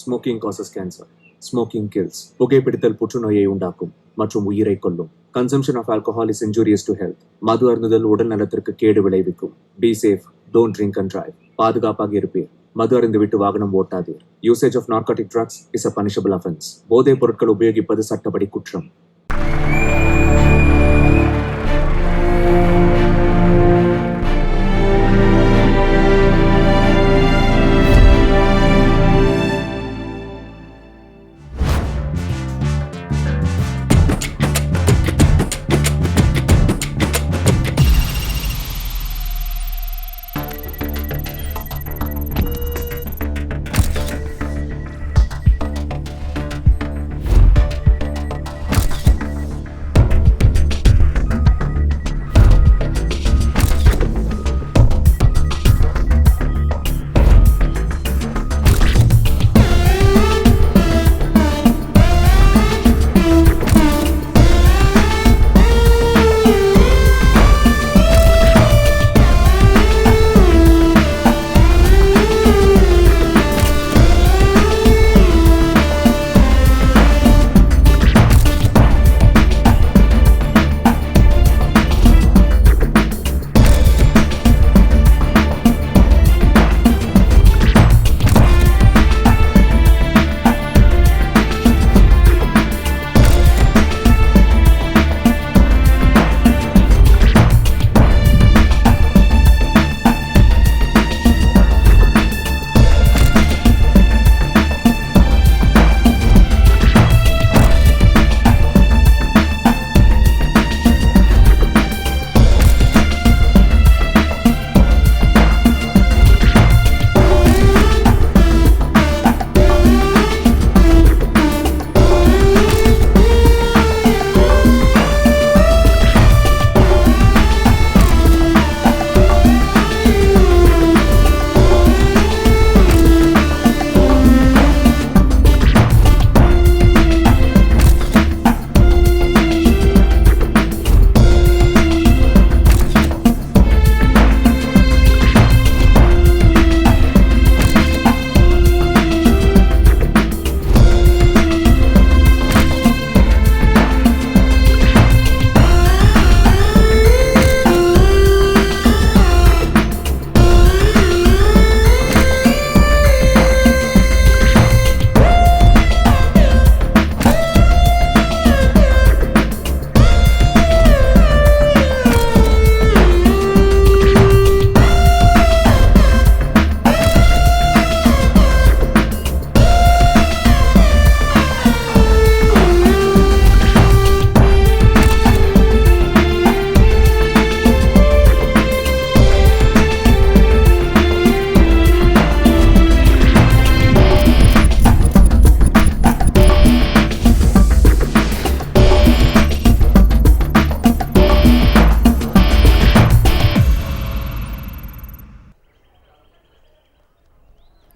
Smoking causes cancer. Smoking kills. புகைப்பிடித்தல் புற்றுநோயை உண்டாக்கும் மற்றும் உயிரை கொல்லும். Consumption of alcohol is injurious to health. மது அருந்துதல் உடல் நலத்திற்கு கேடு விளைவிக்கும். Be safe, don't drink and drive. பாதுகாப்பாக இருப்பீர். மது அருந்துவிட்டு வாகனம் ஓட்டாதீர். Usage of narcotic drugs is a punishable offence. போதைப் பொருட்கள் உபயோகிப்பது சட்டப்படி குற்றம்.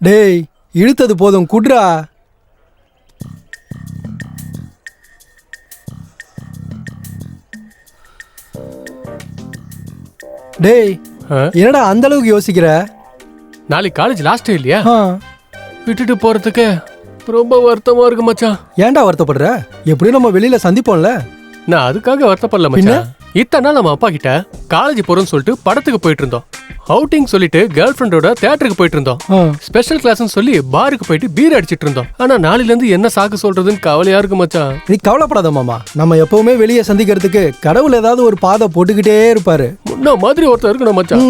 டேய், இழுத்தது போதும் குட்ரா. டேய், என்னடா அந்த அளவுக்கு யோசிக்கிற? நாளைக்கு காலேஜ் லாஸ்ட் இல்லையா? விட்டுட்டு போறதுக்கு ரொம்ப வருத்தமா இருக்கு மச்சான். ஏன்டா வருத்தப்படுற? எப்படியும் நம்ம வெளியில சந்திப்போம்ல. நான் அதுக்காக வருத்தப்படல மச்சான். இத்தனை நாள் நம்ம அப்பா கிட்ட காலேஜ் போறோம்னு சொல்லிட்டு படத்துக்கு போயிட்டு இருந்தோம். அவுட்டிங் சொல்லிட்டு கேர்ள் ஃப்ரெண்டோட தியேட்டருக்கு போயிட்டு இருந்தோம். ஸ்பெஷல் கிளாஸ்னு சொல்லி பாருக்கு போயிட்டு பீர் அடிச்சிட்டு இருந்தோம். ஆனா நாளையில இருந்து என்ன சாக்கு சொல்றதுன்னு கவலையா இருக்கு மச்சான். நீ கவலைப்படாத மாமா, நம்ம எப்பவுமே வெளியே சந்திக்கிறதுக்கு கடவுள் ஏதாவது ஒரு பாதை போட்டுக்கிட்டே இருப்பாரு. முன்ன மாதிரி ஒருத்தர் இருக்கணும் மச்சான்.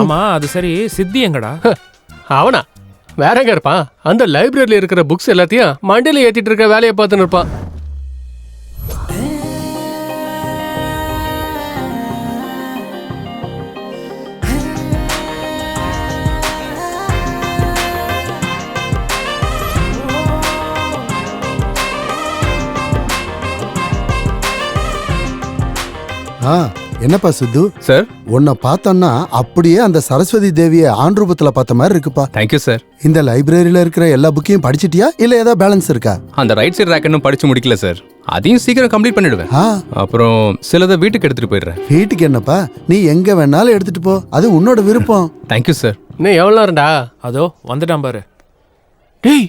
ஆமா, அது சரி. சித்தி எங்கடா? அவனா வேற எங்க இருப்பான்? அந்த லைப்ரரியில இருக்கிற புக்ஸ் எல்லாத்தையும் மண்டையில ஏத்திட்டு இருக்க வேலையை பார்த்துன்னு இருப்பான். என்னப்பா சித்து சார், உன்னை பார்த்தோன்னா அப்படியே அந்த சரஸ்வதி தேவியை ஆண் ரூபத்துல பார்த்த மாதிரி இருக்குப்பா. Thank you sir. இந்த லைப்ரரியில இருக்கிற எல்லா புக்கையும் படிச்சிட்டியா இல்ல ஏதோ பேலன்ஸ் இருக்கா? அந்த ரைட் சைடு ரேக் இன்னும் படிச்சு முடிக்கல சார். அதையும் சீக்கிரம் கம்ப்ளீட் பண்ணிடுவேன். அப்புறம் சிலதை வீட்டுக்கு எடுத்துட்டு போயிடுறேன். வீட்டுக்கு என்னப்பா, நீ எங்க வேணாலும் எடுத்துட்டு போ, அது உன்னோட விருப்பம். Thank you sir. நீ எவ்வளோ நேரம்டா? அதோ வந்துட்டான் பாரு. டேய்,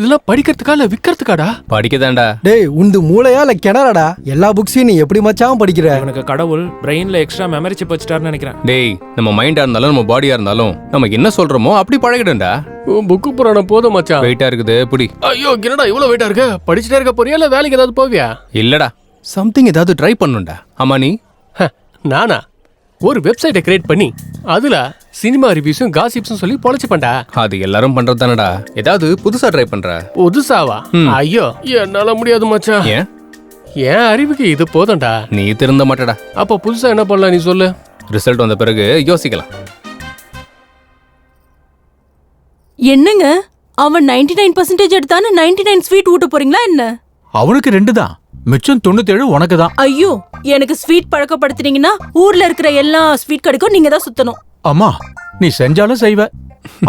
இதெல்லாம் படிக்கிறதுக்கா இல்ல விக்கிறதுக்காடா? படிக்கதாண்டா. டேய் உந்து மூளையா இல்ல கிணறாடா? எல்லா புக்ஸையும் நீ எப்படி மச்சான் படிக்கிற? இவனுக்கு கடவுள் பிரெயின்ல எக்ஸ்ட்ரா மெமரி சிப் வச்சிட்டாருன்னு நினைக்கிறேன். டேய் நம்ம மைண்டா இருந்தாலும் நம்ம பாடியா இருந்தாலும் நம்ம என்ன சொல்றோமோ அப்படி பழகிடும்டா. புக்கு புராணம் போதும் மச்சான். வெயிட்டா இருக்குது புடி. ஐயோ என்னடா இவ்வளவு வெயிட்டா இருக்க? படிச்சுட்டே இருக்க போறியா இல்ல வேலைக்கு ஏதாவது போவியா? இல்லடா சம்திங் ஏதாவது ட்ரை பண்ணுண்டா. ஆமா நீ? நானா ஒரு வெப்சைட்டை கிரியேட் பண்ணி அதுல சினிமா ரிவ்யூஸும் காசிப்ஸும் சொல்லி பொழைச்சுப்பேன்டா. அது எல்லாரும் பண்றது தானடா. ஏதாவது புதுசா ட்ரை பண்ற? புதுசாவா? ஐயோ என்னால முடியாது மச்சான். ஏன்? என் அறிவுக்கு இது போதும்டா. நீ திருந்த மாட்டடா. அப்ப புதுசா என்ன பண்ணலாம் நீ சொல்லு. ரிசல்ட் வந்த பிறகு யோசிக்கலாம். என்னங்க அவன் 99% எடுத்தானு 99 ஸ்வீட் ஊட்ட போறீங்களா என்ன? அவனுக்கு 2 தான், மிச்சம் 97 உனக்கு தான். ஐயோ எனக்கு ஸ்வீட் பழக்கப்படுத்துறீங்கன்னா ஊர்ல இருக்கிற எல்லா ஸ்வீட் கடைக்கும் நீங்க தான் சுத்தணும். அம்மா நீ செஞ்சாலும் செய்வ.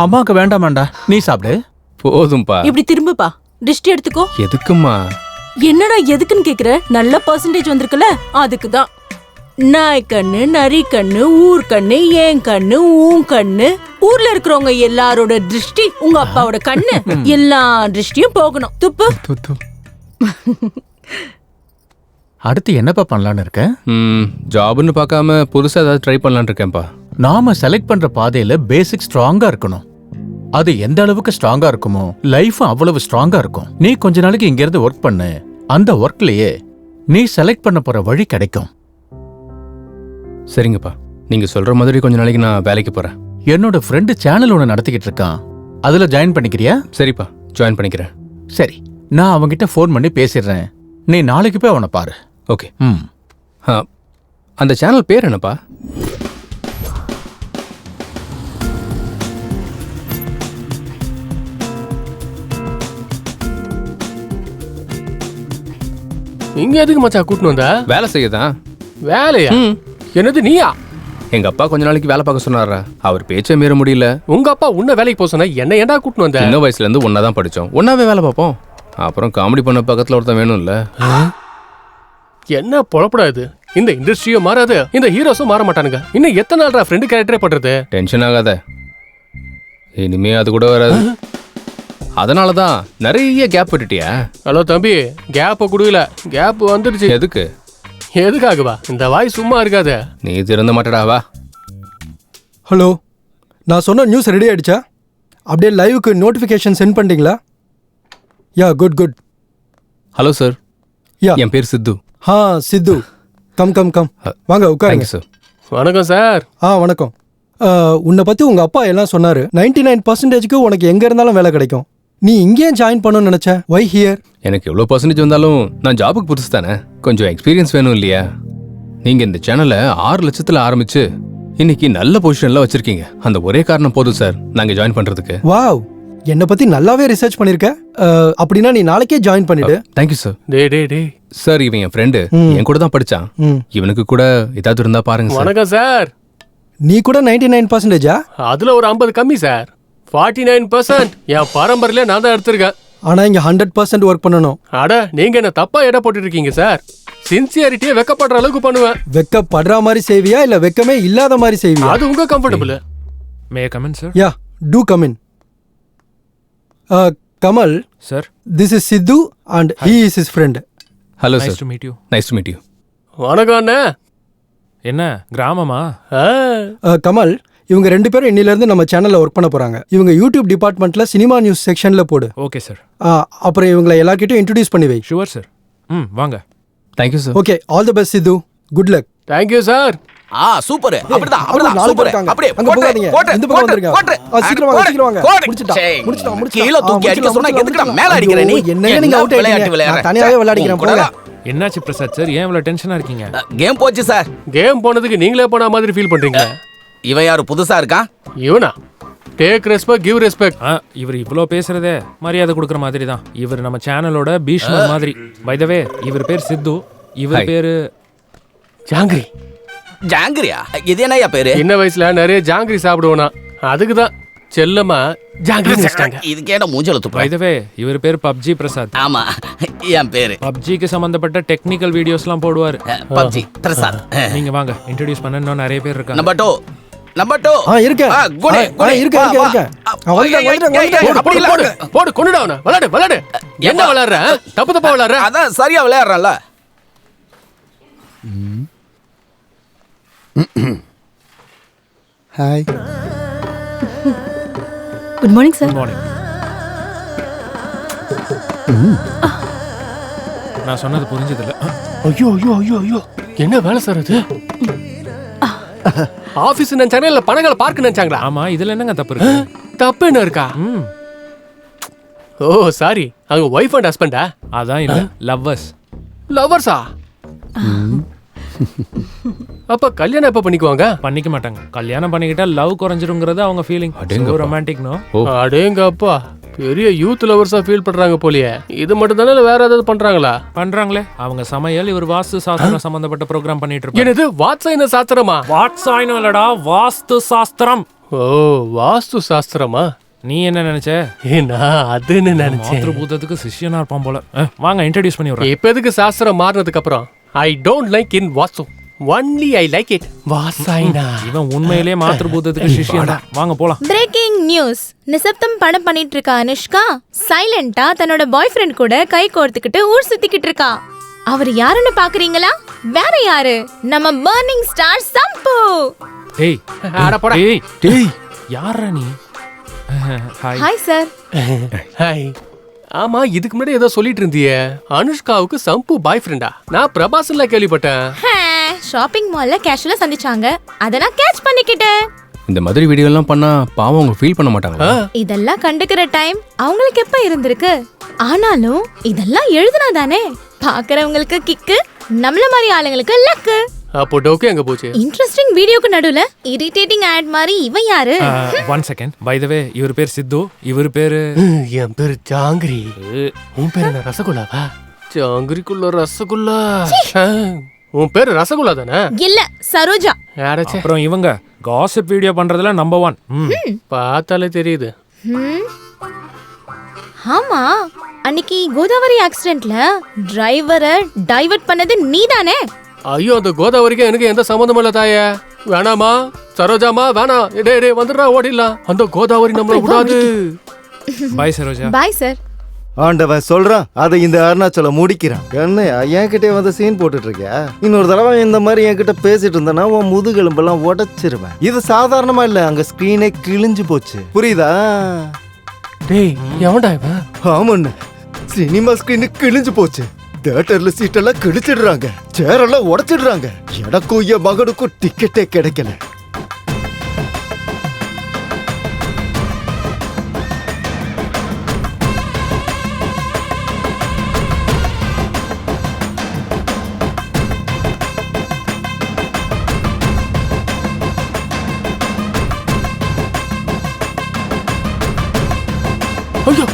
அம்மாக்கு வேண்டாமாண்டா, நீ சாப்பிடு. போதும்பா. இப்படி திரும்புப்பா, டிஸ்ட் எடுத்துக்கோ. எதுக்குமா? என்னடா எதுக்குன்னு கேக்குற? நல்ல பர்சன்டேஜ் வந்திருக்குல்ல அதுக்கு தான். நாய் கண்ணு, நரி கண்ணு, ஊர் கண்ணு, ஏன் கண்ணு, ஊன் கண்ணு, ஊர்ல இருக்கிறவங்க எல்லாரோட திருஷ்டி உங்க அப்பாவோட கண்ணு, எல்லா திருஷ்டியும் போகணும். துப்பு. அடுத்து என்னப்பா பண்ணலான்னு இருக்க? ஜாப்னு பார்க்காம புதுசா ஏதாவது ட்ரை பண்ணலான்னு இருக்கேன்ப்பா. நாம செலக்ட் பண்ற பாதையில பேசிக் ஸ்ட்ராங்கா இருக்கணும். அது எந்த அளவுக்கு ஸ்ட்ராங்கா இருக்குமோ லைஃபும் அவ்வளவு ஸ்ட்ராங்கா இருக்கும். நீ கொஞ்ச நாளைக்கு இங்க இருந்து ஒர்க் பண்ணு. அந்த ஒர்க்லயே நீ செலக்ட் பண்ண போற வழி கிடைக்கும். சரிங்கப்பா, நீங்க சொல்ற மாதிரி கொஞ்ச நாளைக்கு நான் வேலைக்கு போறேன். என்னோட ஃப்ரெண்டு சேனல் ஒன்று நடத்திக்கிட்டு இருக்கான், அதுல ஜாயின் பண்ணிக்கிறியா? சரிப்பா, ஜாயின் பண்ணிக்கிறேன். சரி, நான் அவன்கிட்ட ஃபோன் பண்ணி பேசிடுறேன். நீ நாளைக்கு போய் அவனை பாரு. ஓகே. அந்த சேனல் பேர் என்னப்பா? இங்க எதுக்கு மச்சான் கூட்டினு வந்த? வேலை செய்யதான். வேலையா? என்னது நீயா? எங்க அப்பா கொஞ்ச நாளைக்கு வேலை பார்க்க சொன்னாரா. அவர் பேச்சே மீற முடியல. உங்க அப்பா உன்ன வேலைக்கு போக சொன்னா என்ன ஏன்டா கூட்டினு வந்த? சின்ன வயசுல இருந்து ஒன்னாதான் படிச்சோம், ஒன்னாவே வேலை பார்ப்போம். அப்புறம் காமெடி பண்ண பக்கத்துல ஒருத்தன் வேணும்ல. என்ன பொழப்படாது? இந்த இண்டஸ்ட்ரியும் மாறாது, இந்த ஹீரோஸும் மாற மாட்டானுங்க. இன்னும் எத்தனை நாள்ரா ஃப்ரெண்டு கேரக்டரே பண்றது? டென்ஷன் ஆகாத, இனிமே அது கூட வராது. அதனாலதான் நிறைய கேப் விட்டுட்டியா? ஹலோ தம்பி, கேப்ப குடுக்கல, கேப் வந்துடுச்சு. எதுக்கு? எதுக்காகவா? இந்த வாய் சும்மா இருக்காது. நீ திறந்த மாட்டடா வா. ஹலோ, நான் சொன்ன நியூஸ் ரெடி ஆயிடுச்சா? அப்படியே லைவுக்கு நோட்டிஃபிகேஷன் சென்ட் பண்ணிட்டீங்களா? Yeah good good. Hello sir. Yeah, என் பேர் Siddhu. Siddhu. Come come come, வாங்க உட்காருங்க சார். வணக்கம் சார். வணக்கம். உன்னை பத்தி உங்க அப்பா எல்லாம் சொன்னாரு. 99%க்கு உனக்கு எங்க இருந்தாலும் வேலை கிடைக்கும். நீ இங்கே ஜாயின் பண்ணணும்னு நினைச்ச. வை ஹியர்? எனக்கு எவ்வளோ பர்சன்டேஜ் வந்தாலும் நான் ஜாபுக்கு புதுசு தானே, கொஞ்சம் எக்ஸ்பீரியன்ஸ் வேணும் இல்லையா? நீங்க இந்த சேனலை 6 லட்சத்துல ஆரம்பிச்சு இன்னைக்கு நல்ல பொசிஷன்ல வச்சிருக்கீங்க. அந்த ஒரே காரணம் போதும் சார் நாங்க ஜாயின் பண்றதுக்கு. வாவ், என்னை பத்தி நல்லாவே ரிசர்ச் பண்ணிருக்க. அப்படின்னா நீ நாளைக்கே ஜாயின் பண்ணிடு. Thank you sir. டே சார், இவன் என் ஃப்ரெண்டு, என் கூட தான் படிச்சான். இவனுக்கு கூட ஏதாவது இருந்தா பாருங்க சார். வணக்கம் சார். நீ கூட 99%? அதுல ஒரு 50 கம்மி சார். 49% என் பரம்பரையில நான் தான் எடுத்திருக்கேன். ஆனா இங்க 100% ஒர்க் பண்ணணும். அட நீங்க என்ன தப்பா எடை போட்டு இருக்கீங்க சார். சின்சியாரிட்டியை வெக்கப்படுற அளவுக்கு பண்ணுவேன். வெக்கப்படுற மாதிரி செய்வியா இல்ல வெக்கமே இல்லாத மாதிரி செய்வியா? அது உங்க comfortable. May come in sir? Yeah, do come in. Kamal sir, this is Siddhu and he is his friend. Hello nice sir. To meet you. Nice to meet you. வணக்கம் அண்ணா. என்ன கிராமமா? கமல், இவங்க 2 பேரும் இன்னில இருந்து நம்ம சேனல்ல ஒர்க் பண்ண போறாங்க. இவங்க யூடியூப் டிபார்ட்மெண்ட்ல சினிமா நியூஸ் செக்ஷன்ல போடு. Okay sir. அப்புறம் இவங்களை எல்லார்கிட்டயும் இன்ட்ரோடியூஸ் பண்ணி வை. Sure sir. வாங்க. Thank you sir. Okay, all the best Siddhu. Good luck. Thank you sir. Super. அப்படிதான் நாலு பேர் இருக்காங்க. அப்படியே அங்க போகாதீங்க. இந்த பக்கம் வந்துருங்க. சீக்கிரம் வாங்க. முடிச்சிட்டான். கீழ தூக்கி அடிக்க சொன்னா எதுக்குடா மேல அடிக்கிற நீ? என்ன நீங்க அவுட் ஆயிட்டீங்க. நான் தனியாவே விளையாடிக்கிறேன். போங்க. என்னாச்சு பிரசாத் சார், ஏன் இவ்வளவு டென்ஷனா இருக்கீங்க? கேம் போச்சு சார். கேம் போனதுக்கு நீங்களே போன மாதிரி ஃபீல் பண்றீங்க. இவன் யாரு புதுசா இருக்கான்? இவனா? Take respect, give respect. இவர் இவ்ளோ பேசுறதே மரியாதை கொடுக்குற மாதிரி தான். இவர் நம்ம சேனலோட பீஷ்மர் மாதிரி. பை த வே, இவர் பேர் சித்து, இவர் பேரு ஜாங்கிரி. ஜாங்கிரியா? இது என்னையா பேரு? சின்ன வயசுல நிறைய ஜாங்கிரி சாப்பிடுவோனா, அதுக்கு தான் செல்லமா ஜாங்கிரி வச்சிட்டாங்க. இதுக்கு என்ன மூஞ்சல துப்பு? பை த வே, இவர் பேர் பப்ஜி பிரசாத். ஆமா, என் பேரு. பப்ஜிக்கு சம்பந்தப்பட்ட டெக்னிக்கல் வீடியோஸ்லாம் போடுவாரு. பப்ஜி பிரசாத். நீங்க வாங்க, இன்ட்ரோடியூஸ் பண்ண இன்னும் நிறைய பேர் இருக்காங்க. நம்பர் 2 நம்பர் 2 இருக்கேன் குடி குடி இருக்கேன் அப்படி இல்ல போடு கொண்டுடா அவனை. விளையாடு என்ன விளையாடுற? தப்பு தப்பா விளையாடுற. அதான் சரியா விளையாடுறல. Hi. Good morning sir. Morning. நான் சொன்னது புரிஞ்சதில்ல. ஐயோ என்ன வேலை சார் அது? ஆபீஸ் நினைச்சாங்க இல்ல பணங்களை பார்க்க நினைச்சாங்களா? ஆமா, இதுல என்னங்க தப்பு இருக்கு? தப்பு என்ன இருக்கா? ஓ சாரி, அவங்க ஒய்ஃப் அண்ட் ஹஸ்பண்டா? அதான் இல்ல, லவ்வர்ஸ். லவ்வர்ஸா? அப்ப கல்யாணம் எப்ப பண்ணிக்குவாங்க? பண்ணிக்க மாட்டாங்க. கல்யாணம் பண்ணிக்கிட்டா லவ் குறைஞ்சிருங்கிறது அவங்க ஃபீலிங். Romantic no? அடேங்கப்பா, பெரிய யூத் லவர்ஸா ஃபீல் பண்றாங்க போலியே. இது மட்டும் தானே இல்ல வேற ஏதாவது பண்றாங்களா? பண்றாங்களே. அவங்க சமையல், இவர் வாஸ்து சாஸ்திரம் சம்பந்தப்பட்ட ப்ரோக்ராம் பண்ணிட்டு இருப்பாங்க. என்னது வாட்சாயின சாஸ்திரமா? வாட்சாயினம் இல்லடா, வாஸ்து சாஸ்திரம். ஓ வாஸ்து சாஸ்திரமா? நீ என்ன நினைச்ச? நான் அதுன்னு நினைச்சேன். மாத்ருபூதத்துக்கு சிஷ்யனா இருப்பான் போல. வாங்க இன்ட்ரோடியூஸ் பண்ணி விடுறேன். இப்ப எதுக்கு சாஸ்திரம் மாறினதுக்கு அப்புறம் I don't like in vastu, only I like it வாசாயினா. இவன் உண்மையிலேயே மாத்ருபூதத்துக்கு சிஷ்யனா. வாங்க போலாம். Breaking news. நிசப்தம் படம் பண்ணிட்டு இருக்கா அனுஷ்கா சைலண்டா தன்னோட பாய் ஃப்ரெண்ட் கூட கை கோர்த்துக்கிட்டு ஊர் சுத்திக்கிட்டு இருக்கா. அவர் யாருன்னு பாக்குறீங்களா? வேற யாரு, நம்ம பர்னிங் ஸ்டார் சம்பு. டேய் அட போடா. டேய் யாரா நீ? ஹாய். Hi sir. ஹாய். ஆமா, இதுக்கு முன்னாடி ஏதோ சொல்லிட்டு இருந்தியே, அனுஷ்காவுக்கு சம்பு பாய் ஃப்ரெண்டா? நான் பிரபாஸ்ல கேள்விப்பட்டேன். ஷாப்பிங் மால்ல கேஷுவலா சந்திச்சாங்க, அத நான் கேட்ச் பண்ணிக்கிட்டேன். இந்த மாதிரி வீடியோ எல்லாம் பண்ணா பாவம் அவங்க ஃபீல் பண்ண மாட்டாங்களா? இதெல்லாம் கண்டுக்கிற டைம் அவங்களுக்கு எப்ப இருந்திருக்கு? ஆனாலும் இதெல்லாம் எழுதுனா தானே பாக்குறவங்களுக்கு கிக்கு, நம்மள மாதிரி ஆளுங்களுக்கு லக்கு. அப்போ டோக்கே அங்க போச்சு. இன்ட்ரஸ்டிங் வீடியோக்கு நடுவுல இரிட்டேட்டிங் ஆட் மாதிரி இவன் யாரு? One second. பை தி வே, இவர் பேர் சித்து, இவர் பேரு என் பேரு ஜாங்கிரி. உன் பேரு என்ன ரசகுல்லாவா? ஜாங்கிரிக்குள்ள ரசகுல்லா. உன் பேரு ரசகுல்லா தானே? இல்ல, சரோஜா. அப்புறம் இவங்க காசிப் வீடியோ பண்றதுல நம்பர் 1. பார்த்தாலே தெரியுது. ஆமா, அன்னைக்கு கோதாவரி ஆக்சிடென்ட்ல டிரைவரை டைவர்ட் பண்ணது நீதானே? ஐயோ, அந்த கோதாவரிக்கு எனக்கு எந்த சம்பந்தமும் இல்ல தாயே. வேணாமா சரோஜாமா, வேணாம். டே வந்துடுறா, ஓடிடலாம். அந்த கோதாவரி நம்மள விடாது. பாய் சரோஜா. Bye sir. ஆண்டவன் சொல்றான், அதை இந்த அருணாச்சலம் முடிக்கிறான். என்னையா என்கிட்ட வந்து சீன் போட்டுட்டு இருக்கியா? இன்னொரு தடவை இந்த மாதிரி என்கிட்ட பேசிட்டு இருந்தனா உன் முதுகெலும்பெல்லாம் உடைச்சிருவேன். இது சாதாரணமா இல்ல, அங்க ஸ்கிரீனே கிழிஞ்சு போச்சு, புரியுதா? டேய் எவன்டா இவன்? ஆமாண்ண, சினிமா ஸ்கிரீனு கிழிஞ்சு போச்சு. தியேட்டர்ல சீட்டெல்லாம் கிழிச்சிடுறாங்க, சேரெல்லாம் உடைச்சிடுறாங்க. எனக்கும் என் மகனுக்கும் டிக்கெட்டே கிடைக்கல. ஐயோ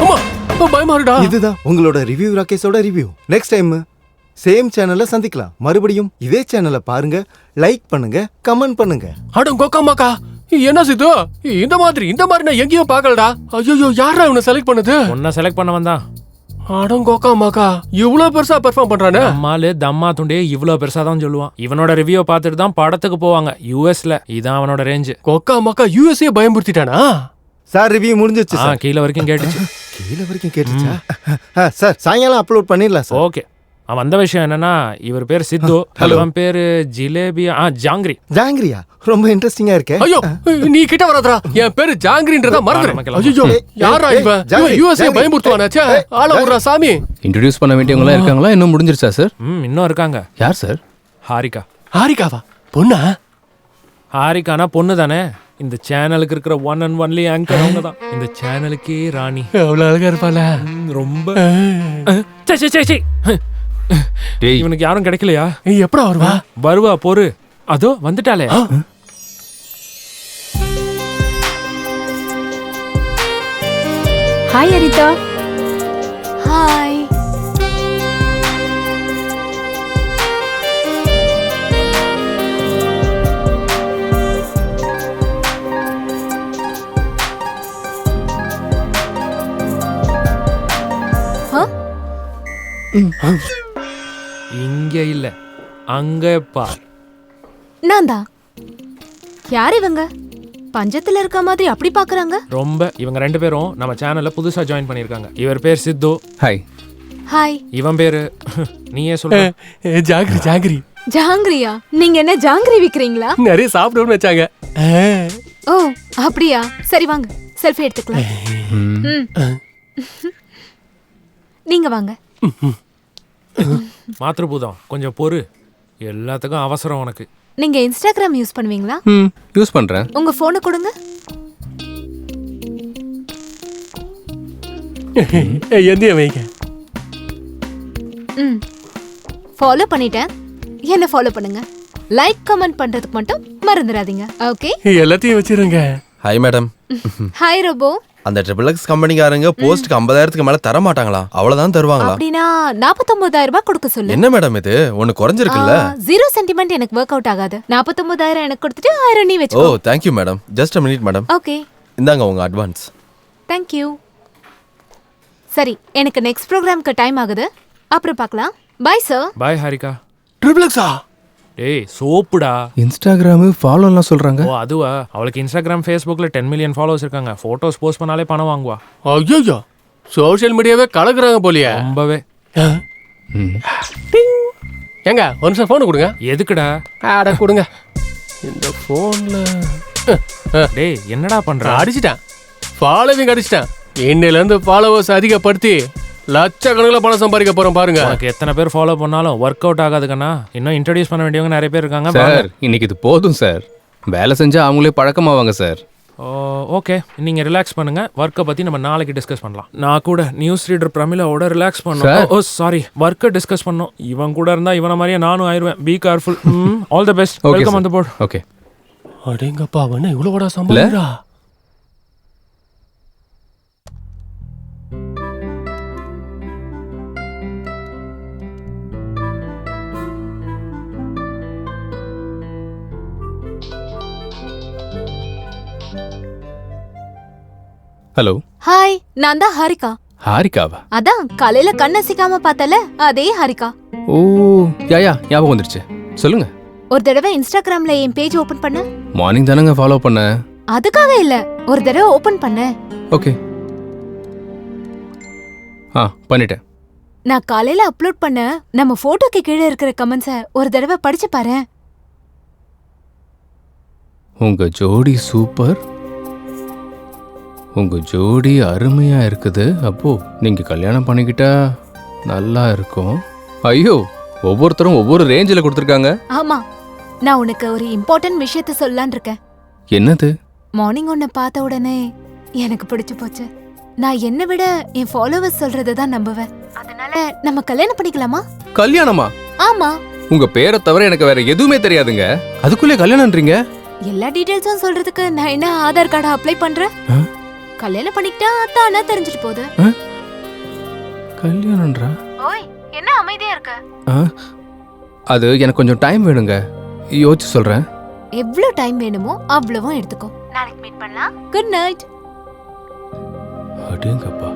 அம்மா, பயமா இருக்குடா. இதுதான் உங்களோட ரிவ்யூ, ராகேஷோட ரிவ்யூ. நெக்ஸ்ட் டைம் சேம் சேனல்ல சந்திக்கலாம். மறுபடியும் இதே சேனலை பாருங்க, லைக் பண்ணுங்க, கமெண்ட் பண்ணுங்க. அட கோக்காமாக்கா, என்ன சித்து இந்த மாதிரி நான் எங்கேயும் பார்க்கலடா. ஐயோ, யாரா இவனை செலக்ட் பண்ணது? உன்னை செலக்ட் பண்ண வந்தா. அடங்கோக்காமாக்கா, இவ்வளவு பெருசா பெர்ஃபார்ம் பண்றானே. அம்மாலு தம்மா துண்டே இவ்வளவு பெருசா தான் சொல்லுவான். இவனோட ரிவ்யூ பார்த்துட்டு தான் படத்துக்கு போவாங்க யூஎஸ்ல. இதான் அவனோட ரேஞ்சு. கோக்காமாக்கா யூஎஸ்ஏ பயமுறுத்திட்டானா? சார் ரிவ்யூ முடிஞ்சிச்சு சார். கீழே வரைக்கும் கேட்டுச்சு. கீழே வரைக்கும் கேட்டுச்சா? சார் சாயங்காலம் அப்லோட் பண்ணிடலாம் சார். ஓகே. வந்த விஷயம் என்னன்னா, இவர் பேர் சித்து, அவன் பேரு ஜிலேபியா ஜாங்கிரி. ஜாங்கிரியா? ரொம்ப இன்ட்ரெஸ்டிங்கா இருக்கே. ஐயோ, நீ கிட்ட வராதடா. என் பேரு ஜாங்கிரின்றத மறந்துரு. ஐயோ, யாரா இவன்? யூஎஸ்ஏ பயமுறுத்துவானா? ச்சே, ஆள விடுறா சாமி. இன்ட்ரோடியூஸ் பண்ண வேண்டியவங்களா இருக்காங்களா? இன்னும் முடிஞ்சிருச்சா சார்? இன்னும் இருக்காங்க. யார் சார்? ஹாரிகா. ஹாரிகாவா? பொண்ணா? ஹாரிகானா பொண்ணு தானே. இந்த சேனலுக்கு இருக்கிற ஒன் அண்ட் ஒன்லி ஆங்கர் அவங்க தான். இந்த சேனலுக்கே ராணி. அவ்வளவு அழகா இருப்பாள. ரொம்ப இவனுக்கு யாரும் கிடைக்கலையா? எப்படா வருவா பொறு. அதோ வந்துட்டாலே. ஹாய் அரிதா. ஹாய். இங்க இல்ல, அங்க பார். நான்தா. யார் இவங்க? பஞ்சத்துல இருக்க மாதிரி அப்படி பாக்குறாங்க. ரொம்ப இவங்க 2 பேரும் நம்ம சேனல்ல புதுசா ஜாயின் பண்ணிருக்காங்க. இவர் பேர் சித்து. ஹாய். ஹாய். இவன் பேரு நீயே சொல்லு. ஜாங்கிரி ஜாங்கிரி. ஜாங்கிரியா? நீங்க என்ன ஜாங்கிரி விக்கிறீங்களா? நிறைய சாப்பிடணும்னு வச்சாங்க. ஓ அப்படியா? சரி வாங்க செல்ஃபி எடுத்துக்கலாம். நீங்க வாங்க. மாத்ருபூதம் கொஞ்சம் பொறு, எல்லாத்துக்கும் அவசரம் உனக்கு. நீங்க இன்ஸ்டாகிராம் யூஸ் பண்ணுவீங்களா? யூஸ் பண்றேன். உங்க போனை கொடுங்க. எந்த வைங்க. ஃபாலோ பண்ணிட்டேன். என்ன ஃபாலோ பண்ணுங்க. லைக் கமெண்ட் பண்றதுக்கு மட்டும் மறந்துடாதீங்க. ஓகே? எல்லாத்தையும் வச்சிருங்க. Hi madam. Hi robo. அந்த XXX கம்பெனிக்காரங்க போஸ்ட்க்கு 50,000க்கு மேல தர மாட்டாங்களா? அவ்வளவுதான் தருவாங்களா? அப்படினா 49,000 ரூபாய் கொடுக்க சொல்லு. என்ன மேடம் இது? ஒன்னு குறஞ்சிருக்குல்ல? 0 சென்டிமெண்ட் எனக்கு வொர்க் அவுட் ஆகாது. 49,000 எனக்கு கொடுத்துட்டு 1000 நீ ஓ வெச்சுக்கோ. Thank you madam. Just a minute madam. Okay. இந்தாங்க உங்க அட்வான்ஸ். Thank you. சரி, எனக்கு நெக்ஸ்ட் ப்ரோகிராம்க்கு டைம் ஆகுது. அப்புறம் பார்க்கலாம். Bye sir. பை ஹாரிகா. ட்ரிபிள்எக்ஸா? டேய் சோப்புடா. இன்ஸ்டாகிராம் ஃபாலோலாம் சொல்றாங்க. ஓ அதுவா? அவளுக்கு இன்ஸ்டாகிராம் ஃபேஸ்புக்ல 10 மில்லியன் ஃபாலோவர்ஸ் இருக்காங்க. போட்டோஸ் போஸ்ட் பண்ணாலே பணம் வாங்குவா. ஐயோ சோஷியல் மீடியாவே கலக்குறாங்க போலியே. ரொம்பவே. ஏங்க ஒரு நிமிஷம் போன் கொடுங்க. எதுக்குடா? அட கொடுங்க. இந்த போன்ல டேய் என்னடா பண்ற? அடிச்சிட்டேன். ஃபாலோவிங் அடிச்சிட்டேன். இன்னையில இருந்து ஃபாலோவர்ஸ் அதிகப்படுத்தி லட்சக்கணக்கில் பணம் சம்பாதிக்க போறோம் பாருங்க. உனக்கு எத்தனை பேர் ஃபாலோ பண்ணாலும் ஒர்க் அவுட் ஆகாதுக்கண்ணா. இன்னும் இன்ட்ரோடியூஸ் பண்ண வேண்டியவங்க நிறைய பேர் இருக்காங்க. சார் இன்னைக்கு இது போதும் சார். வேலை செஞ்சா அவங்களே பழக்கமாவாங்க சார். ஓகே நீங்க ரிலாக்ஸ் பண்ணுங்க. ஒர்க்கை பத்தி நம்ம நாளைக்கு டிஸ்கஸ் பண்ணலாம். நான் கூட நியூஸ் ரீடர் பிரமிளாவோட ரிலாக்ஸ் பண்ணோம். ஓ சாரி ஒர்க்கை டிஸ்கஸ் பண்ணோம். இவன் கூட இருந்தா இவன மாதிரியே நானும் ஆயிருவேன். Be careful. All the best. Welcome on the board. Okay. அடேங்கப்பா அவன இவ்வளவு வடா சம்பாதிக்கிறா. ஹலோ. ஹாய், நான் தான் ஹாரிகா. ஹாரிகாவா? அதான் காலையில கண்ணசிக்காம பார்த்தல அதே ஹாரிகா. ஓ யா ஞாபகம் வந்துருச்சு. சொல்லுங்க. ஒரு தடவை இன்ஸ்டாகிராம்ல என் பேஜ் ஓபன் பண்ணு. மார்னிங் தானங்க ஃபாலோ பண்ண. அதுக்காக இல்ல, ஒரு தடவை ஓபன் பண்ணு. ஓகே. பண்ணிட்டேன். நான் காலையில அப்லோட் பண்ண நம்ம போட்டோக்கு கீழே இருக்கிற கமெண்ட்ஸை ஒரு தடவை படிச்சு பாரு. உங்க ஜோடி சூப்பர். உங்க ஜோடி அருமையா இருக்குது. அப்போ நீங்க கல்யாணம் பண்ணிக்கிட்டா நல்லா இருக்கும். ஐயோ ஒவ்வொருத்தரும் ஒவ்வொரு ரேஞ்சில் கொடுத்துருக்காங்க. ஆமா, நான் உனக்கு ஒரு இம்பார்ட்டன்ட் விஷயத்த சொல்லலான் இருக்கேன். என்னது? மார்னிங் உன்னை பார்த்த உடனே எனக்கு பிடிச்சு போச்சு. நான் என்னை விட என் ஃபாலோவர்ஸ் சொல்றதை தான் நம்புவேன். அதனால நம்ம கல்யாணம் பண்ணிக்கலாமா? கல்யாணமா? ஆமா. உங்க பேரை தவிர எனக்கு வேற எதுவுமே தெரியாதுங்க. அதுக்குள்ளே கல்யாணம்ன்றீங்க? எல்லா டீடைல்ஸும் சொல்றதுக்கு நான் என்ன ஆதார் கார்டு அப்ளை பண்றேன்? கல்யாணம் பண்ணிக்கிட்டா தானா தெரிஞ்சிட்டு போகுது. கல்யாணம்ன்றா? ஓய் என்ன அமைதியா இருக்க? அது எனக்கு கொஞ்சம் டைம் வேணுங்க. யோசிச்சு சொல்றேன். எவ்வளவு டைம் வேணுமோ அவ்வளவும் எடுத்துக்கோ. நாளைக்கு மீட் பண்ணலாம். Good night. அடேங்கப்பா.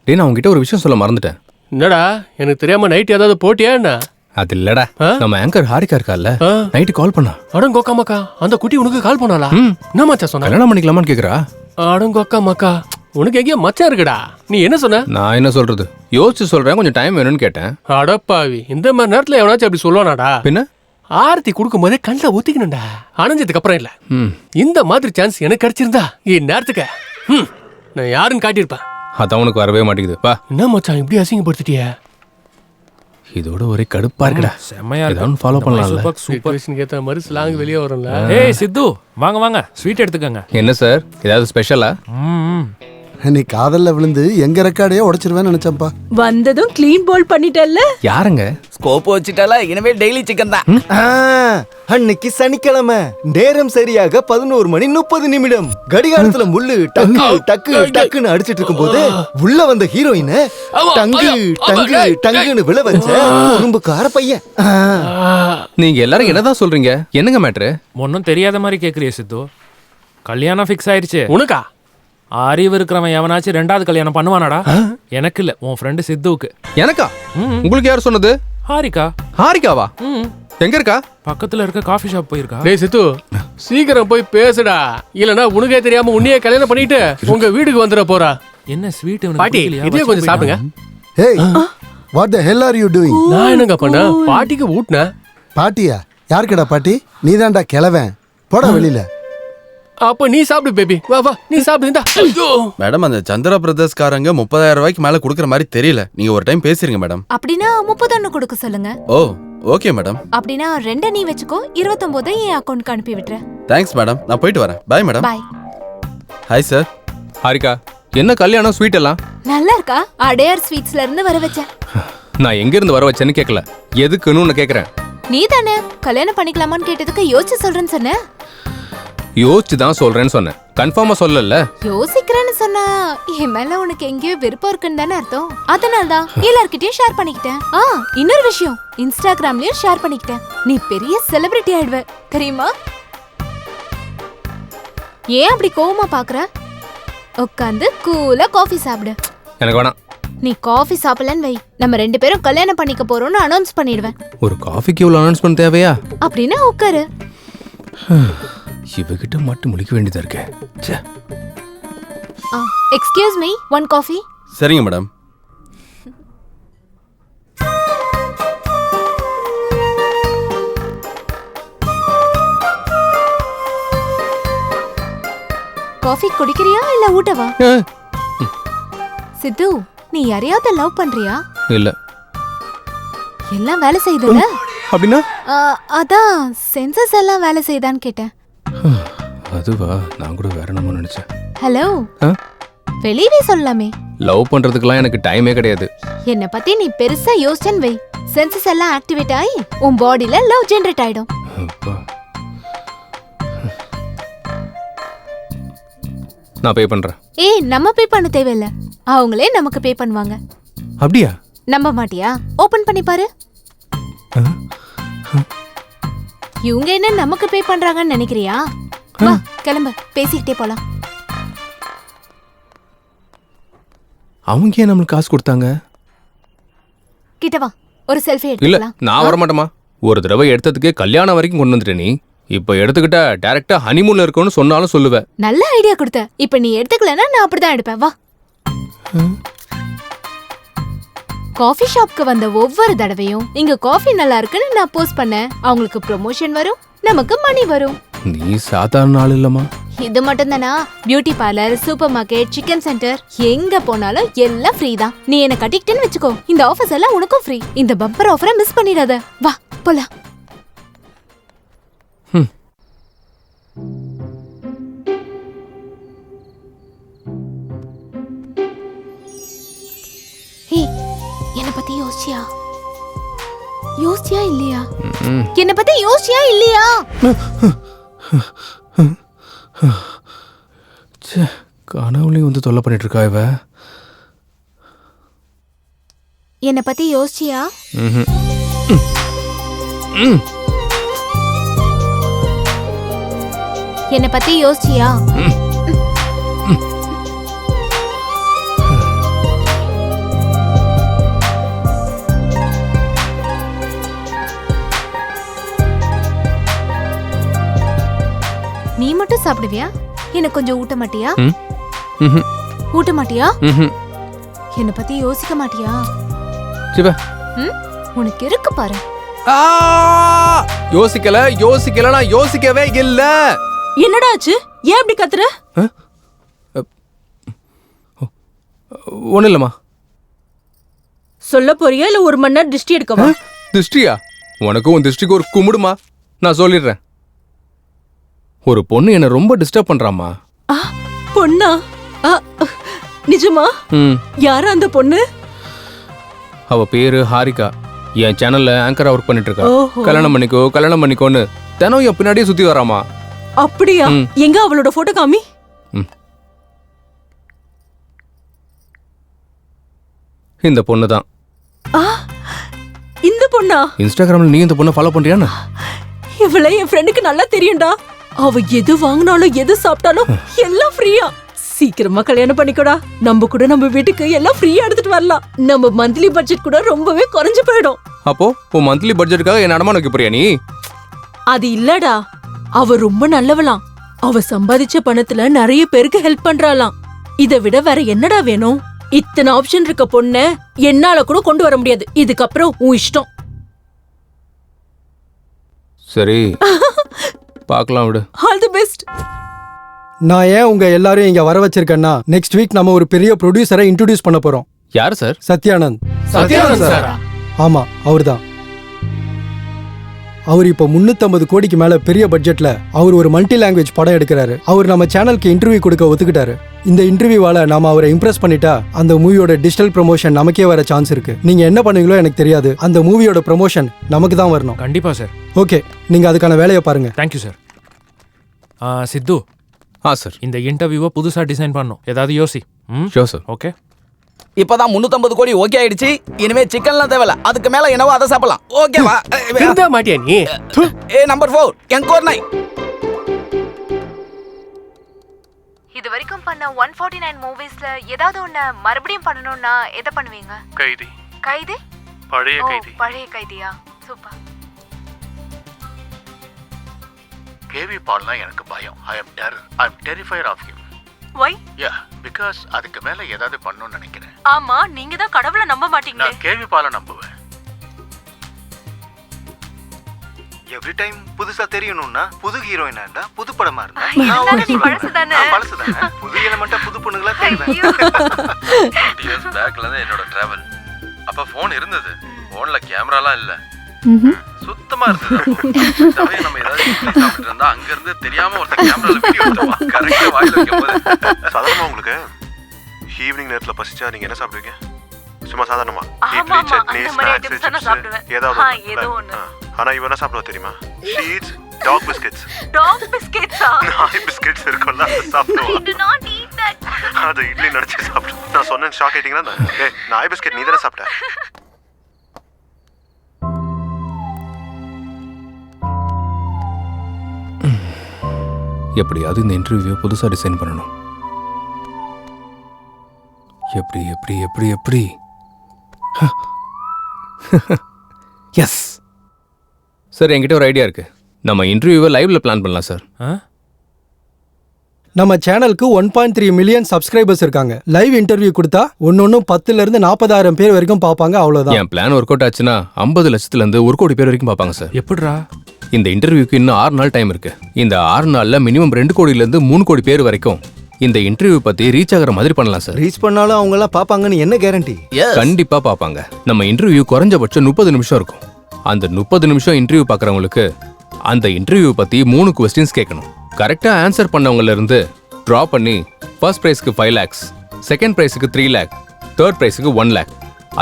நான் உங்ககிட்ட ஒரு விஷயம் சொல்ல மறந்துட்டேன். என்னடா எனக்கு தெரியாம நைட் ஏதாவது போட்டியா என்ன? அது இல்லடா, நம்ம ஆங்கர் ஹாரிகா இருக்கால, நைட்டு கால் பண்ணா. அடங்கொக்கா மக்கா, அந்த குட்டி உனக்கு கால் பண்ணாளா? என்ன மச்சான் சொன்ன? கல்யாணம் பண்ணிக்கலாமான்னு கேக்குறா. அடங்கொக்கா மக்கா, உனக்கு எங்கேயோ மச்சான் இருக்குடா. நீ என்ன சொன்ன? நான் என்ன சொல்றது, யோசிச்சு சொல்றேன், கொஞ்சம் டைம் வேணும்னு கேட்டேன். அடப்பாவி, இந்த மாதிரி நேரத்துல எவனாச்சும் அப்படி சொல்லுவானாடா? பின்ன ஆரத்தி கொடுக்கும் போதே கண்ணில் ஊத்திக்கணும்டா, அணைஞ்சதுக்கு அப்புறம் இல்ல. இந்த மாதிரி சான்ஸ் எனக்கு கிடைச்சிருந்தா இந்நேரத்துக்கு நான் யாருன்னு காட்டியிருப்பேன். அதான் உனக்கு வரவே மாட்டேங்குது. பா. என்ன மச்சான் இப்படி அசிங்கப்படுத்திட்டிய? இதோட ஒரே கடுப்பா இருக்குடா. செம்மையா இருக்கு. ஃபாலோ பண்ணலாம்ல. சூப்பர் ஏத்த மாதிரி ஸ்லாங் வெளிய வரும்ல. ஏய் சித்து, வாங்க வாங்க, ஸ்வீட் எடுத்துக்கங்க. என்ன சார், ஏதாவது ஸ்பெஷலா? நீ காதல்ல விழுந்து எங்க ரெக்கார்டையே உடைச்சிருவேன்னு நினைச்சப்பா. வந்ததும் க்ளீன் போல் பண்ணிட்டல்ல. யாருங்க? ஸ்கோப் வச்சிட்டால, இனிமே டெய்லி சிக்கன் தான். அன்னைக்கு சனிக்கிழமை நேரம் சரியாக 11:30 கடிகாரத்துல முள்ளு டக்கு டக்கு டக்குன்னு அடிச்சிட்டு இருக்கும் போது உள்ள வந்த ஹீரோயின் டங்கு டங்கு டங்குன்னு விழ வச்ச குறும்புக்கார பையன். நீங்க எல்லாரும் என்னதான் சொல்றீங்க? என்னங்க மேட்ரு? ஒன்னும் தெரியாத மாதிரி கேக்குறிய சித்து. கல்யாணம் ஃபிக்ஸ் ஆயிருச்சு. உனக்கா? அறிவு இருக்கிறவன் எவனாச்சும் 2வது கல்யாணம் பண்ணுவானாடா? எனக்கு இல்ல, உன் ஃப்ரெண்டு சித்துவுக்கு. எனக்கா? உங்களுக்கு யார் சொன்னது? ஹாரிகா. ஹாரிகாவா? எங்க இருக்கா? பக்கத்துல இருக்க காஃபி ஷாப் போயிருக்கா. டேய் சித்து, சீக்கிரம் போய் பேசுடா, இல்லனா உனக்கே தெரியாம உன்னையே கல்யாணம் பண்ணிட்டு உங்க வீட்டுக்கு வந்துட போறா. என்ன ஸ்வீட் பாட்டி, இதே கொஞ்சம் சாப்பிடுங்க. Hey, what the hell are you doing? நான் என்னங்க பண்ண? பாட்டிக்கு ஊட்டினேன். பாட்டியா? யாருக்கடா பாட்டி? நீதான்டா கிழவன், போடா வெளியில. அப்ப நீ சாப்பிடு பேபி, வா வா நீ சாப்பிடுடா. மேடம் அந்த சந்திரா பிரதர்ஸ்காரங்க 30,000 ரூபாய்க்கு மேல கொடுக்குற மாதிரி தெரியல. நீங்க ஒரு டைம் பேசிருங்க மேடம். அப்படின்னா 31 கொடுக்க சொல்லுங்க. ஓ ஓகே மேடம். அப்படின்னா 2 நீ வச்சுக்கோ, 29 என் அக்கவுண்ட்க்கு அனுப்பி விட்டுறேன். தேங்க்ஸ் மேடம், நான் போயிட்டு வரேன். Bye madam. Bye. Hi sir. Harika, என்ன கல்யாணம் ஸ்வீட் எல்லாம்? நல்லா இருக்கா? அடையார் ஸ்வீட்ஸ்ல இருந்து வர வச்சேன். நான் எங்க இருந்து வர வச்சேன்னு கேட்கல, எதுக்குன்னு உன்னை கேட்கறேன். நீ தானே கல்யாணம் பண்ணிக்கலாமான்னு கேட்டதுக்கு யோசிச்சு சொல்றேன்னு சொன்ன. யோசிச்சு தான் சொல்றேன்னு சொன்னேன், கன்ஃபார்மா சொல்லல. யோசிக்கிறேன்னு சொன்னா என் மேல உனக்கு எங்கேயோ விருப்பம் இருக்குன்னு தானே அர்த்தம். அதனால்தான் எல்லார்கிட்டயும் ஷேர் பண்ணிக்கிட்டேன். இன்னொரு விஷயம், இன்ஸ்டாகிராம்லயும் ஷேர் பண்ணிக்கிட்டேன். நீ பெரிய செலிபிரிட்டி ஆயிடுவ தெரியுமா? ஏன் அப்படி கோவமா பாக்குற? உட்காந்து கூலா காஃபி சாப்பிடு. எனக்கு வேணாம். நீ காஃபி சாப்பிடலன்னு வை, நம்ம 2 பேரும் கல்யாணம் பண்ணிக்க போறோம்னு அனௌன்ஸ் பண்ணிடுவேன். ஒரு காஃபிக்கு இவ்வளவு அனௌன்ஸ்மெண்ட் தேவையா? அப்படின்னா உட்காரு. இவகிட்ட மட்டும் முழிக்க வேண்டியதா இருக்கு. Excuse me, 1 coffee. சரிங்க மேடம். காஃபி குடிக்கிறியா இல்ல ஊட்டவா? சித்து, நீ யாரையாவது லவ் பண்றியா? இல்ல. எல்லாம் வேலை செய்யுதுல? அப்படின்னா? அதான் சென்சஸ் எல்லாம் வேலை செய்தான்னு கேட்டேன். அதுவா? நான் கூட வேற நம்ம நினைச்சேன். ஹலோ, வெளியவே சொல்லலாமே. லவ் பண்றதுக்குலாம் எனக்கு டைமே கிடையாது. என்ன பத்தி நீ பெருசா யோசிச்சேன்னு வை, சென்சஸ் எல்லாம் ஆக்டிவேட் ஆகி உன் பாடியில லவ் ஜெனரேட் ஆயிடும். நான் பே பண்றேன். ஏய், நம்ம பே பண்ண தேவையில்ல, அவங்களே நமக்கு பே பண்ணுவாங்க. அப்படியா? நம்ப மாட்டியா? ஓபன் பண்ணி பாரு. இவங்க என்ன நமக்கு பே பண்றாங்கன்னு நினைக்கிறியா? வா கிளம்பு, பேசிக்கிட்டே போலாம். அவங்க ஏன் நம்மளுக்கு காசு கொடுத்தாங்க? கிட்ட வா, ஒரு செல்ஃபி இல்ல, எடுத்துக்கலாம். நான் வர மாட்டேமா. ஒரு தடவை எடுத்ததுக்கே கல்யாணம் வரைக்கும் கொண்டு வந்துட்ட நீ. இப்ப எடுத்துக்கிட்ட டைரக்டா ஹனிமூன்ல இருக்கணும்னு சொன்னாலும் சொல்லுவேன். நல்ல ஐடியா கொடுத்த. இப்ப நீ எடுத்துக்கலன்னா நான் அப்படிதான் எடுப்பேன். வா. காஃபி ஷாப்க்கு வந்த ஒவ்வொரு தடவையும் இங்க காஃபி நல்லா இருக்குன்னு நான் போஸ்ட் பண்ணேன். அவங்களுக்கு ப்ரொமோஷன் வரும், நமக்கு மணி வரும். நீ சாதாரண ஆள் இல்லம்மா. இது மட்டும் தானா? Beauty parlour, super market, chicken centre, எங்க போனாலும் எல்லாம் ஃப்ரீ தான். நீ என்ன கட்டிக்கிட்டேன்னு வச்சுக்கோ, இந்த ஆஃபர்ஸ் எல்லாம் உனக்கும் ஃப்ரீ. இந்த பம்பர் ஆஃபரை மிஸ் பண்ணிடாத. வா போலாம். என்ன பத்தி யோசிச்சியா? யோசிச்சியா இல்லையா? என்ன பத்தி யோசிச்சியா இல்லையா? கனவுலையும் வந்து தொல்லை பண்ணிட்டு இருக்கா இவ. என்ன பத்தி யோசிச்சியா? என்ன பத்தி யோசிச்சியா? நீ மட்டும் சாப்பிடுவியா? எனக்கு கொஞ்சம் ஊட்ட மாட்டியா? ஊட்ட மாட்டியா? என்ன பத்தி யோசிக்க மாட்டியா? உனக்கு இருக்கு பாரு. யோசிக்கல யோசிக்கல, நான் யோசிக்கவே இல்ல. என்னடா ஆச்சு? ஏன் அப்படி கத்துற? ஒண்ணு இல்லம்மா. சொல்ல போறியா இல்ல 1 மணி நேரம் திருஷ்டி எடுக்கவா? திருஷ்டியா? உனக்கும் உன் திருஷ்டிக்கு ஒரு கும்பிடுமா. நான் சொல்லிடுறேன். ஒரு பொண்ணு என்ன ரொம்ப டிஸ்டர்ப் பண்றாமா. பொண்ணா? நிஜமா? யாரா அந்த பொண்ணு? அவ பேரு ஹாரிகா. என் சேனல்ல ஆங்கரா ஒர்க் பண்ணிட்டு இருக்கா. கல்யாணம் பண்ணிக்கோ கல்யாணம் பண்ணிக்கோன்னு தினம் என் பின்னாடியே சுத்தி வராமா. அப்படியா? எங்க அவளோட போட்டோ காமி. இந்த பொண்ணு தான். இந்த பொண்ணா? இன்ஸ்டாகிராம்ல நீ இந்த பொண்ணை ஃபாலோ பண்றியான்னு? இவளை என் ஃப்ரெண்டுக்கு நல்லா தெரியும்டா. அவ எது வாங்கினாலும் எது சாப்பிட்டாலும் எல்லாம் ஃப்ரீயா. சீக்கிரமா கல்யாணம் பண்ணிக்கோடா. நம்ம கூட நம்ம வீட்டுக்கு எல்லாம் ஃப்ரீயா எடுத்துட்டு வரலாம். நம்ம மந்த்லி பட்ஜெட் கூட ரொம்பவே குறைஞ்சு போயிடும். அப்போ உன் மந்த்லி பட்ஜெட்டுக்காக என்ன அடமான வைக்க போறியா நீ? அது இல்லடா, அவ ரொம்ப நல்லவளாம். அவ சம்பாதிச்ச பணத்துல நிறைய பேருக்கு ஹெல்ப் பண்றாளாம். இதை விட வேற என்னடா வேணும்? இத்தனை ஆப்ஷன் இருக்க பொண்ண என்னால கூட கொண்டு வர முடியாது. இதுக்கப்புறம் உன் இஷ்டம். சரி பார்க்கலாம் விடு. All the best. நான் ஏன் உங்க எல்லாரும் இங்க வர வச்சிருக்கேன்னா, நெக்ஸ்ட் வீக் நம்ம ஒரு பெரிய ப்ரொடியூசரை இன்ட்ரோடியூஸ் பண்ண போறோம். யார் சார்? சத்யானந்த். சத்யானந்த் சாரா? ஆமா, அவர்தான். அவர் இப்போ 350 கோடிக்கு மேல பெரிய பட்ஜெட்ல அவர் ஒரு மல்டி லாங்குவேஜ் படம் எடுக்கிறாரு. அவர் நம்ம சேனலுக்கு இன்டர்வியூ கொடுக்க ஒத்துக்கிட்டாரு. இந்த இன்டர்வியூவால நாம அவரை இம்ப்ரெஸ் பண்ணிட்டா அந்த மூவியோட டிஜிட்டல் ப்ரமோஷன் நமக்கே வர சான்ஸ் இருக்கு. நீங்க என்ன பண்ணுவீங்களோ எனக்கு தெரியாது. அந்த மூவியோட ப்ரமோஷன் நமக்கு தான் வரணும். கண்டிப்பா சார். ஓகே, நீங்க அதுக்கான வேலையை பாருங்க. Thank you sir. சித்து, சார் இந்த இன்டர்வியூவை புதுசா டிசைன் பண்ணணும். ஏதாவது யோசி. Sure sir. ஓகே. இப்பதான் 350 கோடி ஓகே ஆயிடுச்சு. இனிமே சிக்கன்லாம் தேவையில்ல. அதுக்கு மேல என்னவோ அதை சாப்பிடலாம். ஓகேவா? திருந்த மாட்டியா நீ? Number 4 Encore 9. இது வரைக்கும் பண்ண 149 மூவிஸ்ல ஏதாவது ஒண்ணு மறுபடியும் பண்ணனும்னா எதை பண்ணுவீங்க? கைதி. கைதி? பழைய கைதி. பழைய கைதியா? சூப்பர். கேவி பால்லாம் எனக்கு பயம். I am terrified of him. Why? Yeah, because அதுக்கு மேல ஏதாவது பண்ணணும்னு நினைக்கிறேன். ஆமா, நீங்க தான் கடவுளை நம்ப மாட்டீங்களே. நான் கேவி பாலை நம்புவேன். எவ்ரி டைம் புதுசா தெரியணும்னா புது ஹீரோயினா இருந்தா புது படமா இருந்தா பழசுதானே. புது எலிமெண்டா புது பொண்ணுங்களா தேவை. இயர்ஸ் பேக்ல தான் என்னோட டிராவல். அப்ப போன் இருந்தது. போன்ல கேமராலாம் இல்ல. சுத்தமா இருந்தது. நம்ம ஏதாவது சாப்பிட்டு இருந்தா அங்க இருந்து தெரியாம ஒருத்தர் கேமரால வீடியோ எடுத்துவா. கரெக்ட்டா வாயில வைக்கும்போது சாதாரணமா உங்களுக்கு ஈவினிங் நேரத்துல பசிச்சா நீங்க என்ன சாப்பிடுவீங்க? சும்மா சாதாரணமா ஆமா, இட்லி, ஆமா, சட்னி, அந்த மாதிரி ஸ்நாக்ஸ், items தான் நான் சிப்ஸ் சாப்பிடுவேன். ஏதாவது ஏதோ ஒண்ணு. ஆனா இவன் என்ன சாப்பிடுவா தெரியுமா? Sheets, dog biscuits. டாக் பிஸ்கெட்ஸா? நாய் பிஸ்கெட்ஸ் இருக்கும்ல, அதை சாப்பிடுவா. Do not eat that. அது இட்லி நடிச்சு சாப்பிடு. நான் சொன்னேன் ஷாக் ஆயிட்டீங்களா? ஏய், நாய் பிஸ்கெட் நீ தானே சாப்பிட்ட? எப்படியாவது இந்த இன்டர்வியூ புதுசாக டிசைன் பண்ணணும். எப்படி எப்படி எப்படி எப்படி எஸ் சார், என்கிட்ட ஒரு ஐடியா இருக்கு. நம்ம இன்டர்வியூவை லைவ்ல பிளான் பண்ணலாம் சார். நம்ம சேனலுக்கு 1.3 மில்லியன் சப்ஸ்கிரைபர்ஸ் இருக்காங்க. லைவ் இன்டர்வியூ கொடுத்தா ஒன்னொன்னும் 10,000 இருந்து 40,000 பேர் வரைக்கும் பார்ப்பாங்க. அவ்வளவுதான். என் பிளான் ஒர்க் அவுட் ஆச்சுன்னா 50 லட்சத்துல இருந்து 1 கோடி பேர் வரைக்கும் பார்ப்பாங்க சார். எப்படிரா? இந்த இன்டர்வியூக்கு இன்னும் 6 நாள் டைம் இருக்கு. இந்த 6 நாள்ல மினிமம் 2 கோடியில இருந்து 3 கோடி பேர் வரைக்கும் இந்த இன்டர்வியூ பத்தி ரீச் ஆகிற மாதிரி பண்ணலாம் சார். ரீச் பண்ணாலும் அவங்க எல்லாம் பாப்பாங்கன்னு என்ன கேரண்டி? கண்டிப்பா பாப்பாங்க. நம்ம இன்டர்வியூ குறைஞ்சபட்சம் 30 நிமிஷம் இருக்கும். அந்த 30 நிமிஷம் இன்டர்வியூ பார்க்கறவங்களுக்கு அந்த இன்டர்வியூ பத்தி 3 கொஸ்டின்ஸ் கேட்கணும். கரெக்டா ஆன்சர் பண்ணவங்கள இருந்து டிரா பண்ணி ஃபர்ஸ்ட் பிரைஸ்க்கு 5 lakhs, செகண்ட் பிரைஸ்க்கு 3 lakh, தேர்ட் பிரைஸ்க்கு 1 lakh.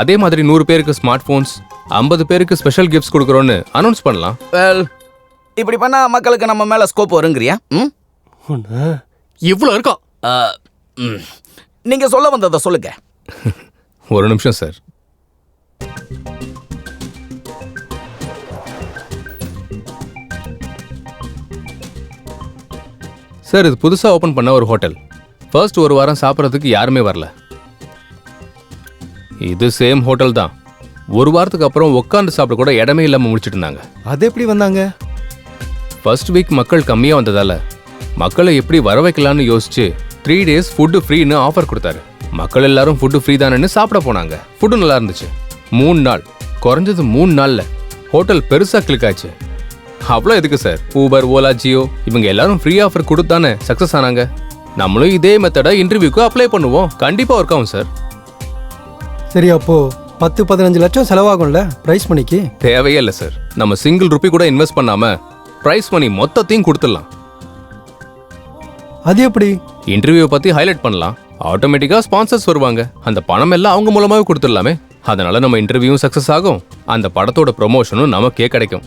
அதே மாதிரி 100 பேருக்கு ஸ்மார்ட் போன்ஸ், 50 பேருக்கு ஸ்பெஷல் கிஃப்ட்ஸ் கொடுக்குறோன்னு அனௌன்ஸ் பண்ணலாம். வெல், இப்படி பண்ணா மக்களுக்கு நம்ம மேல ஸ்கோப் வருங்கறியா? இவ்வளவு இருக்கும். நீங்க சொல்ல வந்ததை சொல்லுங்க. ஒரு நிமிஷம் சார். சார், இது புதுசா ஓபன் பண்ண ஒரு ஹோட்டல். ஃபர்ஸ்ட் ஒரு வாரம் சாப்பிட்றதுக்கு யாருமே வரல. இது சேம் ஹோட்டல் தான். ஒரு வாரத்துக்கு அப்புறம் உட்காந்து சாப்பிட கூட இடமே இல்லாம முடிச்சிட்டு இருந்தாங்க. அது எப்படி வந்தாங்க? ஃபர்ஸ்ட் வீக் மக்கள் கம்மியா வந்ததால மக்களை எப்படி வர வைக்கலாம்னு யோசிச்சு 3 days ஃபுட்டு ஃப்ரீன்னு ஆஃபர் கொடுத்தாரு. மக்கள் எல்லாரும் ஃபுட்டு ஃப்ரீ தானேன்னு சாப்பிட போனாங்க. ஃபுட்டு நல்லா இருந்துச்சு. 3 நாள், குறைஞ்சது 3 நாள்ல ஹோட்டல் பெருசா கிளிக் ஆச்சு. அவ்வளோ எதுக்கு சார்? ஊபர், ஓலா, ஜியோ இவங்க எல்லாரும் ஃப்ரீ ஆஃபர் கொடுத்தானே சக்ஸஸ் ஆனாங்க. நம்மளும் இதே மெத்தடை இன்டர்வியூக்கு அப்ளை பண்ணுவோம். கண்டிப்பா ஒர்க் ஆகும் சார். சரி, அப்போ 10-15 லட்சம் செலவாகும்ல பிரைஸ் மணிக்கு? தேவையே இல்லை சார். நம்ம சிங்கிள் ரூபி கூட இன்வெஸ்ட் பண்ணாம பிரைஸ் மணி மொத்தத்தையும் கொடுத்துடலாம். அது எப்படி? இன்டர்வியூ பத்தி ஹைலைட் பண்ணலாம். ஆட்டோமேட்டிக்கா ஸ்பான்சர்ஸ் வருவாங்க. அந்த பணம் எல்லாம் அவங்க மூலமாவே கொடுத்துடலாமே. அதனால நம்ம இன்டர்வியூவும் சக்சஸ் ஆகும். அந்த படத்தோட ப்ரொமோஷனும் நமக்கே கிடைக்கும்.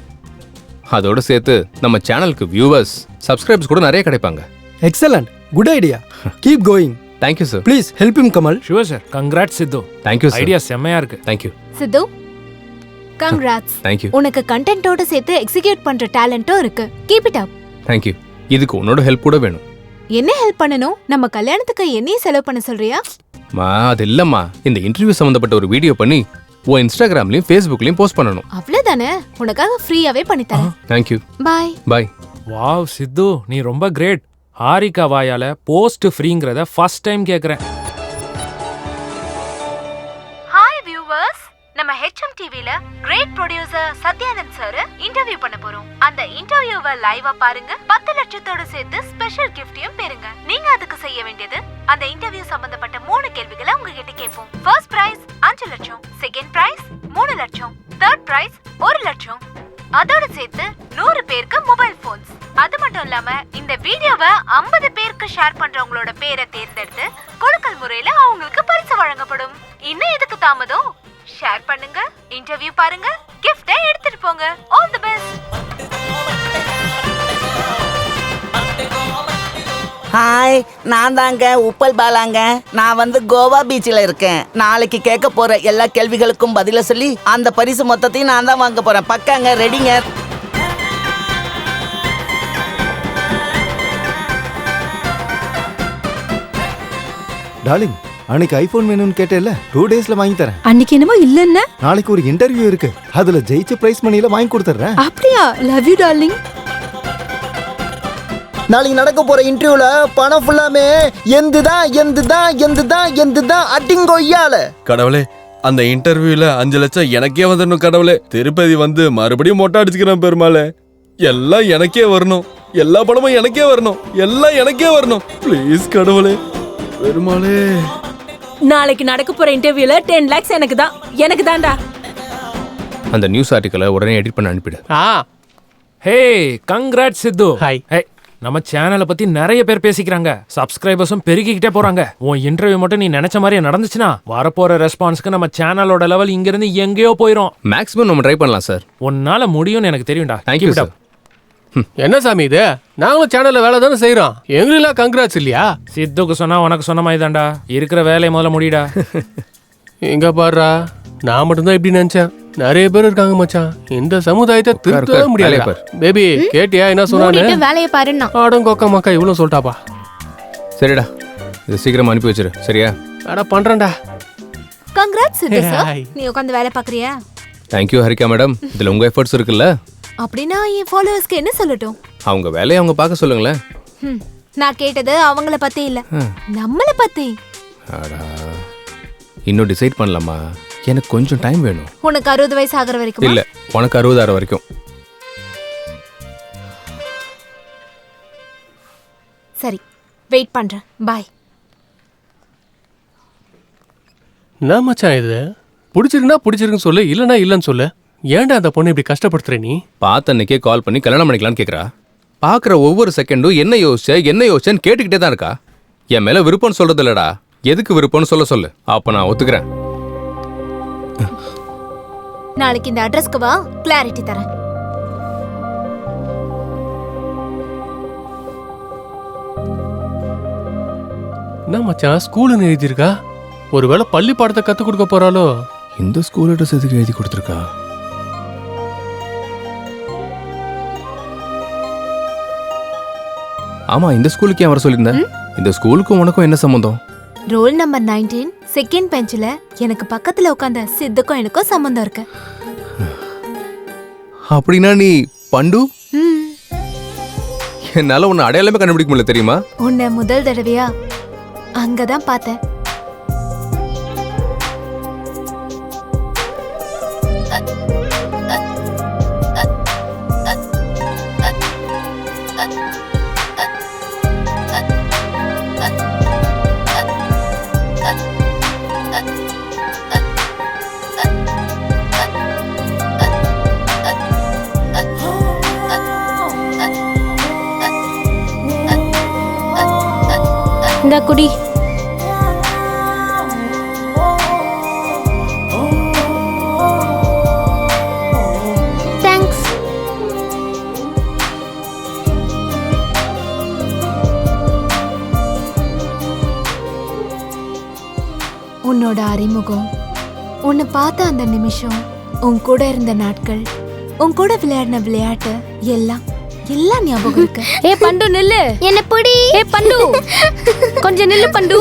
அதோட சேர்த்து நம்ம சேனலுக்கு வியூவர்ஸ், சப்ஸ்கிரைபர்ஸ் கூட நிறைய கிடைப்பாங்க. Excellent, good idea. Keep going. Thank you sir. Please help him Kamal. Sure sir. Congrats Siddhu. Thank you sir. Idea செம்மையா இருக்கு. தேங்க்யூ. சித்து, கங்க்ராட்ஸ். தேங்க்யூ. உனக்கு கண்டென்ட்டோட சேர்த்து எக்ஸிக்யூட் பண்ற டேலண்ட்டும் இருக்கு. Keep it up. தேங்க்யூ. இதுக்கு உன்னோட ஹெல்ப் கூட வேணும். என்ன ஹெல்ப் பண்ணணும்? நம்ம கல்யாணத்துக்கு என்னையும் செலவு பண்ண சொல்றியா? மா அது இல்லம்மா, இந்த இன்டர்வியூ சம்பந்தப்பட்ட ஒரு வீடியோ பண்ணி உன் இன்ஸ்டாகிராம்லயும் ஃபேஸ்புக்லயும் போஸ்ட் பண்ணணும். அவ்வளவுதானே, உனக்காக ஃப்ரீயாவே பண்ணி தரேன். தேங்க்யூ. பாய். பாய். வாவ் சித்து, நீ ரொம்ப கிரேட். ஹாரிகா வாயால போஸ்ட் ஃப்ரீங்கிறத ஃபர்ஸ்ட் டைம் கேக்குறேன். ஹாய் வியூவர்ஸ், நம்ம HM டிவில great producer Satyanand sir interview பண்ண போறோம். அந்த இன்டர்வியூவை லைவா பாருங்க. 10 லட்சத்தோட சேர்த்து ஸ்பெஷல் கிஃப்டையும் பெறுங்க. நீங்க அதுக்கு செய்ய வேண்டியது, அந்த இன்டர்வியூ சம்பந்தப்பட்ட 3 கேள்விகளை உங்ககிட்ட கேட்போம். ஃபர்ஸ்ட் பிரைஸ் 5 லட்சம், செகண்ட் பிரைஸ் 3 லட்சம், தேர்ட் பிரைஸ் 1 லட்சம். அதோட சேர்த்து 100 பேருக்கு மொபைல் போன்ஸ். அது மட்டும் இல்லாம இந்த வீடியோவை 50 பேருக்கு ஷேர் பண்றவங்களோட பேரை தேர்ந்தெடுத்து கொடுக்கல் முறையில அவங்களுக்கு பரிசு வழங்கப்படும். இன்னும் எதுக்கு தாமதம்? ஷேர் பண்ணுங்க, இன்டர்வியூ பாருங்க, கிஃப்டை எடுத்துட்டு போங்க. All the best. ஹாய், நான் தாங்க உப்பல் பாலாங்க. நான் வந்து கோவா பீச்சில் இருக்கேன். நாளைக்கு கேட்க போற எல்லா கேள்விகளுக்கும் பதில சொல்லி அந்த பரிசு மொத்தத்தையும் நான் தான் வாங்க போறேன். பக்காங்க, ரெடிங்க. டார்லிங், அன்னைக்கு ஐபோன் வேணும்னு கேட்டேல்ல, 2 டேஸ்ல வாங்கி தரேன். அன்னைக்கு என்னமோ இல்லன்னா? நாளைக்கு ஒரு இன்டர்வியூ இருக்கு, அதுல ஜெயிச்ச பிரைஸ் மணியில வாங்கி கொடுத்துறேன். அப்படியா? Love you darling. நாளைக்கு நடக்க போற இன்டர்வியூல பணம் ஃபுல்லாமே எந்துதான் அட்டிங்கொய்யால. கடவுளே, அந்த இன்டர்வியூல 5 லட்சம் எனக்கே வந்துடணும் கடவுளே. திருப்பதி வந்து மறுபடியும் மொட்டை அடிச்சுக்கிறேன் பெருமாளே. எல்லாம் எனக்கே வரணும், எல்லா பணமும் எனக்கே வரணும், எல்லாம் எனக்கே வரணும். ப்ளீஸ் கடவுளே, பெருமாளே. நாளைக்கு நடக்க போற இன்டர்வியூல 10 lakhs எனக்கு தான்டா. அந்த நியூஸ் ஆர்டிக்கலை உடனே எடிட் பண்ண அனுப்பிடு. ஹே, கங்க்ராட்ஸ் சித்து. ஹாய். ஹே, நம்ம சேனலை பத்தி நிறைய பேர் பேசிக்கிறாங்க. சப்ஸ்கிரைபர்ஸும் பெருகிக்கிட்டே போறாங்க. உன் இன்டர்வியூ மட்டும் நீ நினைச்ச மாதிரியே நடந்துச்சுன்னா வரப்போற ரெஸ்பான்ஸ்க்கு நம்ம சேனலோட லெவல் இங்க இருந்து எங்கேயோ போயிரும். மேக்ஸிமம் நம்ம ட்ரை பண்ணலாம் சார். உன்னால முடியும்னு எனக்கு தெரியும்டா. Thank you sir. என்ன சாமி இது? நாங்களும் சேனல்ல வேலை தானே செய்யறோம், எங்களுக்கெல்லாம் கங்க்ராட்ஸ் இல்லையா? சித்துக்கு சொன்னா உனக்கு சொன்ன மாதிரி தான்டா. இருக்கிற வேலையை முதல்ல முடிடா. எங்க பாடுறா, நான் மட்டும்தான் இப்படி நினைச்சேன். நிறைய பேர் இருக்காங்க மச்சான். இந்த சமுதாயத்தை திருத்தவே முடியாது. பேபி கேட்டியா என்ன சொன்னானு? வேலையை பாருன்னா ஆடங்கோக்கா மக்கா இவ்வளவு சொல்லிட்டாப்பா. சரிடா, இது சீக்கிரமா அனுப்பி வச்சிரு. சரியா? அட பண்றேன்டா. கங்க்ராட்ஸ் சித்து சார். நீ உட்கார்ந்து வேலை பார்க்கறியா? Thank you Harika madam. இதுல உங்க எஃபர்ட்ஸ் இருக்குல்ல. அப்படின்னா என் ஃபாலோவர்ஸ்க்கு என்ன சொல்லட்டும்? அவங்க வேலையை அவங்க பார்க்க சொல்லுங்களேன். நான் கேட்டது அவங்கள பத்தி இல்ல, நம்மள பத்தி. இன்னும் டிசைட் பண்ணலாமா? எனக்கு கொஞ்சம் டைம் வேணும். உனக்கு 60 வயசு ஆகுற வரைக்கும்? இல்ல, உனக்கு 60 ஆற வரைக்கும். சரி, வெயிட் பண்றேன். பாய். என்ன மச்சான் இது? பிடிச்சிருக்குன்னு சொல்லு, இல்லனா இல்லன்னு சொல்லு. ஏன்டா அந்த பொண்ணு இப்படி கஷ்டப்படுத்துற நீ? பார்த்த அன்னைக்கே கால் பண்ணி கல்யாணம் பண்ணிக்கலான்னு கேட்குறா. பார்க்குற ஒவ்வொரு செகண்டும் என்ன யோசிச்சேன்னு கேட்டுக்கிட்டே தான் இருக்கா. என் மேல விருப்பம்னு சொல்றது இல்லடா, எதுக்கு விருப்பம்னு சொல்லு. அப்ப நான் ஒத்துக்கிறேன். நாளைக்கு இந்த அட்ரஸ்க்கு வா, கிளாரிட்டி தரேன். என்ன மச்சான் ஸ்கூல்னு எழுதியிருக்கா? ஒருவேளை பள்ளி பாடத்தை கத்து கொடுக்க போறாளோ? இந்த ஸ்கூல் அட்ரஸ் எதுக்கு எழுதி கொடுத்துருக்கா? ஆமா, இந்த ஸ்கூலுக்கு ஏன் வர சொல்லியிருந்தேன்? இந்த ஸ்கூலுக்கும் உனக்கும் என்ன சம்பந்தம்? ரோல் நம்பர் 19 செகண்ட் பெஞ்சில் எனக்கு பக்கத்துல உட்கார்ந்த சித்துக்கும் எனக்கும் சம்பந்தம் இருக்கு. அப்படின்னா நீ பண்டு? என்னால உன்னை அடையாளமே கண்டுபிடிக்க முடியல தெரியுமா? உன்னை முதல் தடவையா அங்கதான் பார்த்தேன். இந்த குடி. தேங்க்ஸ். உன்னோட அறிமுகம், உன்னை பார்த்த அந்த நிமிஷம், உன் கூட இருந்த நாட்கள், உன் கூட விளையாடின விளையாட்டு எல்லாம் எல்லாம் ஞாபகம் இருக்கு. ஏ பண்டு நில்லு. என்ன பொடி. ஏ பண்டு கொஞ்சம் நில்லு பண்டு.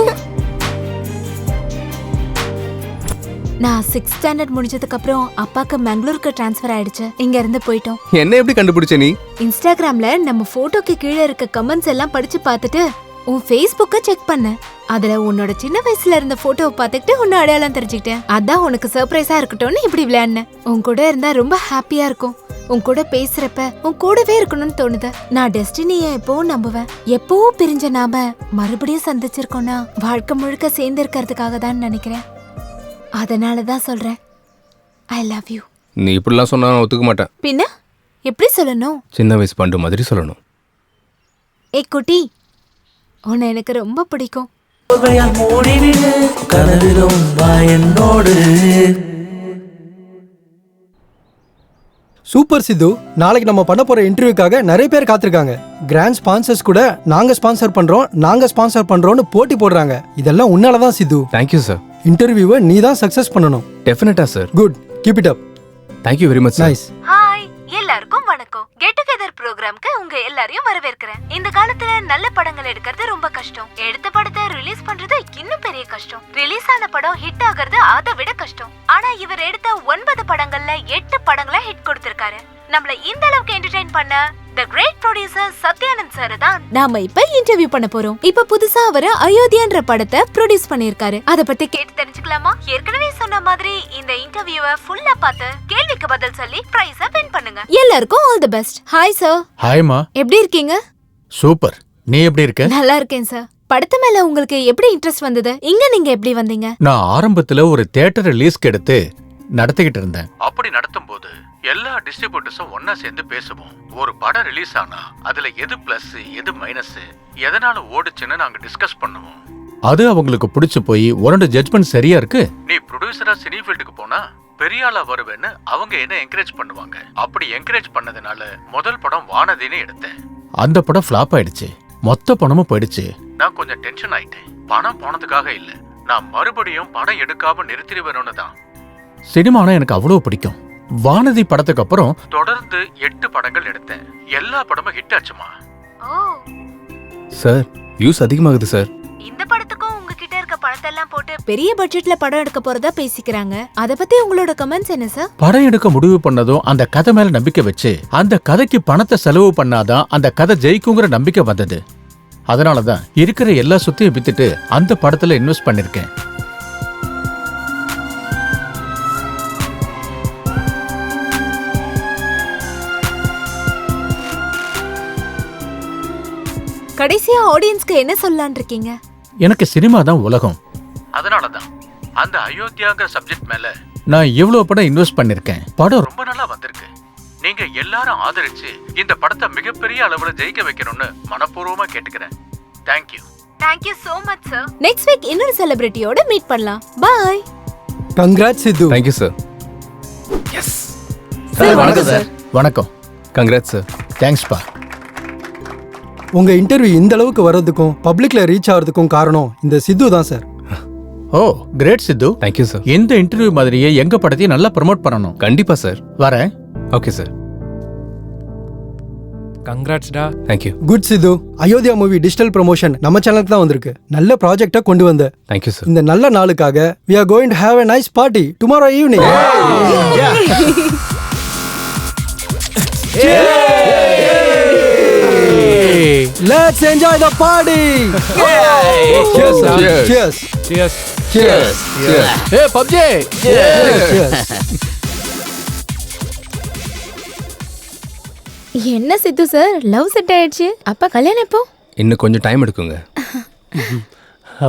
நான் 6th ஸ்டாண்டர்ட் முடிஞ்சதுக்கு அப்புறம் அப்பாக்கு பெங்களூருக்கு ட்ரான்ஸ்ஃபர் ஆயிடுச்சு. இங்க இருந்து போயிட்டோம். என்ன எப்படி கண்டுபிடிச்ச நீ? இன்ஸ்டாகிராம்ல நம்ம போட்டோக்கு கீழே இருக்க கமெண்ட்ஸ் எல்லாம் படிச்சு பார்த்துட்டு உன் ஃபேஸ்புக்கை செக் பண்ண. அதுல உன்னோட சின்ன வயசுல இருந்த போட்டோவை பார்த்துட்டு உன்னை அடையாளம் தெரிஞ்சுக்கிட்டேன். அதான் உனக்கு சர்ப்ரைஸா இருக்கட்டும்னு இப்படி விளையாடினேன். உன் கூட இருந்தா ரொம்ப ஹாப்பியா இருக்கும். உன் கூட பேசுறப்ப உன் கூடவே இருக்கணும்னு தோணுது. நான் டெஸ்டினிய எப்பவும் நம்புவேன். எப்பவும் பிரிஞ்ச நாம மறுபடியும் சந்திச்சிருக்கோம்னா வாழ்க்கை முழுக்க சேர்ந்து இருக்கிறதுக்காக தான் நினைக்கிறேன். அதனாலதான் சொல்றேன் ஐ லவ் யூ. நீ இப்படிலாம் சொன்னா நான் ஒத்துக்க மாட்டேன். பின்ன எப்படி சொல்லணும்? சின்ன வயசு பண்டு மாதிரி சொல்லணும். ஏ குட்டி, உன்னை எனக்கு ரொம்ப பிடிக்கும். சூப்பர் சித்து, நாளைக்கு நம்ம பண்ண போற இன்டர்வியூக்காக நிறைய பேர் காத்திருக்காங்க. கிராண்ட் ஸ்பான்சர்ஸ் கூட நாங்க ஸ்பான்சர் பண்றோம்னு போட்டி போடுறாங்க. இதெல்லாம் உன்னாலதான் சித்து. Thank you sir. இன்டர்வியூவை நீ தான் சக்சஸ் பண்ணணும். டெஃபினட்டா sir. Good, keep it up. Thank you very much. Nice. Hi எல்லாருக்கும் வணக்கம். கெட் டுகெதர் ப்ரோக்ராம்க்கு உங்க எல்லாரையும் வரவேற்கிறேன். இந்த காலத்துல நல்ல படங்கள் எடுக்கிறது ரொம்ப கஷ்டம். எடுத்த படத்தை ரிலீஸ் பண்றது இன்னும் பெரிய கஷ்டம். ரிலீஸ் ஆன படம் ஹிட் ஆகிறது அதை விட கஷ்டம். ஆனா இவர் எடுத்த 9 படங்கள்ல 8 படங்களை ஹிட் கொடுத்திருக்காரு. நம்மள இந்த அளவுக்கு என்டர்டெயின் பண்ண the great producer Satyanand sir தான் நாம இப்ப இன்டர்வியூ பண்ண போறோம். இப்ப புதுசா அவர் அயோத்தியான்ற படத்தை ப்ரொடியூஸ் பண்ணிருக்காரு. அத பத்தி கேட்டு தெரிஞ்சுக்கலாமா? ஏற்கனவே சொன்ன மாதிரி இந்த இன்டர்வியூவை ஃபுல்லா பார்த்து கேள்விக்கு பதில் சொல்லி பிரைஸ வின் பண்ணுங்க. எல்லாருக்கும் all the best. Hi sir. ஹாய்மா. எப்படி இருக்கீங்க? சூப்பர். நீ எப்படி இருக்க? நல்லா இருக்கேன் சார். படத்து மேல உங்களுக்கு எப்படி இன்ட்ரெஸ்ட் வந்தது? இங்க நீங்க எப்படி வந்தீங்க? நான் ஆரம்பத்துல ஒரு தியேட்டர் ரிலீஸ்க்கு எடுத்து நடத்திக்கிட்டு இருந்தேன். அப்படி நடத்தும் போது எல்லா டிஸ்ட்ரிபியூட்டர்ஸும் ஒன்னா சேர்ந்து பேசுவோம். ஒரு படம் ரிலீஸ் ஆனா அதுல எது பிளஸ் எது மைனஸ், எதனால ஓடுச்சுன்னு நாங்க டிஸ்கஸ் பண்ணுவோம். அது அவங்களுக்கு பிடிச்சு போய் உன்னோட ஜட்ஜ்மெண்ட் சரியா இருக்கு. நீ ப்ரொடியூசரா சினி ஃபீல்டுக்கு போனா பெரிய ஆளா வருவேன்னு அவங்க என்ன என்கரேஜ் பண்ணுவாங்க. அப்படி என்கரேஜ் பண்ணதுனால முதல் படம் வானதின்னு எடுத்தேன். அந்த படம் ஃபிளாப் ஆயிடுச்சு. மொத்த பணமும் போயிடுச்சு. நான் கொஞ்சம் டென்ஷன் ஆயிட்டேன். பணம் போனதுக்காக இல்ல, நான் மறுபடியும் படம் எடுக்காம நிறுத்திடுவேணும்னு தான். சினிமானா எனக்கு அவ்வளவு பிடிக்கும். வானதி படத்துக்கு அப்புறம் தொடர்ந்து 8 படங்கள் எடுத்தேன். எல்லா படமும் ஹிட் ஆச்சுமா. சார் வியூஸ் அதிகமாகுது சார். இந்த படத்துக்கும் உங்ககிட்ட இருக்க பணத்தெல்லாம் போட்டு பெரிய பட்ஜெட்ல படம் எடுக்க போறதா பேசிக்கிறாங்க. அத பத்தி உங்களோட கமெண்ட்ஸ் என்ன சார்? படம் எடுக்க முடிவு பண்ணதும் அந்த கதை மேல நம்பிக்கை வச்சு அந்த கதைக்கு பணத்தை செலவு பண்ணாதான் அந்த கதை ஜெயிக்குங்கிற நம்பிக்கை வந்தது. அதனாலதான் இருக்கிற எல்லா சொத்தையும் வித்துட்டு அந்த படத்துல இன்வெஸ்ட் பண்ணிருக்கேன். கடைசியா ஆடியன்ஸ்க்கு என்ன சொல்லலாம்னு இருக்கீங்க? எனக்கு சினிமா தான் உலகம். அதனாலதான் அந்த அயோத்தியாங்கிற சப்ஜெக்ட் மேல நான் எவ்வளவு படம் இன்வெஸ்ட் பண்ணிருக்கேன். படம் ரொம்ப நல்லா வந்திருக்கு. நீங்க எல்லாரும் ஆதரிச்சு இந்த படத்தை மிகப்பெரிய அளவுல ஜெயிக்க வைக்கணும்னு மனப்பூர்வமா கேட்டுக்கிறேன். Thank you. Thank you so much sir. Next week இன்னொரு செலிபிரிட்டியோட மீட் பண்ணலாம். Bye. Congrats Siddhu. Thank you sir. Yes sir வணக்கம் சார். வணக்கம். Congrats sir. தேங்க்ஸ் பா. உங்க இன்டர்வியூ இந்த அளவுக்கு வர்றதுக்கும் பப்ளிக்ல ரீச் ஆகிறதுக்கும் காரணம் இந்த சித்து தான் sir. Oh great Siddhu. Thank you sir. இந்த இன்டர்வியூ மாதிரியே எங்க படத்தையும் நல்லா ப்ரோமோட் பண்ணணும். கண்டிப்பா சார். வரேன். Okay sir. கங்க்ராட்ஸ்டா. Thank you. Good Siddhu. Ayodhya movie digital promotion நம்ம சேனலுக்கு தான் வந்திருக்கு. நல்ல ப்ராஜெக்டா கொண்டு வந்த. Thank you sir. இந்த நல்ல நாளுக்காக we are going to have a nice party tomorrow evening. Let's enjoy the party. Cheers. Cheers. Cheers. Cheers. A PUBG. Cheers. என்ன சித்து சார், லவ் செட் ஆயிடுச்சு. அப்ப கல்யாணம் எப்போ? இன்னும் கொஞ்சம் டைம் எடுக்குங்க.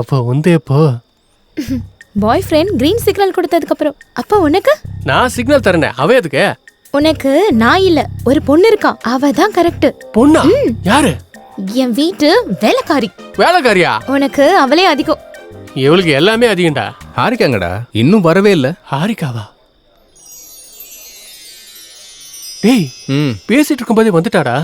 அப்போ வந்து எப்போ? பாய் ஃப்ரெண்ட் கிரீன் சிக்னல் கொடுத்ததுக்கு அப்புறம். அப்ப உனக்கு? நான் சிக்னல் தரேனே, அவ எதுக்கு? உனக்கு நான் இல்ல, ஒரு பொண்ணு இருக்கா, அவ தான் கரெக்ட். பொண்ணா? யாரு? என் வீட்டு வேலைக்காரி. வேலைக்காரியா? உனக்கு அவளே அதிகம். இவளுக்கு எல்லாமே அதிகம்டா. ஹாரிக்காங்கடா, இன்னும் வரவே இல்ல. ஹாரிக்காவா? டேய், பேசிட்டு இருக்கும்போதே வந்துட்டாடா.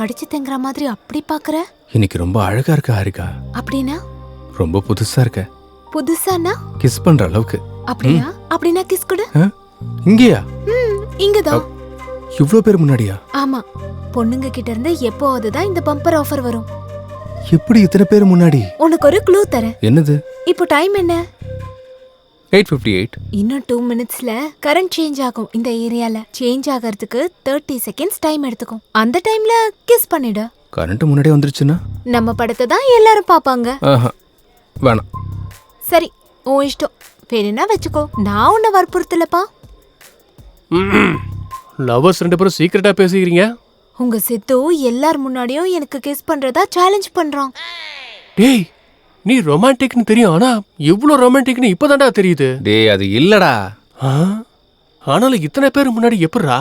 கடிச்சு திங்குற மாதிரி அப்படி பாக்குற? இன்னைக்கு ரொம்ப அழகா இருக்க ஹாரிகா. அப்படின்னா? ரொம்ப புதுசா இருக்க. புதுசானா? கிஸ் பண்ற அளவுக்கு. அப்படியா? அப்படின்னா கிஸ் கொடு. இங்கயா? இங்கதான். இவ்ளோ பேர் முன்னாடியா? ஆமா, பொண்ணுங்க கிட்ட இருந்து எப்போவாது தான் இந்த பம்பர் ஆஃபர் வரும். எப்படி இத்தனை பேர் முன்னாடி? உனக்கு ஒரு க்ளூ தரேன். என்னது? இப்போ டைம் என்ன? 8:58. இன்னும் 2 மினிட்ஸ்ல கரண்ட் சேஞ்ச் ஆகும். இந்த ஏரியால சேஞ்ச் ஆகிறதுக்கு 30 செகண்ட்ஸ் டைம் எடுத்துக்கும். அந்த டைம்ல கிஸ் பண்ணிடு. கரண்ட் முன்னாடியே வந்துருச்சுன்னா நம்ம படத்தை தான் எல்லாரும் பாப்பாங்க. வேணாம். சரி, உன் இஷ்டம். வேணும்னா வச்சுக்கோ, நான் உன்னை வற்புறுத்தலப்பா. லவர்ஸ் 2 பேரும் சீக்கிரட்டா பேசிக்கிறீங்க. உங்க சித்து எல்லார் முன்னாடியும் எனக்கு கிஸ் பண்றதா சேலஞ்ச் பண்றான். டேய், நீ ரொமான்டிக்னு தெரியும், ஆனா இவ்ளோ ரொமான்டிக்னு இப்பதான்டா தெரியுது. டேய், அது இல்லடா. ஆனாலும் இத்தனை பேர் முன்னாடி எப்படிரா?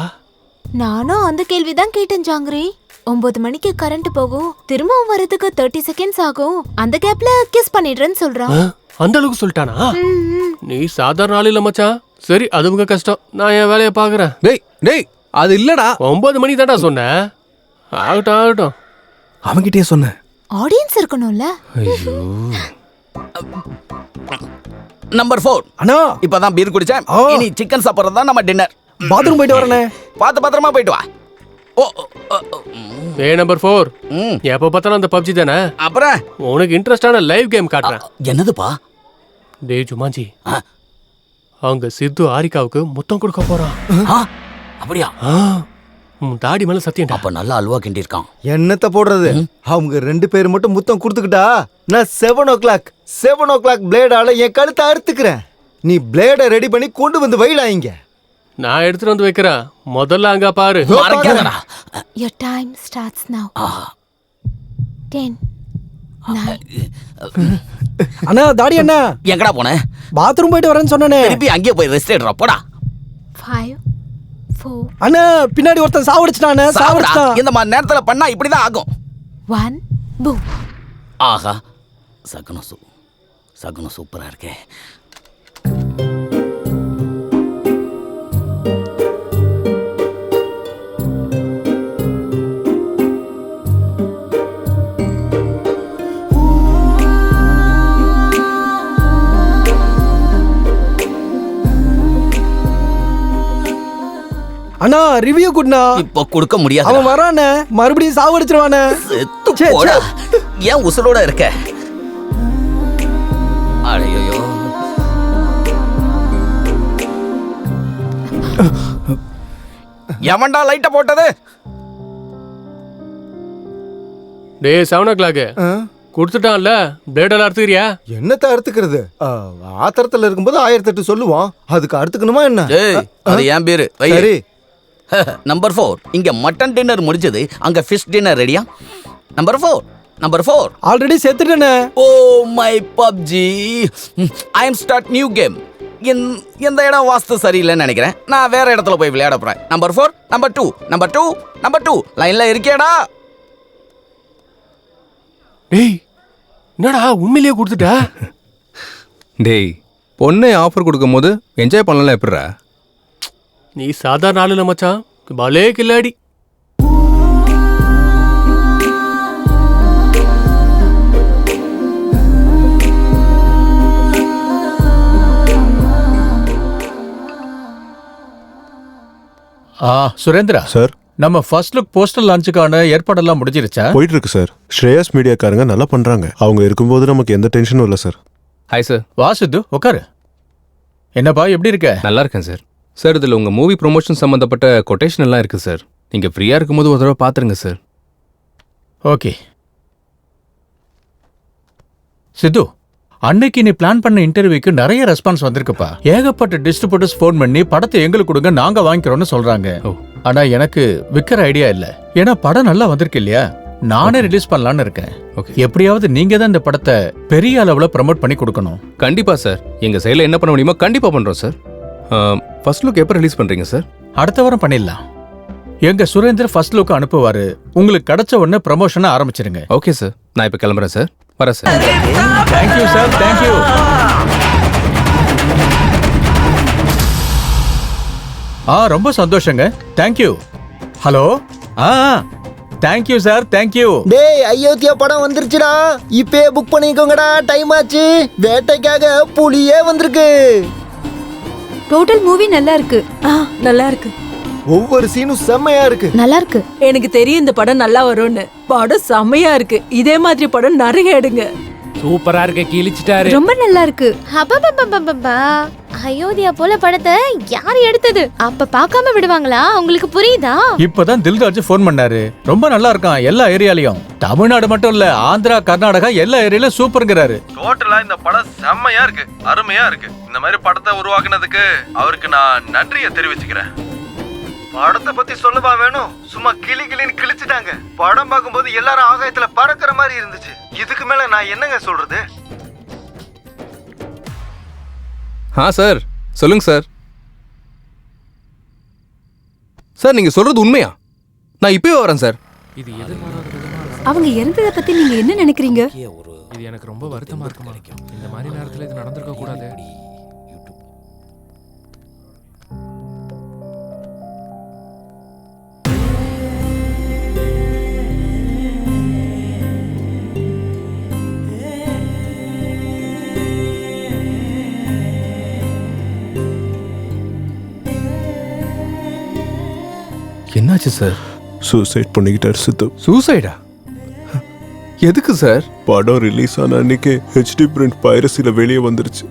நானும் அந்த கேள்விதான் கேட்டேன் ஜாங்கிரி. 9 மணிக்கு கரண்ட் போகும், திரும்பவும் வரதுக்கு 30 செகண்ட்ஸ் ஆகும். அந்த கேப்ல கிஸ் பண்ணிடுறேன்னு சொல்றான். அந்த அளவுக்கு சொல்லிட்டானா? நீ சாதாரண ஆள் இல்ல மச்சான். சரி, அது உங்க கஷ்டம். நான் என் வேலையை பாக்குறேன். டேய் டேய், அது இல்லடா. 9 மணி தான்டா சொன்னேன். ஆகட்டும் ஆகட்டும். அவன்கிட்டயே சொன்னேன். ஆடியன்ஸ் இருக்கணும்ல. ஐயோ. நம்பர் 4. அண்ணா, இப்பதான் பீர் குடிச்சேன். இனி சிக்கன் சாப்பிடுறது தான் நம்ம டின்னர். பாத்ரூம் போயிட்டு வரனே. பார்த்து பத்திரமா போயிட்டு வா. நம்பர் 4. எப்ப பார்த்தாலும் அந்த பப்ஜி தானே. அப்புறம் உனக்கு இன்ட்ரெஸ்டான லைவ் கேம் காட்டுறேன். என்னதுப்பா? டேய் ஜுமாஞ்சி, அவங்க சித்து ஹாரிகாவுக்கு முத்தம் கொடுக்க போறான். அப்படியா? தாடி மேல சத்தியம். அப்ப நல்லா அல்வா கிண்டி இருக்கான். என்னத்த போடுறது? அவங்க 2 பேர் மட்டும் முத்தம் கொடுத்துக்கிட்டா நான் 7 o'clock பிளேடால என் கழுத்தை அறுத்துக்கிறேன். நீ பிளேட ரெடி பண்ணி கொண்டு வந்து வைடா இங்க. நான் எடுத்துட்டு வந்து வைக்கிறேன். முதல்ல அங்க பாரு. Your time starts now. 10 9. அண்ணா, தாடி அண்ணா, எங்கடா போன? பாத்ரூம் போயிட்டு வரேன்னு சொன்னனே. திருப்பி அங்கேயே போய் ரெஸ்ட் எடுறா போடா. 5 4. அண்ணா, பின்னாடி ஒருத்தன் சாவடிச்சிட்டானே. சாவடிச்சிட்டான். இந்த மாதிரி நேரத்துல பண்ணா இப்படிதான் ஆகும். 1 boom. ஆஹா, சகுனம் சூப்பரா இருக்கே. அண்ணா, ரிவ்யூ குட்னா. இப்போ கொடுக்க முடியாது. அவன் வரானே, மறுபடியும் சாவடிச்சிருவானே. போடா. ஏன் உசுரோட இருக்க? ஐயோ, எவன்டா லைட்ட போட்டது? டேய் 7 o'clock கொடுத்துட்டான்ல, பிளேடெல்லாம் அறுத்துக்கிறியா? என்னத்த அறுத்துக்கிறது? ஆத்திரத்துல இருக்கும்போது 1008 சொல்லுவான். அதுக்கு அறுத்துக்கணுமா என்ன? அது ஏன் பேரு? சரி. நம்பர் 4. இங்க மட்டன் டின்னர் முடிஞ்சது, அங்க ஃபிஷ் டின்னர் ரெடியா? நம்பர் 4 ஆல்ரெடி செத்துட்டேனே. Oh my PUBG, I am start new game. இந்த இடம் வாஸ்து சரியில்லைன்னு நினைக்கிறேன். நான் வேற இடத்துல போய் விளையாட போறேன். நம்பர் 4, நம்பர் 2 லைன்ல இருக்கியாடா? டேய், என்னடா உண்மையிலேயே கொடுத்துட்ட? டேய், பொண்ணை ஆஃபர் கொடுக்கும் போது என்ஜாய் பண்ணலாம் எப்படிரா? நீ சாதாரண ஆளு இல்ல மச்சான், பலே கில்லாடி. சுரேந்திரா சார், நம்ம ஃபர்ஸ்ட் லுக் போஸ்டர் லான்ச்சுக்கான ஏற்பாடெல்லாம் முடிஞ்சிருச்சா? போயிட்டு இருக்கு சார். ஸ்ரேயாஸ் மீடியாக்காரங்க நல்லா பண்றாங்க. அவங்க இருக்கும்போது நமக்கு எந்த டென்ஷனும் இல்லை சார். Hi sir. வா சித்து, உட்காரு. என்னப்பா, எப்படி இருக்க? நல்லா இருக்கேன் சார். சார், இதில் உங்கள் மூவி ப்ரொமோஷன் சம்மந்தப்பட்ட கொட்டேஷன் எல்லாம் இருக்குது சார். நீங்கள் ஃப்ரீயாக இருக்கும்போது ஒரு தடவை பார்த்துருங்க சார். ஓகே சித்து, அன்னைக்கு நீ பிளான் பண்ண இன்டர்வியூக்கு நிறைய ரெஸ்பான்ஸ் வந்திருக்குப்பா. ஏகப்பட்ட டிஸ்ட்ரிபியூட்டர்ஸ் ஃபோன் பண்ணி படத்தை எங்களுக்கு கொடுங்க, நாங்க வாங்கிக்கிறோம்னு சொல்றாங்க. ஆனா எனக்கு விற்கிற ஐடியா இல்ல. ஏன்னா படம் நல்லா வந்திருக்கு இல்லையா, நானே ரிலீஸ் பண்ணலான்னு இருக்கேன். எப்படியாவது நீங்க தான் இந்த படத்தை பெரிய அளவுல ப்ரமோட் பண்ணி கொடுக்கணும். கண்டிப்பா சார், எங்க சைடுல என்ன பண்ண முடியுமோ கண்டிப்பா பண்றோம் சார். ஃபர்ஸ்ட் லுக் எப்போ ரிலீஸ் பண்றீங்க சார்? அடுத்த வாரம் பண்ணிடலாம். எங்க சுரேந்தர் ஃபர்ஸ்ட் லுக் அனுப்புவாரு. உங்களுக்கு கிடைச்ச உடனே ப்ரமோஷனை ஆரம்பிச்சிருங்க. ஓகே சார், நான் இப்ப கிளம்புறேன் சார். வரேன் சார். Thank you sir, thank you. ரொம்ப சந்தோஷங்க, thank you. Hello, thank you sir, thank you. டேய் அயோத்தியா படம் வந்துருச்சுடா, இப்பே புக் பண்ணிக்கோங்கடா, டைம் ஆச்சு. வேட்டைக்காக புலியே வந்திருக்கு. டோட்டல் மூவி நல்லா இருக்கு. நல்லா இருக்கு. ஒவ்வொரு சீனும் செம்மையா இருக்கு. நல்லா இருக்கு. எனக்கு தெரியும் இந்த படம் நல்லா வரும்னு. படம் செம்மையா இருக்கு. இதே மாதிரி படம் நிறைய எடுங்க. சூப்பரா இருக்கு, கிழிச்சிட்டாரு. ரொம்ப நல்லா இருக்கு. அப்பப்பப்பப்பப்பா, அயோத்தியா போல படத்தை யார் எடுத்தது? அப்ப பார்க்காம விடுவாங்களா? உங்களுக்கு புரியுதா? இப்பதான் தில்ராஜ் ஃபோன் பண்ணாரு. ரொம்ப நல்லா இருக்கான் எல்லா ஏரியாலயும். தமிழ்நாடு மட்டும் இல்ல, ஆந்திரா, கர்நாடகா எல்லா ஏரியாலயும் சூப்பர்ங்கறாரு. டோட்டலா இந்த படம் செம்மையா இருக்கு, அருமையா இருக்கு. இந்த மாதிரி படத்தை உருவாக்குனதுக்கு அவருக்கு நான் நன்றியை தெரிவிச்சுக்கிறேன். படத்தை பத்தி சொல்லவா வேணும்? சும்மா கிளின்னு கிழிச்சிட்டாங்க. படம் பார்க்கும்போது எல்லாரும் ஆகாயத்துல பறக்கிற மாதிரி இருந்துச்சு. இதுக்கு மேல நான் என்னங்க சொல்றது? சார் சொல்லுங்க சார். சார் நீங்க சொல்றது உண்மையா? நான் இப்பவே வரேன் சார். இது எதிர்பாராத அவங்க இறந்ததை பத்தி நீங்க என்ன நினைக்கிறீங்க? இது எனக்கு ரொம்ப வருத்தமா இருக்குமா. இந்த மாதிரி நேரத்துல இது நடந்திருக்க கூடாது. என்னாச்சு சார்? சூசைட் பண்ணிக்கிட்டார் சித்து. சூசைடா? எதுக்கு சார்? படம் ரிலீஸ் ஆன அன்னைக்கு ஹெச்டி பிரிண்ட் பைரசில வெளியே வந்துருச்சு.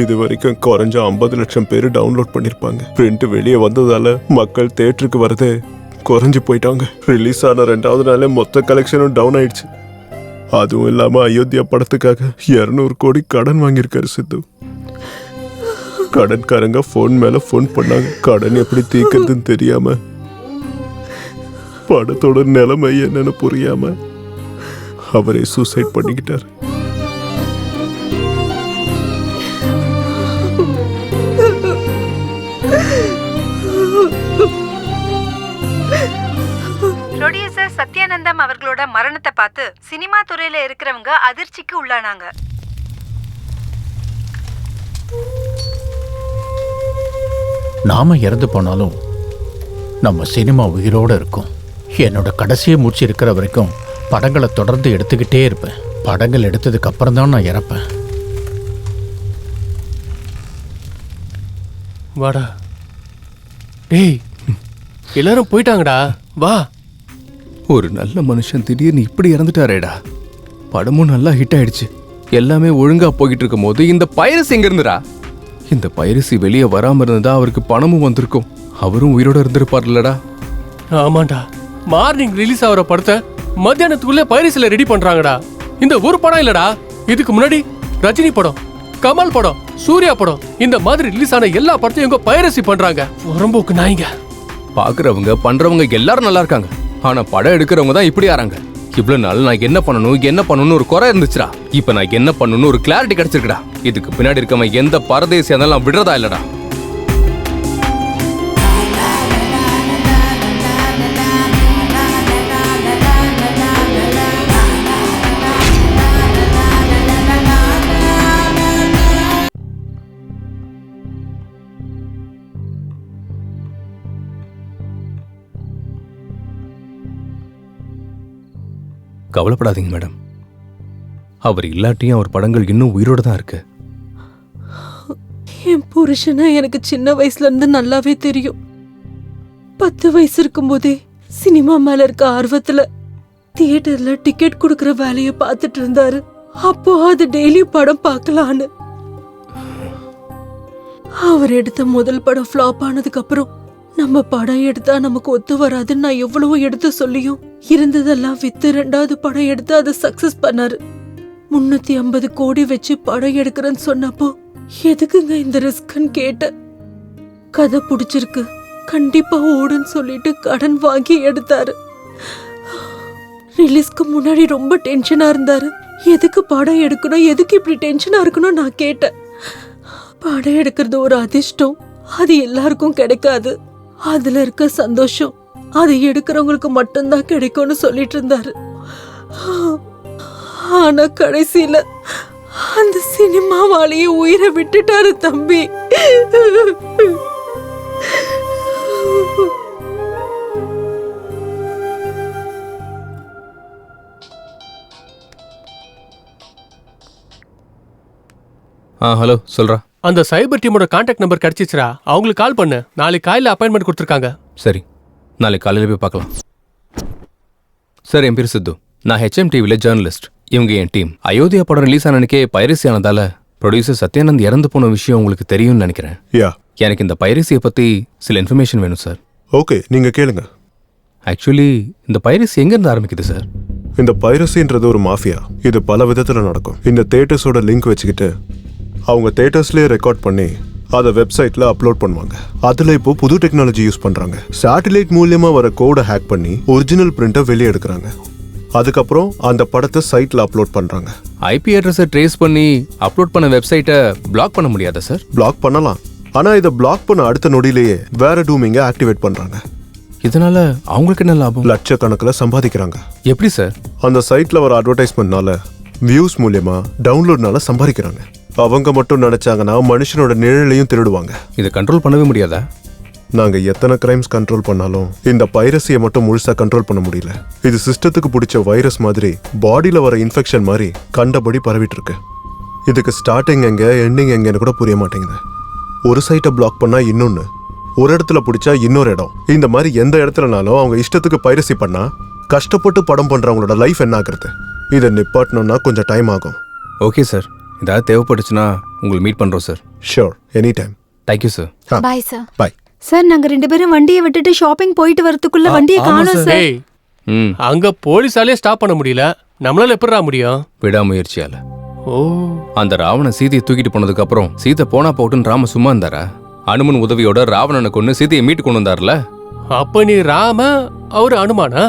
இது வரைக்கும் குறைஞ்ச 50 லட்சம் பேர் டவுன்லோட் பண்ணிருப்பாங்க. பிரிண்ட் வெளியே வந்ததால மக்கள் தியேட்டருக்கு வரதே குறைஞ்சு போயிட்டாங்க. ரிலீஸ் ஆன 2வது நாளே மொத்த கலெக்ஷனும் டவுன் ஆயிடுச்சு. அதுவும் இல்லாம அயோத்தியா படத்துக்காக 200 கோடி கடன் வாங்கியிருக்காரு சித்து. கடன்காரங்க ஃபோன் மேல ஃபோன் பண்ணாங்க. கடன் எப்படி தீர்க்கிறதுன்னு தெரியாம, படத்தோட நிலைமை என்னன்னு புரியாம அவரே சூசைட் பண்ணிக்கிட்டார். ப்ரொடியூசர் சத்யானந்தம் அவர்களோட மரணத்தை பார்த்து சினிமா துறையில இருக்கிறவங்க அதிர்ச்சிக்கு உள்ளானாங்க. நாம இறந்து போனாலும் நம்ம சினிமா உயிரோட இருக்கும். என்னோட கடைசியை மூச்சு இருக்கிற வரைக்கும் படங்களை தொடர்ந்து எடுத்துக்கிட்டே இருப்பேன். படங்கள் எடுத்ததுக்கு அப்புறம் தான் நான் இறப்பேன். வாடா. டேய், எல்லாரும் போயிட்டாங்கடா, வா. ஒரு நல்ல மனுஷன் திடீர்னு இப்படி இறந்துட்டாரேடா. படமும் நல்லா ஹிட் ஆயிடுச்சு. எல்லாமே ஒழுங்கா போய்கிட்டு இருக்கும் போது இந்த பைரசி எங்க இருந்துடா? இந்த பைரசி வெளியே வராம இருந்தா அவருக்கு பணமும் வந்திருக்கும். அவரும் உயிரோட இருந்திருப்பார் இல்லடா? ஆமாண்டா, மார்னிங் ரிலீஸ் ஆகிற படத்தை மத்தியானத்துக்குள்ள பைரசில ரெடி பண்றாங்கடா. இந்த ஒரு படம் இல்லடா, இதுக்கு முன்னாடி ரஜினி படம், கமல் படம், சூர்யா படம், இந்த மாதிரி ரிலீஸ் ஆன எல்லா படத்தையும் இவங்க பைரசி பண்றாங்க. உரம்போக்கு நாய்ங்க. பாக்குறவங்க பண்றவங்க எல்லாரும் நல்லா இருக்காங்க. ஆனா படம் எடுக்கிறவங்க தான் இப்படி ஆறாங்க. இவ்வளவு நாள் நான் என்ன பண்ணணும்னு ஒரு குறை இருந்துச்சுடா. இப்ப நான் என்ன பண்ணணும்னு ஒரு கிளாரிட்டி கிடைச்சிருக்குடா. இதுக்கு பின்னாடி இருக்கவன் எந்த பரதேசியா இருந்தாலும் நான் விடுறதா இல்லடா. கவலைப்படாதீங்க மேடம். அவர் இல்லாட்டியும் அவர் படங்கள் இன்னும் உயிரோட தான் இருக்கு. என் புருஷனா எனக்கு சின்ன வயசுல இருந்து நல்லாவே தெரியும். 10 வயசு இருக்கும்போதே சினிமா மேல இருக்க ஆர்வத்துல தியேட்டர்ல டிக்கெட் கொடுக்கற வேலையை பார்த்துட்டு இருந்தாரு. அப்போ அது டெய்லி படம் பார்க்கலான்னு. அவர் எடுத்த முதல் படம் ஃப்ளாப் ஆனதுக்கு அப்புறம் நம்ம படம் எடுத்தா நமக்கு ஒத்து வராதுன்னு நான் எவ்வளவோ எடுத்து சொல்லியும் இருந்ததெல்லாம் வித்து 2வது படம் எடுத்து அதை சக்சஸ் பண்ணாரு. 350 கோடி வச்சு படம் எடுக்கிறேன்னு சொன்னப்போ எதுக்குங்க இந்த ரிஸ்க்ன்னு கேட்ட. கதை பிடிச்சிருக்கு, கண்டிப்பா ஓடுன்னு சொல்லிட்டு கடன் வாங்கி எடுத்தாரு. ரிலீஸ்க்கு முன்னாடி ரொம்ப டென்ஷனா இருந்தாரு. எதுக்கு படம் எடுக்கணும், எதுக்கு இப்படி டென்ஷனா இருக்கணும் நான் கேட்டேன். படம் எடுக்கிறது ஒரு அதிர்ஷ்டம், அது எல்லாருக்கும் கிடைக்காது. அதுல இருக்க சந்தோஷம் அதை எடுக்கிறவங்களுக்கு மட்டும்தான் கிடைக்கும்னு சொல்லிட்டு இருந்தாரு. ஆனா கடைசியில அந்த சினிமாவாலேயே உயிரை விட்டுட்டாரு தம்பி. ஹலோ சொல்றா. அந்த சைபர் டீமோட கான்டாக்ட் நம்பர் கிடைச்சிச்சுரா, அவங்களுக்கு கால் பண்ணு. நாளைக்கு காலையில் அப்பாயின்மெண்ட் கொடுத்துருக்காங்க. சரி, நாளைக்கு காலையில் போய் பார்க்கலாம். சார், என் பேர் சித்து. நான் ஹெச்எம் டிவியில் ஜேர்னலிஸ்ட். இவங்க என் டீம். அயோத்தியா படம் ரிலீஸ் ஆனனுக்கே பைரசி ஆனதால ப்ரொடியூசர் சத்யானந்த் இறந்து போன விஷயம் உங்களுக்கு தெரியும்னு நினைக்கிறேன். எனக்கு இந்த பைரசியை பற்றி சில இன்ஃபர்மேஷன் வேணும் சார். ஓகே, நீங்கள் கேளுங்க. ஆக்சுவலி இந்த பைரசி எங்கேருந்து ஆரம்பிக்குது சார்? இந்த பைரசின்றது ஒரு மாஃபியா. இது பல விதத்தில் நடக்கும். இந்த தேட்டர்ஸோட லிங்க் வச்சுக்கிட்டு அவங்க தேட்டர்ஸ்லேயே ரெக்கார்ட் பண்ணி அதை வெப்சைட்டில் அப்லோட் பண்ணுவாங்க. அதில் இப்போ புது டெக்னாலஜி யூஸ் பண்ணுறாங்க. சேட்டலைட் மூலியமாக வர கோடை ஹேக் பண்ணி ஒரிஜினல் பிரிண்ட்டை வெளியே எடுக்கிறாங்க. அதுக்கப்புறம் அந்த படத்தை சைட்டில் அப்லோட் பண்ணுறாங்க. ஐபி அட்ரஸை ட்ரேஸ் பண்ணி அப்லோட் பண்ண வெப்சைட்டை பிளாக் பண்ண முடியாதா சார்? பிளாக் பண்ணலாம். ஆனால் இதை பிளாக் பண்ண அடுத்த நொடியிலேயே வேற டூமிங்கை ஆக்டிவேட் பண்ணுறாங்க. இதனால அவங்களுக்கு என்ன லாபம்? லட்சக்கணக்கில் சம்பாதிக்கிறாங்க. எப்படி சார்? அந்த சைட்டில் வர அட்வர்டைஸ்மெண்ட்னால வியூஸ் மூலியமா டவுன்லோட்னால சம்பாதிக்கிறாங்க. அவங்க மட்டும் நினைச்சாங்கன்னா மனுஷனோட நிழலையும் திருடுவாங்க. இதை கண்ட்ரோல் பண்ணவே முடியாதா? நாங்க எத்தனை கிரைம்ஸ் கண்ட்ரோல் பண்ணாலும் இந்த பைரசியை மட்டும் முழுசா கண்ட்ரோல் பண்ண முடியல. இது சிஸ்டத்துக்கு பிடிச்ச வைரஸ் மாதிரி பாடியில வர இன்ஃபெக்ஷன் மாதிரி கண்டபடி பரவிட்டு இருக்கு. இதுக்கு ஸ்டார்டிங் எங்க எண்டிங் எங்கன்னு கூட புரிய மாட்டேங்குது. ஒரு சைட்டை பிளாக் பண்ணா இன்னொன்னு, ஒரு இடத்துல பிடிச்சா இன்னொரு இடம். இந்த மாதிரி எந்த இடத்துலனாலும் அவங்க இஷ்டத்துக்கு பைரசி பண்ணா கஷ்டப்பட்டு படம் பண்றவங்களோட லைஃப் என்ன ஆகுறது? இதை நிப்பாட்டணும்னா கொஞ்சம் டைம் ஆகும். ஓகே சார், ஏதாவது தேவைப்பட்டுச்சுன்னா உங்களை மீட் பண்றோம் sir. Sure, any time. Thank you sir. Bye sir. Bye sir. நாங்க 2 பேரும் வண்டியை விட்டுட்டு ஷாப்பிங் போயிட்டு வரதுக்குள்ள வண்டியை காணோம் சார். அங்க போலீஸாலே ஸ்டாப் பண்ண முடியல, நம்மளால எப்படிடா முடியும்? விடாமுயற்சியால. ஓ, அந்த ராவணன் சீதையை தூக்கிட்டு போனதுக்கு அப்புறம் சீதை போனா போட்டுன்னு ராம சும்மா இருந்தாரா? அனுமன் உதவியோட ராவணனை கொண்டு சீதையை மீட்டு கொண்டு வந்தார்ல. அப்ப நீ ராம, அவரு அனுமானா?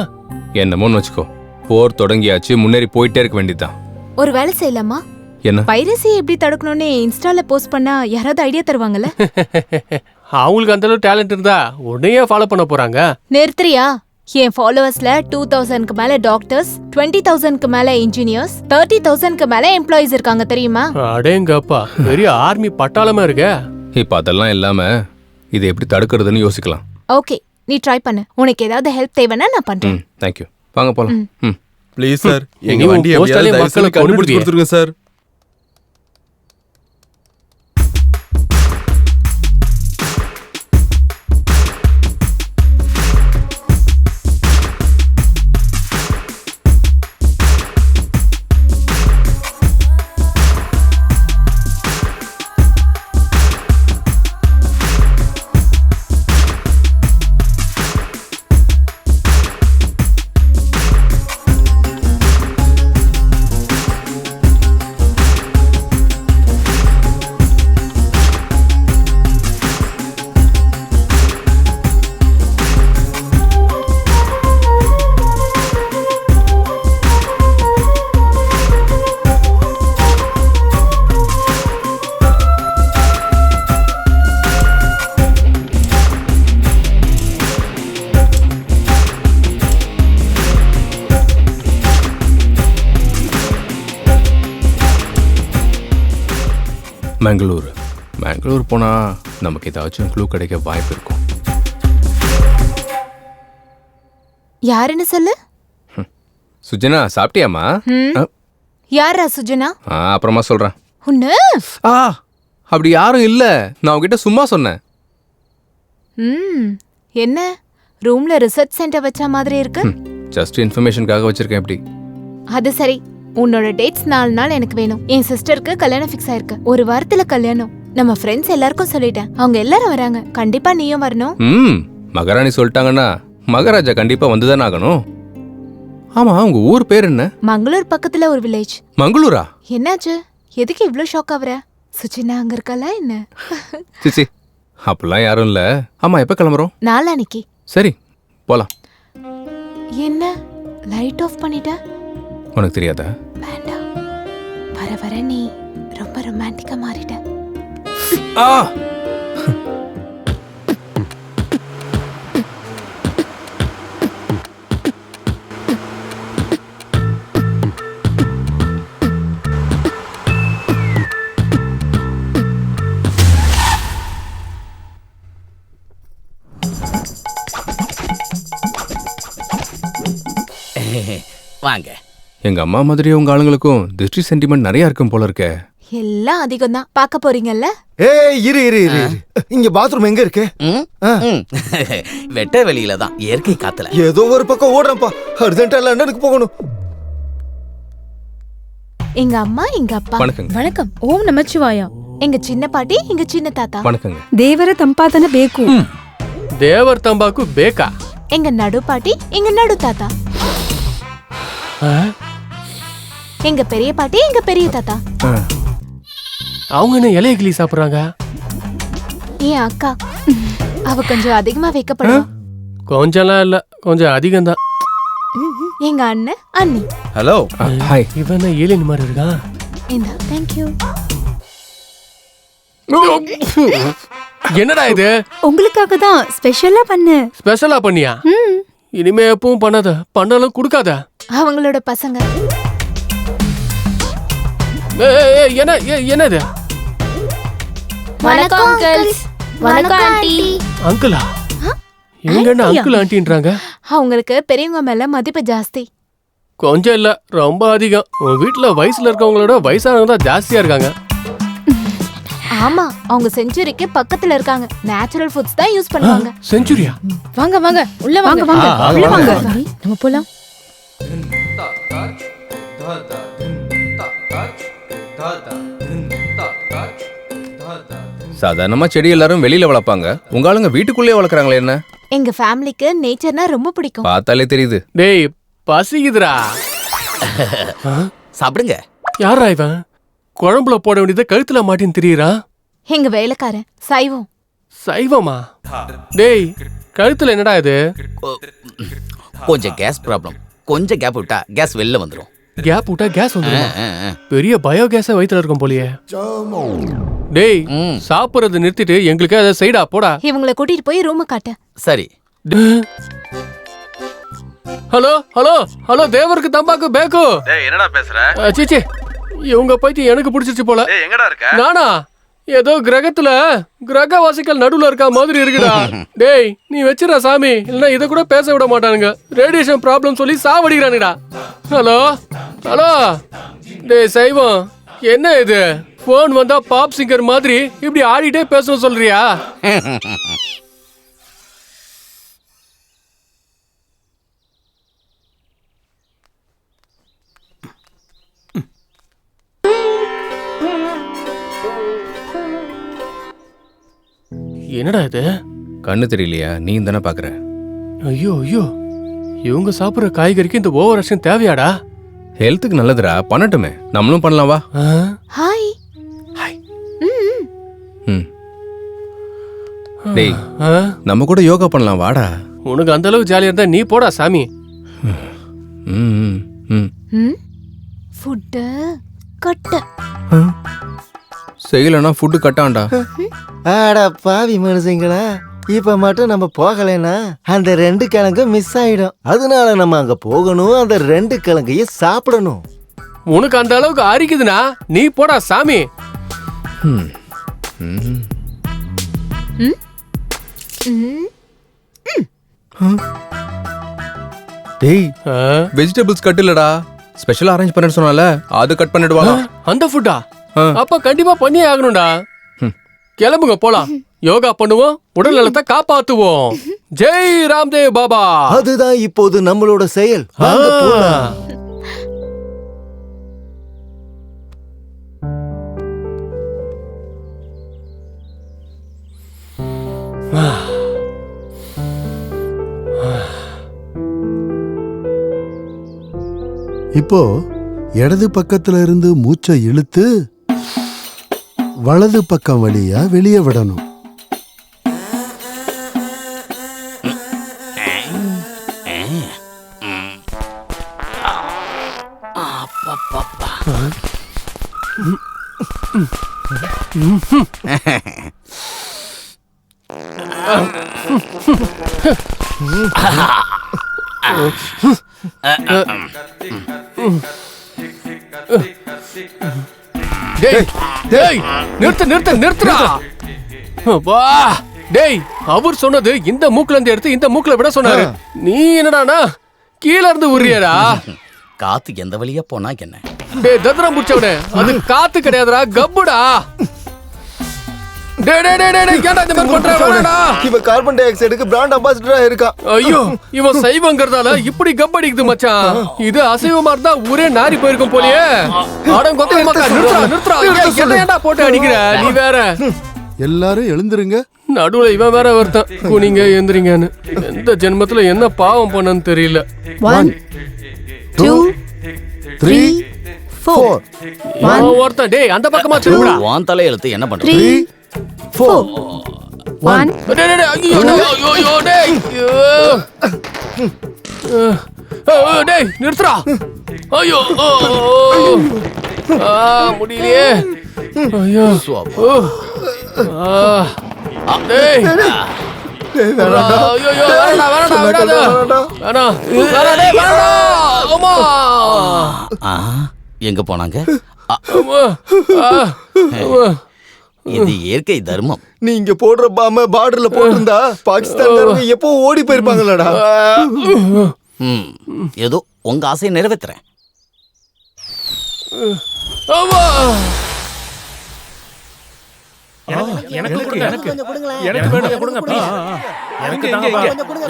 என்னமோன்னு வச்சுக்கோ. போர் தொடங்கியாச்சு, முன்னேறி போயிட்டே இருக்க வேண்டியதுதான். ஒரு வேலை செய்யலாமா? என்ன? பைரசி எப்படி தடுக்கணும்னு இன்ஸ்டால போஸ்ட் பண்ணா யாராவது ஐடியா தருவாங்கல்ல? அவங்களுக்கு அந்த அளவு டேலண்ட் இருந்தா உடனே ஃபாலோ பண்ண போறாங்க. நிறுத்துறியா? என் ஃபாலோவர்ஸ்ல 2000க்கு மேல டாக்டர்ஸ், 20,000க்கு மேல இன்ஜினியர்ஸ், 30,000க்கு மேல எம்ப்ளாயிஸ் இருக்காங்க தெரியுமா? அடேங்கப்பா, பெரிய ஆர்மி பட்டாளமா இருக்க. இப்ப அதெல்லாம் இல்லாம இதை எப்படி தடுக்கிறதுன்னு யோசிக்கலாம். ஓகே, நீ ட்ரை பண்ணு. உனக்கு ஏதாவது ஹெல்ப் தேவைன்னா நான் பண்றேன். தேங்க்யூ. வாங்க போலாம். ப்ளீஸ் சார், எங்க வண்டி எப்படியாவது தயவு செஞ்சு கண்டுபிடிச்சு கொடுத்துருங்க சார். பெங்களூர் போனா நமக்கு ஏதாச்சும் க்ளூ கிடைக்க வாய்ப்பு இருக்கும். யாருன்னு சொல்லு. சுஜனா, சாப்பிட்டியாமா? யாரா சுஜனா? அப்புறமா சொல்றேன். உன்ன அப்படி யாரும் இல்ல, நான் உன்கிட்ட சும்மா சொன்னேன். என்ன ரூம்ல ரிசர்ச் சென்டர் வச்ச மாதிரி இருக்கு? ஜஸ்ட் இன்ஃபர்மேஷனுக்காக வச்சிருக்கேன். எப்படி? அது சரி, உன்னோட டேட்ஸ் 4 நாள் எனக்கு வேணும். என் சிஸ்டருக்கு கல்யாணம் ஃபிக்ஸ் ஆயிருக்கு. 1 வாரத்துல கல்யாணம். நம்ம ஃப்ரெண்ட்ஸ் எல்லாருக்கும் சொல்லிட்டேன், அவங்க எல்லாரும் வராங்க. கண்டிப்பா நீயும் வரணும். மகாராணி சொல்லிட்டாங்கன்னா மகாராஜா கண்டிப்பா வந்துதானே ஆகணும். ஆமா, உங்க ஊர் பேர் என்ன? மங்களூர் பக்கத்துல ஒரு வில்லேஜ். மங்களூரா? என்னாச்சு, எதுக்கு இவ்ளோ ஷாக் ஆவற? சுச்சினா அங்க இருக்கல என்ன? சிச்சி, அப்பெல்லாம் யாரும் இல்ல. ஆமா, எப்ப கிளம்புறோம்? நாளானிக்கு. சரி, போலாம். என்ன லைட் ஆஃப் பண்ணிட்ட? உனக்கு தெரியாதா? வேண்டாம், வர வர நீ ரொம்ப ரொமான்டிக்கா மாறிட்ட. வாங்க. எங்க அம்மா மாதிரி உங்க ஆளுங்களுக்கும் திருஷ்டி சென்டிமெண்ட் நிறைய இருக்கும் போல இருக்க. எல்லாம் அதிகம் தான் பார்க்க போறீங்கல்ல. ஏய் இரு இரு இரு இரு. இங்க பாத்ரூம் எங்க இருக்கு? வெட்ட வெளியில தான், இயற்கை காத்துல. ஏதோ ஒரு பக்கம் ஓடுறேன்ப்பா, அர்ஜென்ட்டா லண்டனுக்கு போகணும். எங்க அம்மா எங்க அப்பா. வணக்கங்க. வணக்கம். ஓம் நமச்சிவாயா. எங்க சின்ன பாட்டி எங்க சின்ன தாத்தா. வணக்கங்க. ದೇವರ ತಂಪಾತನ ಬೇಕು. தேவர் தம்பாக்கு பேக்கா. எங்க நடு பாட்டி எங்க நடு தாத்தா. எங்க பெரிய பாட்டி எங்க பெரிய தாத்தா. அவங்க என்ன இலைய கிளி சாப்பிடுறாங்க? என் அக்கா, அவ கொஞ்சம் அதிகமா வைக்கப்படுவா. கொஞ்சம்லாம் இல்ல, கொஞ்சம் அதிகம் தான். எங்க அண்ணன் அண்ணி. ஹலோ. ஹாய். இவன் ஏலியன் மாதிரி இருக்கான். இந்த தேங்க் யூ. என்னடா இது? உங்களுக்காக தான் ஸ்பெஷலா பண்ணு. ஸ்பெஷலா பண்ணியா? இனிமே எப்பவும் பண்ணாத, பண்ணாலும் கொடுக்காத. அவங்களோட பசங்க. என்னது? வணக்கம் அங்கிள்ஸ். வணக்கம் ஆண்டி. அங்கிளா? இவங்க என்ன அங்கிள் ஆண்டின்றாங்க? அவங்களுக்கு பெரியவங்க மேல மதிப்பு ஜாஸ்தி. கொஞ்சம் இல்ல, ரொம்ப அதிகம். உன் வீட்டுல வயசுல இருக்கவங்களோட வயசானவங்க தான் ஜாஸ்தியா இருக்காங்க. ஆமா, அவங்க செஞ்சுரிக்கு பக்கத்துல இருக்காங்க. நேச்சுரல் ஃபுட்ஸ் தான் யூஸ் பண்ணுவாங்க. செஞ்சுரியா? வாங்க வாங்க, உள்ள வாங்க வாங்க. உள்ள வாங்க. நம்ம போலாம். சாதாரணமா செடி எல்லாரும் வெளியில வளர்ப்பாங்க, உங்க ஆளுங்க வீட்டுக்குள்ளேயே வளர்க்குறாங்களே என்ன? எங்க ஃபேமிலிக்கு நேச்சர்னா ரொம்ப பிடிக்கும். பார்த்தாலே தெரியுது. டேய் பசிக்குதுடா. சாப்பிடுங்க. யாரா இவன்? குழம்புல போட வேண்டியதை கழுத்துல மாட்டின்னு திரியறான். எங்க வேலைக்காரன் சைவம். சைவமா? டேய் கழுத்துல என்னடா இது? கொஞ்சம் கேஸ் ப்ராப்ளம். கொஞ்சம் கேப் விட்டா கேஸ் வெளில வந்துடும். கேப் விட்டா கேஸ் வந்துடும்? பெரிய பயோ கேஸ வயித்துல இருக்கும் போலியே. டேய் சாப்பிடுறது நிறுத்திட்டு எங்களுக்கு அதை சைடா போடா. இவங்களை கூட்டிட்டு போய் ரூம் காட்டு. சரி. ஹலோ ஹலோ ஹலோ, தேவருக்கு தம்பாக்கு பேக்கு. டேய் என்னடா பேசுற? சீச்சி, இவங்க பைத்தி எனக்கு பிடிச்சிருச்சு போல. டேய் எங்கடா இருக்க? நானா? ஏதோ கிரகத்துல கிரகவாசிகள் நடுவுல இருக்க மாதிரி இருக்குடா. டேய் நீ வச்சிடா சாமி, இல்லைன்னா இதை கூட பேச விட மாட்டானுங்க. ரேடியேஷன் ப்ராப்ளம் சொல்லி சாவடிக்கிறானுடா. Hello hello. டேய் சைவம், என்ன இது? போன் வந்தா பாப் சிங்கர் மாதிரி இப்படி ஆடிட்டே பேசணும் சொல்றியா? என்னடா இது? கண்ணு தெரியலையா? நீ தானே பாக்குற. ஐயோ ஐயோ, இவங்க சாப்பிடுற காய்கறிக்கு இந்த ஓவர் ஆக்ஷன் தேவையாடா? ஹெல்த்துக்கு நல்லதுடா, பண்ணட்டுமே. நம்மளும் பண்ணலாம் வா. ஹாய். ஹாய். டேய் நம்ம கூட யோகா பண்ணலாம் வாடா. உனக்கு அந்த அளவுக்கு ஜாலியா இருந்தா நீ போடா சாமி. ஃபுட் கட்ட. செய்யலனா ஃபுட் கட்டான்டா. ஆடா பாவி மனுஷங்களா, இப்ப மட்டும் நம்ம போகலைன்னா அந்த 2 கிழங்கு மிஸ் ஆயிடும். அதனால நம்ம அங்க போகணும், அந்த 2 கிழங்கையும் சாப்பிடணும். உனக்கு அந்த அளவுக்கு அரிக்குதுன்னா நீ போடா சாமி. டேய் வெஜிடபிள்ஸ் கட் இல்லடா, ஸ்பெஷல் அரேஞ்ச் பண்ண சொன்னால அது கட் பண்ணிடுவாங்க. அந்த ஃபுட்டா? அப்ப கண்டிப்பா பண்ணியே ஆகணும்டா. கிளம்புங்க போலாம், யோகா பண்ணுவோம், உடல் நலத்தை காப்பாத்துவோம். ஜெய் ராம்தேவ் பாபா. அதுதான் இப்போது நம்மளோட செயல். வாங்க போலாம். இப்போ இடது பக்கத்துல இருந்து மூச்சை இழுத்து வலது பக்கம் வழியா வெளியே விடணும். நிறுத்துறா. வா டேய், அவர் சொன்னது இந்த மூக்குல இருந்து எடுத்து இந்த மூக்குல விட சொன்னாரு. நீ என்னடானா கீழ இருந்து உரியடா. காத்து எந்த வழியா போனா என்ன? டேய் தத்ரம் புடிச்சவனே, அது காத்து கிடையாதுடா, கப்புடா. டேய் டேய் டேய் டேய், ஏன்டா இந்த மாதிரி பண்றடா? இவன் கார்பன் டை ஆக்சைடுக்கு பிராண்ட் அம்பாசிடரா இருக்கான். ஐயோ, இவன் சைவங்கிறதால இப்படி கப்படிக்குது மச்சான். இது அசைவமா இருந்தா ஊரே நாரி போயிருக்கும் போலயே. அடம் கொக்க மக்கா, நிறுத்துறா. ஏன்டா போட்டு அடிக்கிற நீ வேற? எல்லாரும் எழுந்துருங்க. நடுவுல இவன் வேற ஒருத்தன் குனிங்க எந்திரிங்கன்னு. எந்த ஜென்மத்துல என்ன பாவம் பண்ணன்னு தெரியல. 1 2 3 4 ஒருத்தன் டேய் அந்த பக்கமா திரும்புடா. உன் தலையெழுத்து என்ன பண்ற? 3 4 1 டேய் டேய் ஐயோ டேய். டேய் நிறுத்துடா. ஐயோ முடியலையே. ஐயோ டேய் எங்க போனாங்க? இது இயற்கை தர்மம். நீங்க போடுற பாம பார்டர்ல போட்டிருந்தா பாகிஸ்தான் எப்போ ஓடி போயிருப்பாங்களடா. ஏதோ உங்க ஆசையை நிறைவேற்றுறேன். எனக்கு கொடுங்க. எனக்கு வேணுங்க கொடுங்க ப்ளீஸ். எனக்கு தாங்க.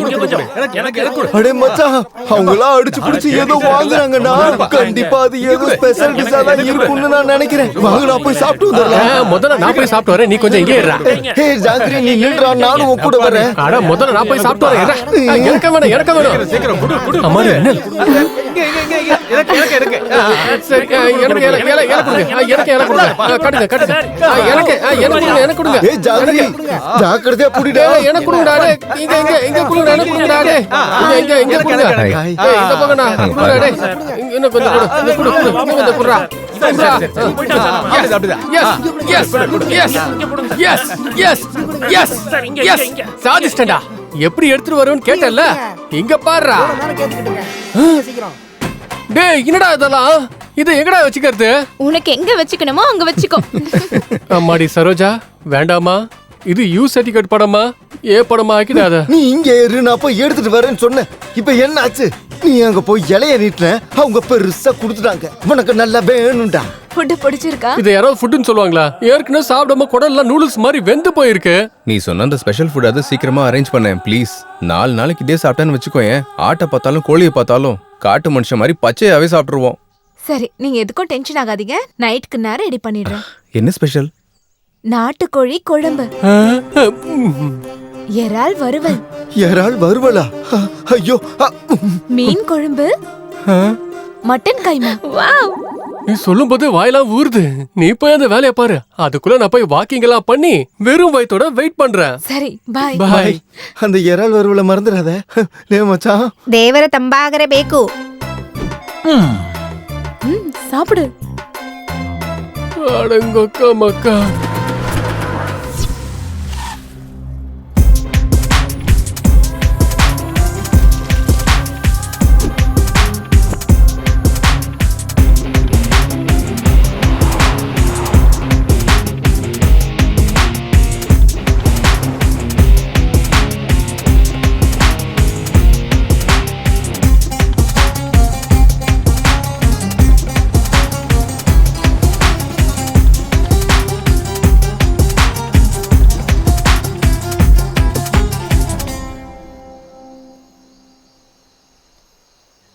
இங்க கொஞ்சம் எனக்கு கொடு. அடே மச்சான், அவங்களா அடிச்சு பிடிச்சு ஏதோ வாங்குறாங்கடா. கண்டிப்பா அது ஏதோ ஸ்பெஷல் டிஷ்ஷா தான் இருக்கும்னு நான் நினைக்கிறேன். வாங்கடா போய் சாப்பிட்டு வந்துறலாம். முதல்ல நான் போய் சாப்பிட்டு வரேன், நீ கொஞ்சம் இங்கே இருடா. ஏய் ஜாங்கிரி, நீ நில்றா, நானும் உன் கூட வரேன். அட முதல்ல நான் போய் சாப்பிட்டு வரேன். எனக்கு வேணும். சீக்கிரம் குடு. அம்மா என்ன? எனக்கு சரி, எனக்கு கொடுங்க. ஏய் ஜாங்கிரி, ஜாக்கிரதையா புடிடா. எனக்கு கொடுங்கடா. இங்க கொடுங்கடா. எனக்கு கொடுங்கடா. இங்க கொடுங்க. இந்த பக்கம்டா. கொடுங்கடா டேய். இன்னும் கொஞ்சம் கொடு. இன்னும் கொஞ்சம் குடுறா. சாதிச்சிட்டேன்டா. எப்படி எடுத்துட்டு வருவேன்னு கேட்டல, இங்க பாருடா. டேய் என்னடா இதெல்லாம்? இது எங்கடா வச்சுக்கிறது? உனக்கு எங்க வச்சுக்கணுமோ அங்க வச்சுக்கோ. அம்மாடி சரோஜா, வேண்டாமா? இது யூ சர்டிபிகேட் படமா, ஏ படமா ஆக்கிடாத. நீ இங்க இரு, நான் போய் எடுத்துட்டு வரேன்னு சொன்னேன். இப்ப என்ன ஆச்சு? நீ அங்க போய் இலைய நீட்டுன, அவங்க பெருசா கொடுத்துட்டாங்க. உனக்கு நல்லா வேணும்டா. ஃபுட் பிடிச்சிருக்கா? இது யாரோ ஃபுட்னு சொல்லுவாங்களா? ஏற்கனவே சாப்பிடாம குடல்லாம் நூடுல்ஸ் மாதிரி வெந்து போயிருக்கு. நீ சொன்ன அந்த ஸ்பெஷல் ஃபுட் அதை சீக்கிரமா அரேஞ்ச் பண்ணேன் ப்ளீஸ். 4 நாளைக்கு இதே சாப்பிட்டேன்னு வச்சுக்கோயேன், ஆட்டை பார்த்தாலும் கோழியை பார்த்தாலும் காட்டு மனுஷன் மாதிரி பச்சையாவே சாப்பிட்டுருவோம். சரி, நீங்க எதுக்கும் டென்ஷன் ஆகாதீங்க. நைட்க்கு நேரம் ரெடி பண்ணிடுறேன். என்ன ஸ்பெஷல்? நாட்டுக்கோழி குழம்பு, இறால் வறுவல். இறால் வறுவலா? ஐயோ. மீன் குழம்பு, மட்டன் கைமா. வாவ், நீ சொல்லும் போது வாயெல்லாம் ஊறுது. நீ போய் அந்த வேலையை பாரு, அதுக்குள்ள நான் போய் வாக்கிங் எல்லாம் பண்ணி வெறும் வயித்தோட வெயிட் பண்றேன். சரி பாய். பாய். அந்த இறால் வறுவலை மறந்துடாத. லே மச்சான், தேவர தம்பாகர பேக்கு. சாப்பிடு. அடங்கொக்கா மக்கா.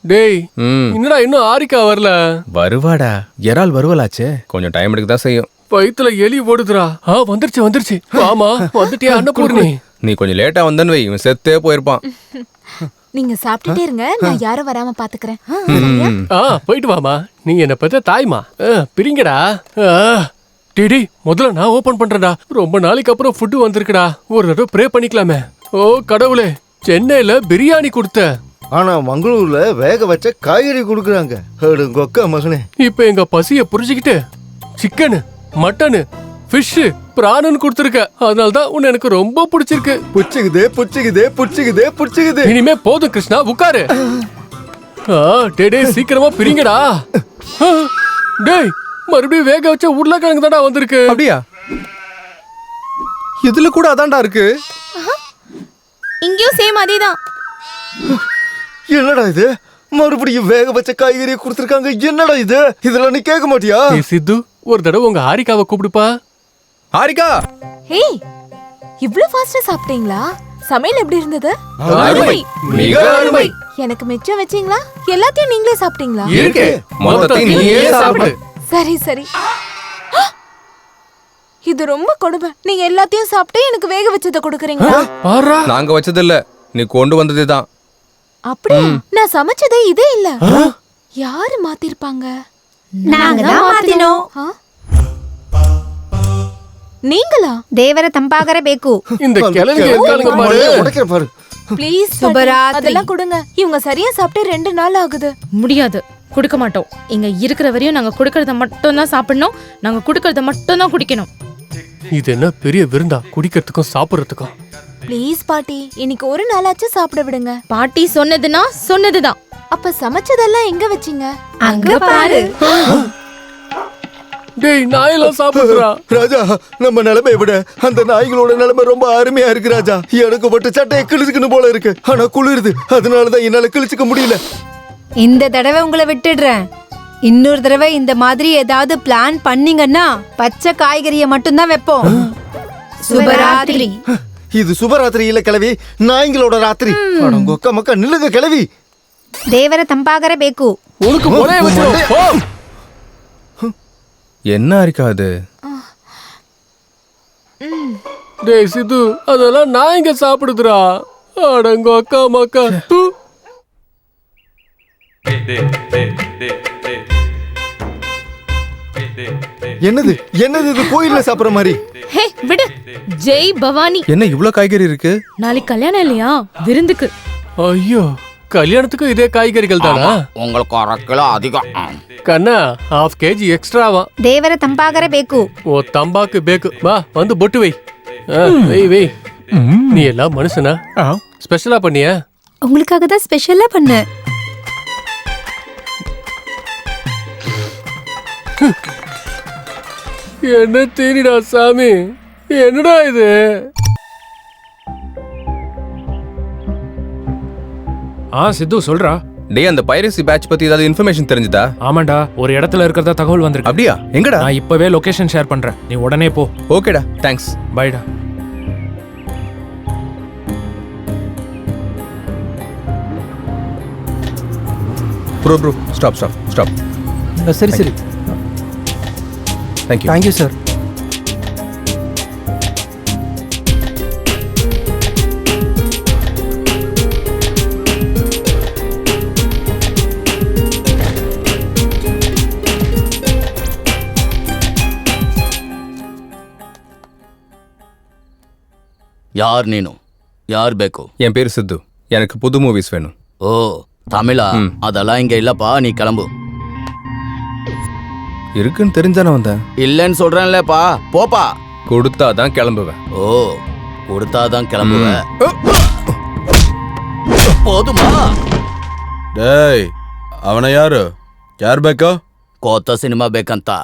டேய் என்னடா இன்னும் ஆரிக்கா வரல? வருவாடா, இறால் வருவலாச்சே, கொஞ்சம் டைம் எடுக்க தான் செய்யும். வயித்துல எலி ஓடுதுடா. வந்துருச்சு. ஆமா வந்துட்டியா அன்னபூர்ணி? நீ கொஞ்சம் லேட்டா வந்தன்னு வை, இவன் செத்தே போயிருப்பான். நீங்க சாப்பிட்டுட்டே இருங்க, நான் யாரும் வராம பாத்துக்கிறேன். போயிட்டு வாமா. நீங்க என்ன பத்த தாய்மா. பிரிங்கடா. டிடி முதல்ல நான் ஓபன் பண்றேன்டா. ரொம்ப நாளைக்கு அப்புறம் ஃபுட் வந்திருக்குடா. ஒரு தடவை ப்ரே பண்ணிக்கலாமே. ஓ கடவுளே, சென்னையில பிரியாணி கொடுத்த, ஆனா மங்களூர்ல வேக வச்ச காய்கறி குடுக்குறாங்க. கொக்கா மகனே, இப்ப எங்க பசிய புரிஞ்சுக்கிட்டு சிக்கனு, மட்டனு, ஃபிஷ், பிராணன் கொடுத்துருக்க. அதனாலதான் உன்னை எனக்கு ரொம்ப பிடிச்சிருக்கு. புடிச்சுக்குது. இனிமே போதும் கிருஷ்ணா, உட்காரு. டேய் சீக்கிரமா பிரிங்கடா. டேய் மறுபடியும் வேக வச்ச உருளைக்கிழங்கு தான்டா வந்திருக்கு. அப்படியா? இதுல கூட அதான்டா இருக்கு. இங்கேயும் சேம் அதேதான். என்னடா இது? மறுபடியும் வேக வச்ச காய்கறியை கொடுத்துருக்காங்க. என்னடா இது? இதெல்லாம் நீ கேட்க மாட்டியா? சித்து, ஒரு தடவை உங்க ஹாரிகாவை கூப்பிடுப்பா. ஹாரிகா, ஹே, இவ்ளோ ஃபாஸ்டா சாப்பிட்டீங்களா? சமையல் எப்படி இருந்தது? அருமை, மிக அருமை. எனக்கு மிச்சம் வச்சீங்களா? எல்லாத்தையும் நீங்களே சாப்பிட்டீங்களா? இருக்கே, மொத்தத்தையும் நீயே சாப்பிடு. சரி சரி. இது ரொம்ப கொடுமை. நீங்க எல்லாத்தையும் சாப்பிட்டு எனக்கு வேக வச்சத கொடுக்குறீங்க. நாங்க வச்சது இல்ல, நீ கொண்டு வந்ததுதான். அப்படியே நான் சமைச்சதே இதே இல்ல. யாரு மாத்திருப்பாங்க? நாங்க தான் மாத்தினோம். நீங்களா? ದೇವರ ತಂಪಾಗರೆ ಬೇಕು. இந்த கிழங்கு இருக்கானுங்க பாரு. உடைக்கிற பாரு. ப்ளீஸ் சுபராத்திரி. அதெல்லாம் கொடுங்க. இவங்க சரியா சாப்பிட்டு 2 நாள் ஆகுது. முடியாது, கொடுக்க மாட்டோம். இங்க இருக்கிற வரையும் நாங்க கொடுக்கறத மட்டும் தான் சாப்பிடணும். நாங்க கொடுக்கறத மட்டும் தான் குடிக்கணும். இது என்ன பெரிய விருந்தா, குடிக்கிறதுக்கும் சாப்பிடுறதுக்கும்? ப்ளீஸ் பாட்டி, இன்னைக்கு ஒரு நாளாச்சும் சாப்பிட விடுங்க. பாட்டி சொன்னதுன்னா சொன்னதுதான். அப்ப சமைச்சதெல்லாம் எங்க வச்சீங்க? அங்க பாரு. டேய், நாயெல்லாம் சாப்பிடுறா. ராஜா, நம்ம நிலைமையை விட அந்த நாய்களோட நிலைமை ரொம்ப அருமையா இருக்கு ராஜா. எனக்கு மட்டும் சட்டையை கிழிச்சுக்கணும் போல இருக்கு. ஆனா குளிருது, அதனாலதான் என்னால கிழிச்சுக்க முடியல. இந்த தடவை உங்களை விட்டுடுறேன். இன்னொரு தடவை இந்த மாதிரி ஏதாவது பிளான் பண்ணீங்கன்னா பச்சை காய்கறியை மட்டும்தான் வைப்போம். சுபராத்திரி. இது சுபராத்திரி இல்ல கிழவி, நாய்களோட ராத்திரி. அடங்கொக்க மக்கா நில்லுங்க கிழவி. ದೇವರ ತಂಪಾಗರೆ ಬೇಕು. உனக்கு ஒரே வச்சிரும். போ. என்ன ஹாரிகா அது? டேய் சித்து, அதெல்லாம் நான் இங்க சாப்பிடுதுடா. அடங்கோ அக்கா மக்கா. தூ. என்னது என்னது இது? கோயில்ல சாப்பிடுற மாதிரி. ஹே விடு. ஜெய் பவானி. என்ன இவ்ளோ காய்கறி இருக்கு? நாளைக்கு கல்யாணம் இல்லையா? விருந்துக்கு. ஐயோ, கல்யாணத்துக்கு இதே காய்கறிகள் தானா? உங்களுக்கு 1 கிலோ அதிகம். கண்ணா, 1/2 kg எக்ஸ்ட்ராவா? ದೇವರ ತಂಪಾಗರೆ ಬೇಕು. ஓ, தம்பாக்கு பேக்கு. வா, வந்து பொட்டு வை. வெய் வெய். நீ எல்லாம் மனுஷனா? ஸ்பெஷலா பண்ணியா? உங்களுக்காக தான் ஸ்பெஷலா பண்ணேன். என்ன தேனிடா சாமி, என்னடா இது? சித்து சொல்றா. டேய், அந்த பைரசி பேட்ச் பத்தி ஏதாவது இன்ஃபர்மேஷன் தெரிஞ்சதா? ஆமாண்டா, ஒரு இடத்துல இருக்கிறதா தகவல் வந்திருக்கு. அப்படியா? எங்கடா? நான் இப்பவே லொகேஷன் ஷேர் பண்றேன், நீ உடனே போ. ஓகேடா, தேங்க்ஸ். பைடா. Bro, stop. சரி சரி. தேங்க்யூ. Thank you sir. யார் நீனு? யார் ಬೇಕು? என் பேர் சித்து. எனக்கு புது மூவிஸ் வேணும். ஓ, தமிழா? அதெல்லாம் இங்க இல்லப்பா, நீ கிளம்பு. இருக்குன்னு தெரிஞ்சானே வந்தேன். இல்லன்னு சொல்றேன்லப்பா, போப்பா. கொடுத்தாதான் கிளம்புவேன். ஓ, கொடுத்தாதான் கிளம்புவேன். போதுமா? டேய், ಅವನ ಯಾರು? ಯಾರು ಬೇಕು? ಕೊತ್ತ ಸಿನಿಮಾ ಬೇಕಂತ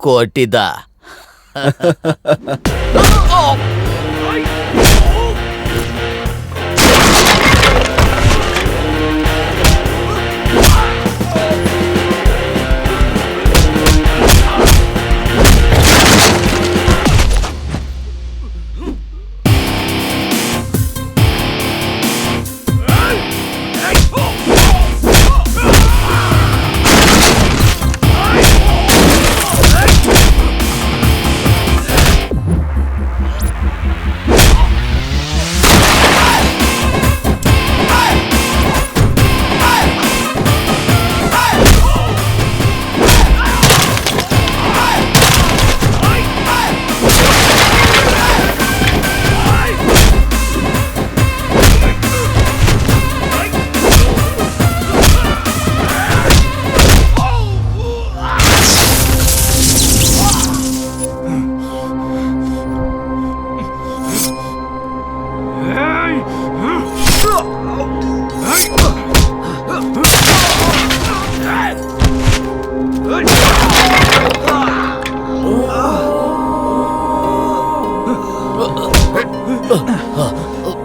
ಕೊಟ್ಟಿದ್ದ.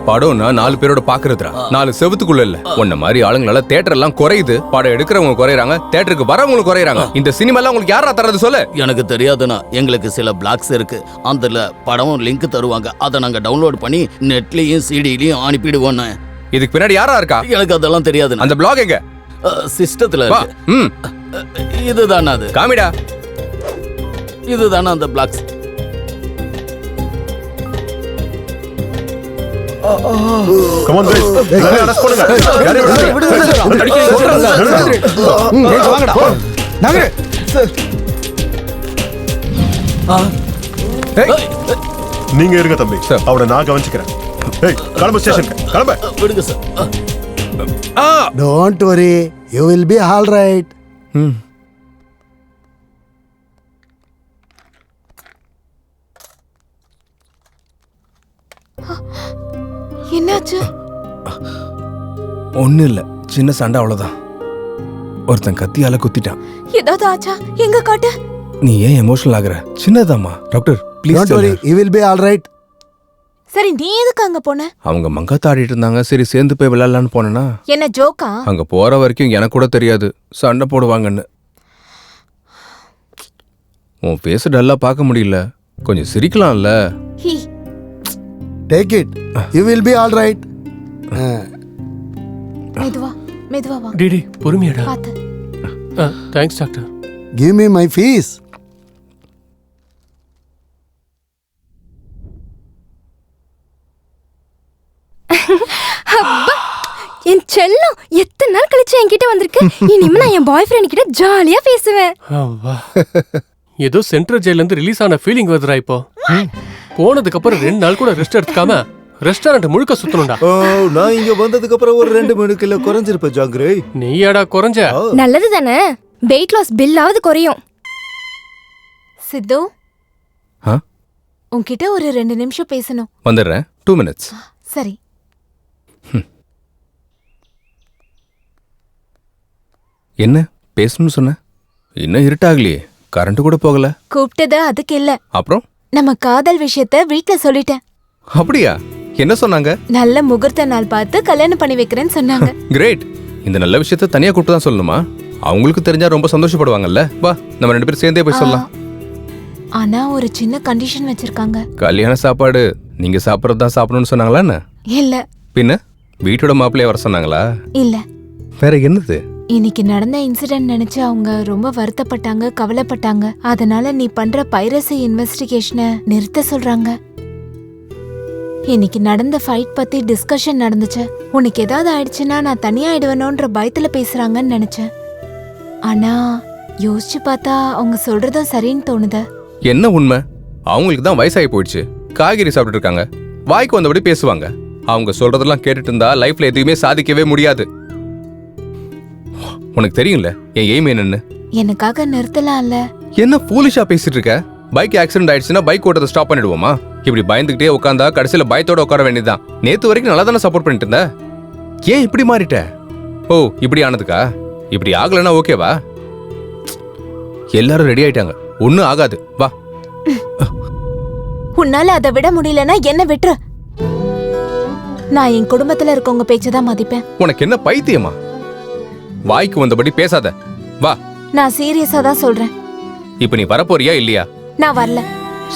படம்னா 4 பேரோட பாக்குறதுடா, 4 செவத்துக்குள்ள இல்ல. உன்ன மாதிரி ஆளுங்களால தியேட்டர் எல்லாம் குறையுது, படம் எடுக்கிறவங்க குறையறாங்க, தியேட்டருக்கு வரவங்களும் குறையறாங்க. இந்த சினிமா எல்லாம் உங்களுக்கு யாரா தரது சொல்லு? எனக்கு தெரியாதுண்ணா, எங்களுக்கு சில பிளாக்ஸ் இருக்கு, அதுல படம் லிங்க் தருவாங்க, அதை நாங்க டவுன்லோட் பண்ணி நெட்லயும் சிடிலயும் அனுப்பிடுவோண்ணே. இதுக்கு பின்னாடி யாரா இருக்கா? எனக்கு அதெல்லாம் தெரியாதுண்ணா. அந்த பிளாக் எங்க? சிஸ்டத்துல இருக்கு. இதுதானா அது? காமிடா. இதுதானா அந்த பிளாக்ஸ்? Come on guys, எல்லாரும் அரெஸ்ட் பண்ணுங்க. யாரையும் வாங்கடா நகரு. நீங்க இருங்க தம்பி, அவனை நான் கவனிச்சுக்கிறேன். ஏய் கிளம்பு, ஸ்டேஷனுக்கு கிளம்பு. விடுங்க sir. Don't worry, you will be all right. என்னாச்சு? ஒண்ணு இல்ல, சின்ன சண்டை அவ்வளவுதான். ஒருத்தன் கத்தியால குத்திட்டான். ஏதாவது ஆச்சா? எங்க காட்டு. நீ ஏன் எமோஷனல் ஆகுற? சின்னதாம்மா. Doctor please Don't worry, you will be all right. சரி, நீ எதுக்கு அங்க போன? அவங்க மங்காத்த ஆடிட்டு இருந்தாங்க, சரி சேர்ந்து போய் விளையாடலான்னு போனேன்னா என்ன ஜோக்கா? அங்க போற வரைக்கும் எனக்கு கூட தெரியாது சண்டை போடுவாங்கன்னு. உன் ஃபேஸ் டல்லா பார்க்க முடியல, கொஞ்சம் சிரிக்கலாம்ல. Take it, you will be all right. மெதுவா மெதுவா வா. டிடி பொறுமையாடா. பாத்து. Thanks doctor. Give me my fees. அப்பா, என் செல்லம் எத்தனை நாள் கழிச்சு என்கிட்ட வந்திருக்கு. இனிமே நான் என் பாய் ஃப்ரெண்ட் கிட்ட ஜாலியா பேசுவேன். ஏதோ சென்ட்ரல் ஜெயில இருந்து ரிலீஸ் ஆன ஃபீலிங் வருதுடா இப்போ. போனதுக்கு அப்புறம் 2 நாள் கூட ரெஸ்ட் எடுத்துக்காம ரெஸ்டாரண்ட் முழுக்க சுத்தணும்டா. நான் இங்க வந்ததுக்கு அப்புறம் ஒரு 2 கிலோ குறைஞ்சிருப்பேன் ஜாங்கிரே. நீயாடா குறைஞ்ச? நல்லது தானே, வெயிட் லாஸ் பில்லாவது குறையும். சித்து, உன்கிட்ட ஒரு 2 நிமிஷம் பேசணும். வந்துடுறேன், 2 minutes. சரி. என்ன பேசணும்னு சொன்ன? இன்னும் இருட்டாகலையே, கரண்ட் கூட போகல. கூப்பிட்டது அதுக்கு இல்ல, அப்புறம் நம்ம காதல் விஷயத்த வீட்ல சொல்லிட்டேன். அப்படியா? என்ன சொன்னாங்க? நல்ல முகூர்த்த நாள் பார்த்து கல்யாணம் பண்ணி வைக்கிறேன்னு சொன்னாங்க. கிரேட். இந்த நல்ல விஷயத்த தனியா கூப்பிட்டு தான் சொல்லணுமா? அவங்களுக்கு தெரிஞ்சா ரொம்ப சந்தோஷப்படுவாங்கல்ல. வா, நம்ம 2 பேரும் சேர்ந்தே போய் சொல்லலாம். ஆனா ஒரு சின்ன கண்டிஷன் வச்சிருக்காங்க. கல்யாண சாப்பாடு நீங்க சாப்பிட்றது தான் சாப்பிடணும்னு சொன்னாங்களா என்ன? இல்ல. பின்ன வீட்டோட மாப்பிள்ளைய வர சொன்னாங்களா? இல்ல. வேற என்னது? இன்னைக்கு நடந்த இன்சிடென்ட் நினைச்சு அவங்க ரொம்ப வருத்தப்பட்டாங்க, கவலைப்பட்டாங்க. அதனால நீ பண்ற பைரசி இன்வெஸ்டிகேஷனை நிறுத்த சொல்றாங்க. இன்னைக்கு நடந்த ஃபைட் பத்தி டிஸ்கஷன் நடந்துச்சு. உனக்கு ஏதாவது ஆயிடுச்சுன்னா நான் தனியா ஆயிடுவேனோன்ற பயத்துல பேசுறாங்கன்னு நினைச்சேன். ஆனா யோசிச்சு பார்த்தா அவங்க சொல்றதும் சரின்னு தோணுது. என்ன உண்மை? அவங்களுக்கு தான் வயசாகி போயிடுச்சு, காய்கறி சாப்பிட்டு இருக்காங்க, வாய்க்கு வந்தபடி பேசுவாங்க. அவங்க சொல்றதெல்லாம் கேட்டுட்டு இருந்தா லைஃப்ல எதுவுமே சாதிக்கவே முடியாது. உனக்கு தெரியும்ல என் எய்ம் என்னன்னு. எனக்காக நிறுத்தலாம்ல. என்ன ஃபூலிஷா பேசிட்டு இருக்க? பைக் ஆக்சிடென்ட் ஆயிடுச்சுன்னா பைக் ஓட்டத்தை ஸ்டாப் பண்ணிடுவோமா? இப்படி பயந்துகிட்டே உட்காந்தா கடைசியில பயத்தோட உட்கார வேண்டியதுதான். நேத்து வரைக்கும் நல்லா தானே சப்போர்ட் பண்ணிட்டு இருந்த, ஏன் இப்படி மாறிட்ட? ஓ, இப்படி ஆனதுக்கா? இப்படி ஆகலன்னா ஓகேவா? எல்லாரும் ரெடி ஆயிட்டாங்க, ஒன்னும் ஆகாது, வா. உன்னால அதை விட முடியலன்னா என்ன விட்டுரு. நான் என் குடும்பத்துல இருக்கவங்க பேச்சதான் மதிப்பேன். உனக்கு என்ன பைத்தியமா? வாய்க்கு வந்தபடி பேசாத, வா. நான் சீரியஸா தான் சொல்றேன். இப்ப நீ வரப்போறியா இல்லையா? நான் வரல.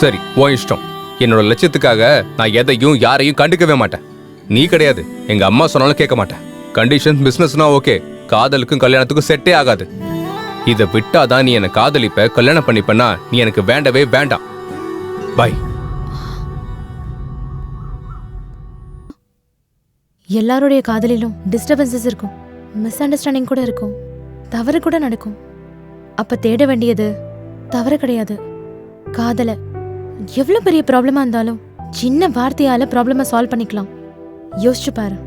சரி, உன் இஷ்டம். என்னோட லட்சியத்துக்காக நான் எதையும் யாரையும் கண்டுக்கவே மாட்டேன். நீ கிடையாது, எங்க அம்மா சொன்னாலும் கேட்க மாட்டேன். கண்டிஷன் பிசினஸ்னா ஓகே, காதலுக்கும் கல்யாணத்துக்கும் செட்டே ஆகாது. இதை விட்டாதான் நீ என்ன காதலிப்ப, கல்யாணம் பண்ணிப்பனா நீ எனக்கு வேண்டவே வேண்டாம். பாய். எல்லாருடைய காதலிலும் டிஸ்டர்பன்சஸ் இருக்கும், மிஸ் அண்டர்ஸ்டாண்டிங் கூட இருக்கும், தவறு கூட நடக்கும். அப்ப தேட வேண்டியது தவறு கிடையாது, காதல. எவ்வளவு பெரிய ப்ராப்ளமா இருந்தாலும் சின்ன வார்த்தையால ப்ராப்ளமை சால்வ் பண்ணிக்கலாம். யோசிச்சு பாரு.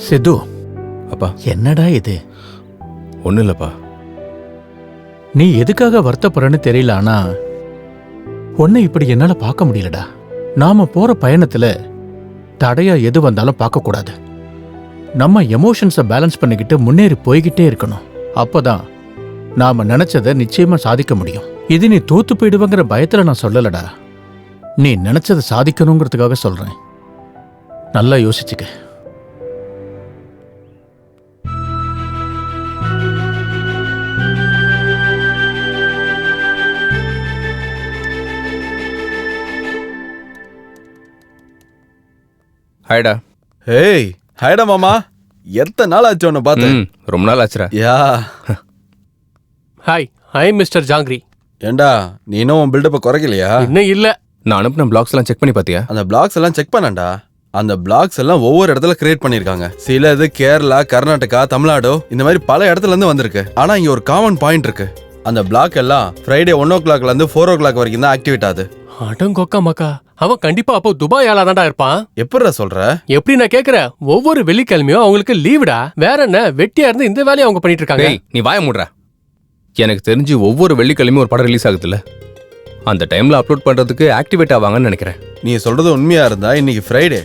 சித்து. அப்பா. என்னடா இது? ஒன்னும் இல்லப்பா. நீ எதுக்காக வருத்தப்படுறன்னு தெரியல, ஆனா உன்னை இப்படி என்னால பார்க்க முடியலடா. நாம போற பயணத்துல தடையா எது வந்தாலும் பார்க்க கூடாது. நம்ம எமோஷன்ஸை பேலன்ஸ் பண்ணிக்கிட்டு முன்னேறி போய்கிட்டே இருக்கணும். அப்பதான் நாம நினைச்சதை நிச்சயமா சாதிக்க முடியும். இது நீ தோத்து போயிடுவங்கிற பயத்துல நான் சொல்லலடா. நீ நினைச்சதை சாதிக்கணுங்கிறதுக்காக சொல்றேன். நல்லா யோசிச்சுக்க. ஹாய்டா. ஹேய் ஹாய்டா மாமா, எத்தனை நாள் ஆச்சு உன்னை பார்த்து? ரொம்ப நாள் ஆச்சுடா. யா ஹாய், ஐ மிஸ்டர் ஜாங்கிரி. ஏண்டா நீ இன்னும் உன் பில்டப்பை குறைக்கலையா? இன்னும் இல்ல. நான் அனுப்பின பிளாக்ஸ் எல்லாம் செக் பண்ணி பாத்தியா? அந்த பிளாக்ஸ் எல்லாம் செக் பண்ணாண்டா. அந்த பிளாக்ஸ் எல்லாம் ஒவ்வொரு இடத்துல கிரியேட் பண்ணிருக்காங்க. சில இது கேரளா, கர்நாடகா, தமிழ்நாடு இந்த மாதிரி பல இடத்துல இருந்து வந்திருக்கு. ஆனா இங்க ஒரு காமன் பாயிண்ட் இருக்கு. அந்த பிளாக் எல்லாம் ஃப்ரைடே 1 o'clockல இருந்து 4 o'clock வரைக்கும் தான் ஆக்டிவேட் ஆகுது. அடங்கொக்கா மக்கா, அவன் கண்டிப்பா அப்போ துபாய் ஆளா தான்டா இருப்பான். எப்படிடா சொல்ற? எப்படி நான் கேக்குறேன், ஒவ்வொரு வெள்ளிக்கிழமையும் அவங்களுக்கு லீவுடா. வேற என்ன, வெட்டியா இருந்து இந்த வேலையை அவங்க பண்ணிட்டு இருக்காங்க. நீ வாய மூடுற. எனக்கு தெரிஞ்சு ஒவ்வொரு வெள்ளிக்கிழமையும் ஒரு படம் ரிலீஸ் ஆகுதுல்ல, அந்த டைம்ல அப்லோட் பண்றதுக்கு ஆக்டிவேட் ஆவாங்கன்னு நினைக்கிறேன். நீ சொல்றது உண்மையா இருந்தா இன்னைக்கு ஃப்ரைடே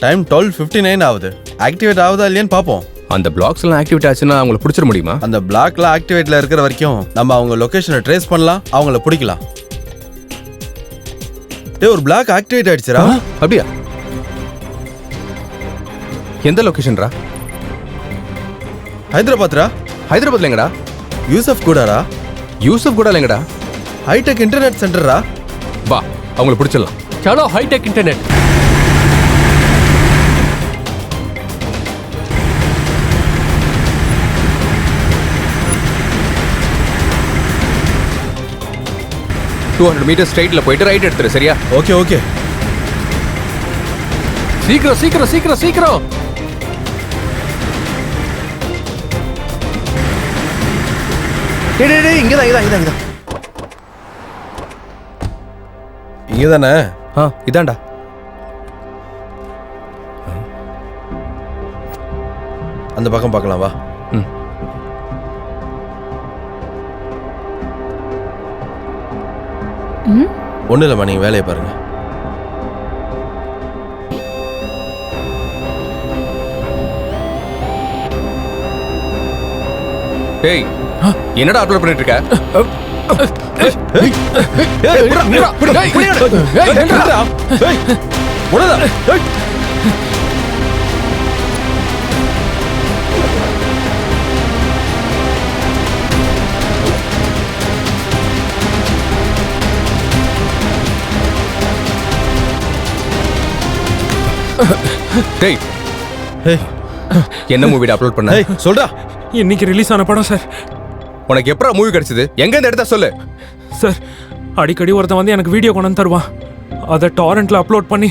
டைம் 12:59 ஆகுது. ஆக்டிவேட் ஆகுதா இல்லையான்னு பாப்போம். அந்த பிளாக்ஸ் எல்லாம் ஆக்டிவேட் ஆச்சுன்னா அவங்கள பிடிச்சிட முடியுமா? அந்த பிளாக்ல ஆக்டிவேட்ல இருக்கிற வரைக்கும் நம்ம அவங்க லொகேஷனை ட்ரேஸ் பண்ணலாம், அவங்கள பிடிக்கலாம். டேய், ஒரு பிளாக் ஆக்டிவேட் ஆயிடுச்சுடா. அப்படியா? எந்த லொகேஷன்ரா? ஹைதராபாத்ரா. ஹைதராபாத்ல எங்கடா? யூசப் கூடடா. யூசப் கூட எங்கடா? ஹைடெக் இன்டர்நெட் சென்டரா. வா, அவங்கள பிடிச்சிடலாம். சலோ, ஹைடெக் இன்டர்நெட். மீட்டர் ஸ்ட்ரைட்ல போயிட்டு ரைட் எடுத்துரு. சரியா? Okay okay. சீக்கிரம் சீக்கிரம் சீக்கிரம் சீக்கிரம். டேய் இங்கதான். இங்கதானே? இதான்டா. அந்த பக்கம் பார்க்கலாம் வா. ஒன்றும் இல்லைம்மா, நீங்கள் வேலையை பாருங்க. டேய், என்னடா அப்லோட் பண்ணிட்டு இருக்க? டேய், என்ன மூவிட அப்லோட் பண்ண? சொல்றா. இன்னைக்கு ரிலீஸ் ஆன படம் சார். உனக்கு எப்பறம் மூவி கிடைச்சது? எங்க இருந்து எடுத்தா சொல்லு. சார், அடிக்கடி ஒருத்தன் வந்து எனக்கு வீடியோ கொண்டு வந்து தருவான். அதை டாரண்ட்ல அப்லோட் பண்ணி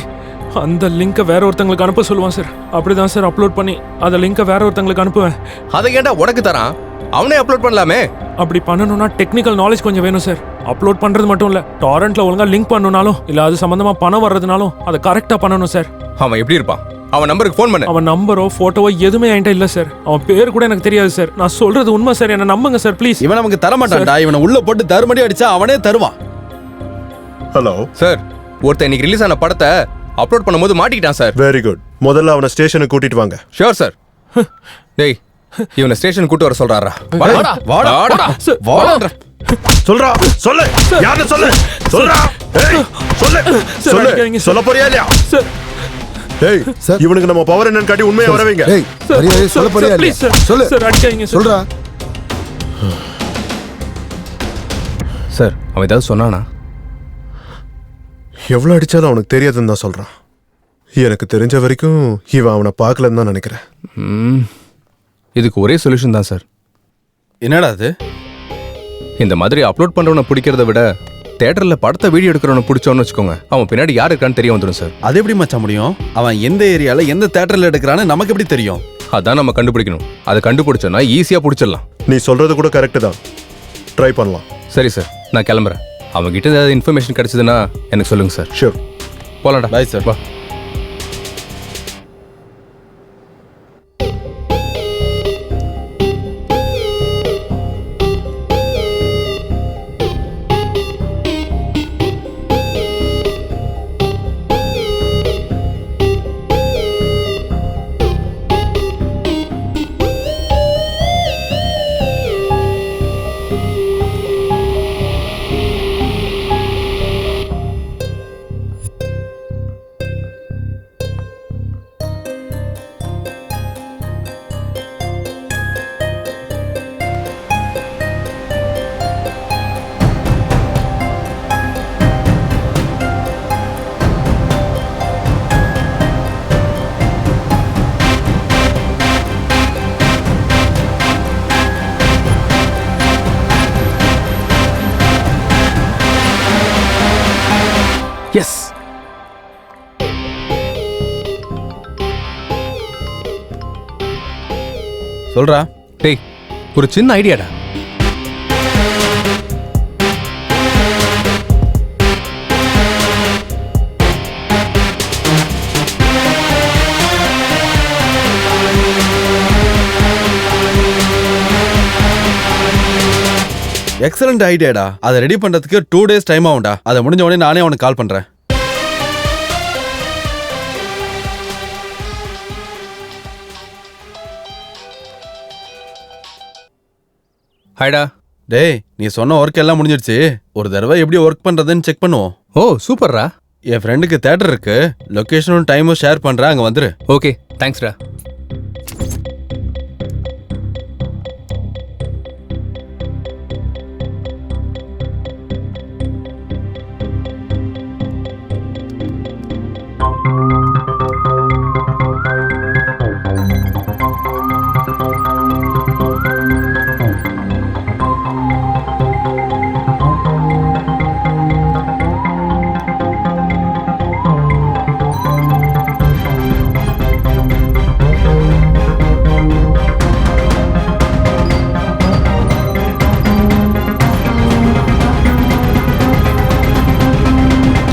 அந்த லிங்கை வேற ஒருத்தங்களுக்கு அனுப்ப சொல்லுவான் சார். அப்படிதான் சார் அப்லோட் பண்ணி அந்த லிங்கை வேற ஒருத்தங்களுக்கு அனுப்புவேன். அதை ஏன்டா உனக்கு தரான்? அவனே அப்லோட் பண்ணலாமே. அப்படி பண்ணணும்னா டெக்னிக்கல் நாலேஜ் கொஞ்சம் வேணும் சார். அப்லோட் பண்றது மட்டும் இல்ல, டாரண்ட்ல ஒழுங்கா லிங்க் பண்ணணும்னாலும் இல்ல அது சம்பந்தமா பணம் வர்றதுனாலும் அதை கரெக்டா பண்ணணும் சார். அவன் எப்படி இருப்பான்? அவன் நம்பருக்கு ஃபோன் பண்ணு. அவன் நம்பரோ போட்டோவோ எதுவுமே என்கிட்ட இல்ல சார். அவன் பேர் கூட எனக்கு தெரியாது சார். நான் சொல்றது உண்மை சார், என்ன நம்புங்க சார் ப்ளீஸ். இவன் நமக்கு தர மாட்டான்டா. இவனை உள்ள போட்டு தருமடி அடிச்சா அவனே தருவான். ஹலோ சார், ஒருத்தன் இன்னைக்கு ரிலீஸ் ஆன படத்தை அப்லோட் பண்ணும்போது மாட்டிக்கிட்டான் சார். Very good. முதல்ல அவனை ஸ்டேஷனுக்கு கூட்டிட்டு வாங்க. Sure sir. டேய், இவனை ஸ்டேஷன் கூட்டி வர சொல்றாரா? வாடா வாடா வாடா. சொல்றா, சொல்லு. யாரு சொல்லு. சொல்றா. ஏய் சொல்லு. சொல்லு. சொல்ல போறியா இல்லையா? சார். ஏய் சார், இவனுக்கு நம்ம பவர் என்னன்னு காட்டி உண்மையை வர வைங்க. ஏய் சரியா சொல்ல போறியா இல்லையா? சொல்லு. சார் அடிக்காதீங்க சார். சொல்றா. சார், அவன் ஏதாவது சொன்னானா? எவ்வளவு அடிச்சாலும் அவனுக்கு தெரியாதுன்னு தான் சொல்றான். எனக்கு தெரிஞ்ச வரைக்கும் இவன் அவனை பார்க்கலன்னு தான் நினைக்கிறேன். இதுக்கு ஒரே சொல்யூஷன் தான் சார். என்னடா அது? இந்த மாதிரி அப்லோட் பண்றவனை பிடிக்கிறத விட தியேட்டர்ல படத்தை வீடியோ எடுக்கிறவனை பிடிச்சோன்னு வச்சுக்கோங்க, அவன் பின்னாடி யார் இருக்கான்னு தெரிய வந்துடும் சார். அது எப்படி மச்சான் முடியும்? அவன் எந்த ஏரியால எந்த தியேட்டர்ல எடுக்கிறான்னு நமக்கு எப்படி தெரியும்? அதான் நம்ம கண்டுபிடிக்கணும். அதை கண்டுபிடிச்சோன்னா ஈஸியா பிடிச்சிடலாம். நீ சொல்றது கூட கரெக்ட் தான். ட்ரை பண்ணலாம். சரி சார், நான் கிளம்புறேன். அவங்ககிட்ட ஏதாவது இன்ஃபர்மேஷன் கிடைச்சதுன்னா எனக்கு சொல்லுங்க சார். ஷூர். போலாம்டா. Bye sir. வா. எஸ். சொல்றா. டேய், ஒரு சின்ன ஐடியாடா. எக்ஸலண்ட் ஐடியாடா. அதை ரெடி பண்றதுக்கு 2 days டைம் ஆகும்டா. அதை முடிஞ்ச உடனே நானே உனக்கு கால் பண்றேன். ஹாய்டா. டேய், நீ சொன்ன ஒர்க் எல்லாம் முடிஞ்சிடுச்சு. ஒரு தடவை எப்படி ஒர்க் பண்றதுன்னு செக் பண்ணுவோம். ஓ சூப்பர்ரா. என் ஃப்ரெண்டுக்கு தியேட்டர் இருக்கு. லொகேஷனும் டைமும் ஷேர் பண்றேன், அங்க வந்துரு. ஓகே தேங்க்ஸ்டா.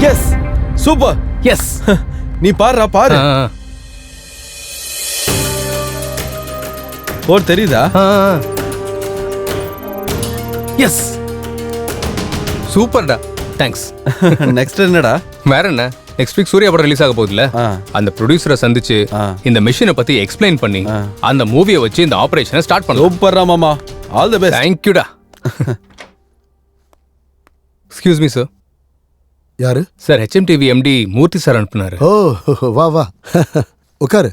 Yes, super. எஸ். நீ பாருடா, பாரு. போர் தெரியுதா? எஸ், சூப்பர்டா. தேங்க்ஸ். நெக்ஸ்ட் என்னடா? வேற என்ன, நெக்ஸ்ட் வீக் சூர்யா படம் ரிலீஸ் ஆக போகுதுல, அந்த ப்ரொடியூசரை சந்திச்சு இந்த மெஷினை பத்தி எக்ஸ்பிளைன் பண்ணி அந்த மூவியை வச்சு இந்த ஆபரேஷனை ஸ்டார்ட் பண்ணலாம். சூப்பர்ரா மாமா. All the best. தேங்க்யூடா. Excuse me sir. யாரு sir? HMTV MD Murthy sir அனுப்புனாரு. ஓ வா வா உட்காரு.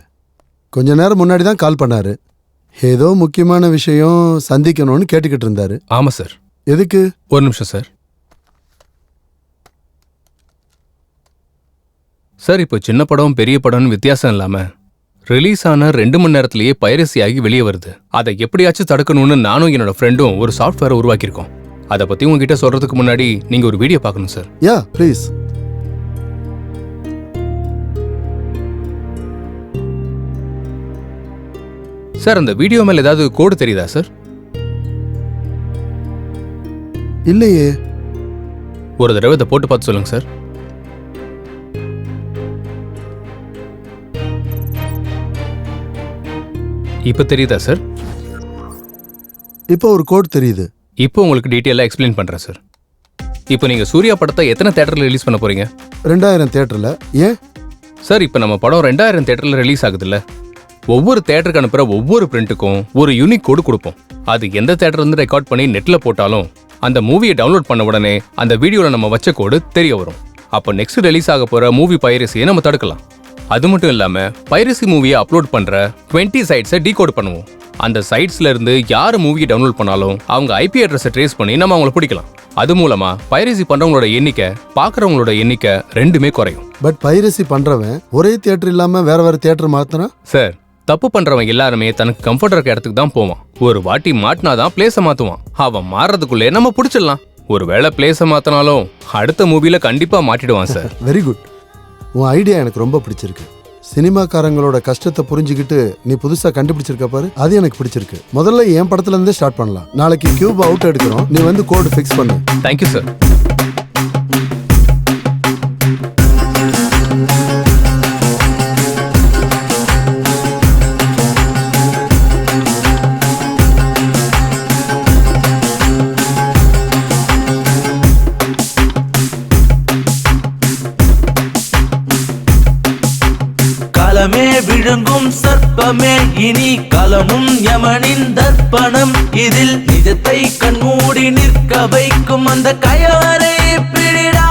கொஞ்ச நேரம் முன்னாடி தான் கால் பண்ணாரு. ஏதோ முக்கியமான விஷயம் சந்திக்கணும்னு கேட்டுக்கிட்டு இருந்தாரு. ஆமா சார். எதுக்கு? ஒரு நிமிஷம் சார். சார், இப்போ சின்ன படம் பெரிய படம்னு வித்தியாசம் இல்லாம ரிலீஸ் ஆன 2 மணி நேரத்திலேயே பைரசி ஆகி வெளியே வருது. அதை எப்படியாச்சும் தடுக்கணும்னு நானும் என்னோட ஃப்ரெண்டும் ஒரு சாஃப்ட்வேரை உருவாக்கியிருக்கோம். அதை பத்தி உங்ககிட்ட சொல்றதுக்கு முன்னாடி நீங்க ஒரு வீடியோ பார்க்கணும் சார். Yeah please. சார், அந்த வீடியோ மேல ஏதாவது கோடு தெரியுதா சார்? இல்லையே. ஒரு தடவை இதை போட்டு பார்த்து சொல்லுங்க சார். இப்ப தெரியுதா சார்? இப்போ ஒரு கோட் தெரியுது. இப்போ உங்களுக்கு டீட்டெயிலாக எக்ஸ்பிளைன் பண்றேன் சார். இப்போ நீங்க சூர்யா படத்தை எத்தனை தியேட்டர்ல ரிலீஸ் பண்ண போறீங்க? 2000 தியேட்டர்ல. ஏன் சார், இப்போ நம்ம படம் 2000 தியேட்டர்ல ரிலீஸ் ஆகுதுல்ல, ஒவ்வொரு தியேட்டருக்கு அனுப்புற ஒவ்வொரு பிரிண்ட்டுக்கும் ஒரு யூனிக் கோடு கொடுப்போம். அது எந்த தியேட்டர் இருந்து ரெக்கார்ட் பண்ணி நெட்ல போட்டாலும் அந்த மூவியை டவுன்லோட் பண்ண உடனே அந்த வீடியோல நம்ம வச்ச கோடு தெரிய வரும். அப்போ நெக்ஸ்ட் ரிலீஸ் ஆக போற மூவி பைரசியை நம்ம தடுக்கலாம். அது மட்டும் இல்லாம பைரசி மூவியை அப்லோட் பண்ற 20 சைட்ஸை டீகோட் பண்ணுவோம். அந்த சைட்ஸ்ல இருந்து யார் மூவியை டவுன்லோட் பண்ணாலும் அவங்க IP அட்ரஸை ட்ரேஸ் பண்ணி நம்ம அவங்கள பிடிக்கலாம். அது மூலமா பைரசி பண்றவங்களோட எண்ணிக்கை, பாக்குறவங்களோட எண்ணிக்கை ரெண்டுமே குறையும். பட் பைரசி பண்றவன் ஒரே தியேட்டர் இல்லாம வேற வேற தியேட்டர் மாத்துறான். சார், தப்பு பண்றவன் எல்லாருமே தனக்கு கம்ஃபர்ட் இருக்க இடத்துக்கு தான் போவான். ஒரு வாட்டி மாட்டினாதான் பிளேஸை மாத்துவான். அவன் மாறதுக்குள்ளே நம்ம பிடிச்சிடலாம். ஒருவேளை பிளேஸை மாத்தினாலும் அடுத்த மூவில கண்டிப்பா மாட்டிடுவான் சார். Very good. உன் ஐடியா எனக்கு ரொம்ப பிடிச்சிருக்கு. சினிமாக்காரங்களோட கஷ்டத்தை புரிஞ்சுக்கிட்டு நீ புதுசா கண்டுபிடிச்சிருக்க பாரு, அது எனக்கு பிடிச்சிருக்கு. முதல்ல என் படத்துல இருந்தே ஸ்டார்ட் பண்ணலாம். நாளைக்கு கியூப் அவுட் எடுக்கிறோம், நீ வந்து கோட் ஃபிக்ஸ் பண்ணு. Thank you sir. கலமே விழுங்கும் சர்ப்பமே இனி கலமும் யமனின் தர்ப்பணம். இதில் நிஜத்தை கண்மூடி நிற்க வைக்கும் அந்த கயவரை பிடிடா.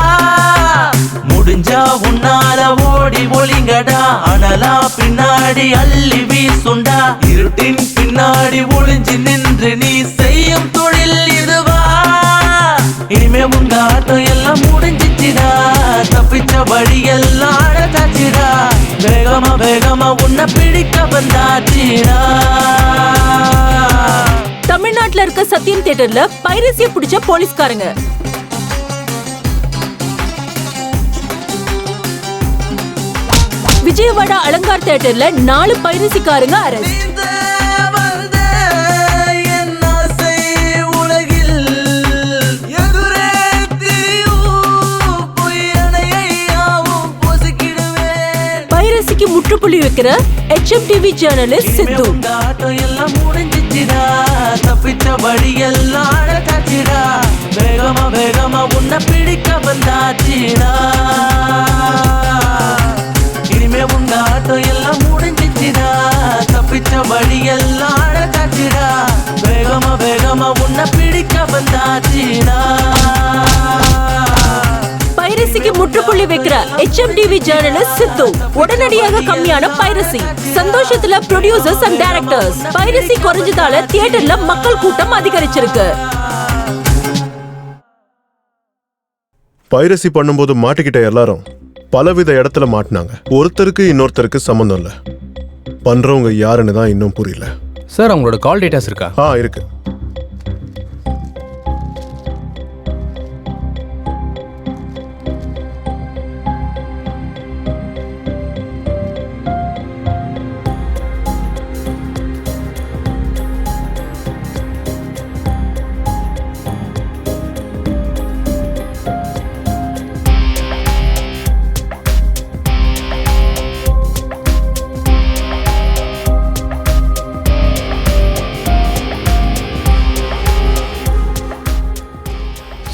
முடிஞ்சா உன்னால ஓடி ஒளிங்கடா. அனலா பின்னாடி அள்ளி வீசுண்டா. இருட்டின் பின்னாடி ஒளிஞ்சு நின்று நீ செய்யும் தொழில் இதுவா? இனிமே உங்க ஆட்டம் எல்லாம் முடிஞ்சிச்சுடா. தப்பிச்ச வழி எல்லாம் அழகாச்சுடா. வேகமா வேகமா உன்னை பிடிக்க வந்தாச்சுடா. தமிழ்நாட்டுல இருக்க சத்யம் தியேட்டர்ல பைரசிய பிடிச்ச போலீஸ்காரங்க விஜயவாடா அலங்கார் தியேட்டர்ல 4 பைரசிக்காரங்க அரெஸ்ட். பைரசிக்கு முற்றுப்புள்ளி வைக்கிற HMTV ஜேர்னலிஸ்ட் சித்து. தப்பிச்சபடி எல்லாம் அழகாச்சிடா, வேகமா வேகமா உன்னை பிடிக்க வந்தாச்சிடா. இனிமே உங்க ஆட்டம் எல்லாம் முடிஞ்சிச்சிடா, தப்பிச்சபடி எல்லாம் அழகாச்சிடா, வேகமா வேகமா உன்னை பிடிக்க வந்தாச்சிடா. பைரசிக்கு முற்றுப்புள்ளி வைக்கிற HMTV ஜேர்னலிஸ்ட் சித்து. உடனடியாக கம்மியான பைரசி. சந்தோஷத்துல ப்ரொடியூசர்ஸ் அண்ட் டைரக்டர்ஸ். பைரசி குறைஞ்சதால தியேட்டர்ல மக்கள் கூட்டம் அதிகரிச்சிருக்கு. பைரசி பண்ணும்போது மாட்டிக்கிட்ட எல்லாரும் பலவித இடத்துல மாட்டினாங்க. ஒருத்தருக்கு இன்னொருத்தருக்கு சம்மந்தம் இல்ல. பண்றவங்க யாருன்னு தான் இன்னும் புரியல. சார் அவங்களோட கால் டேட்டாஸ் இருக்கா? இருக்கு.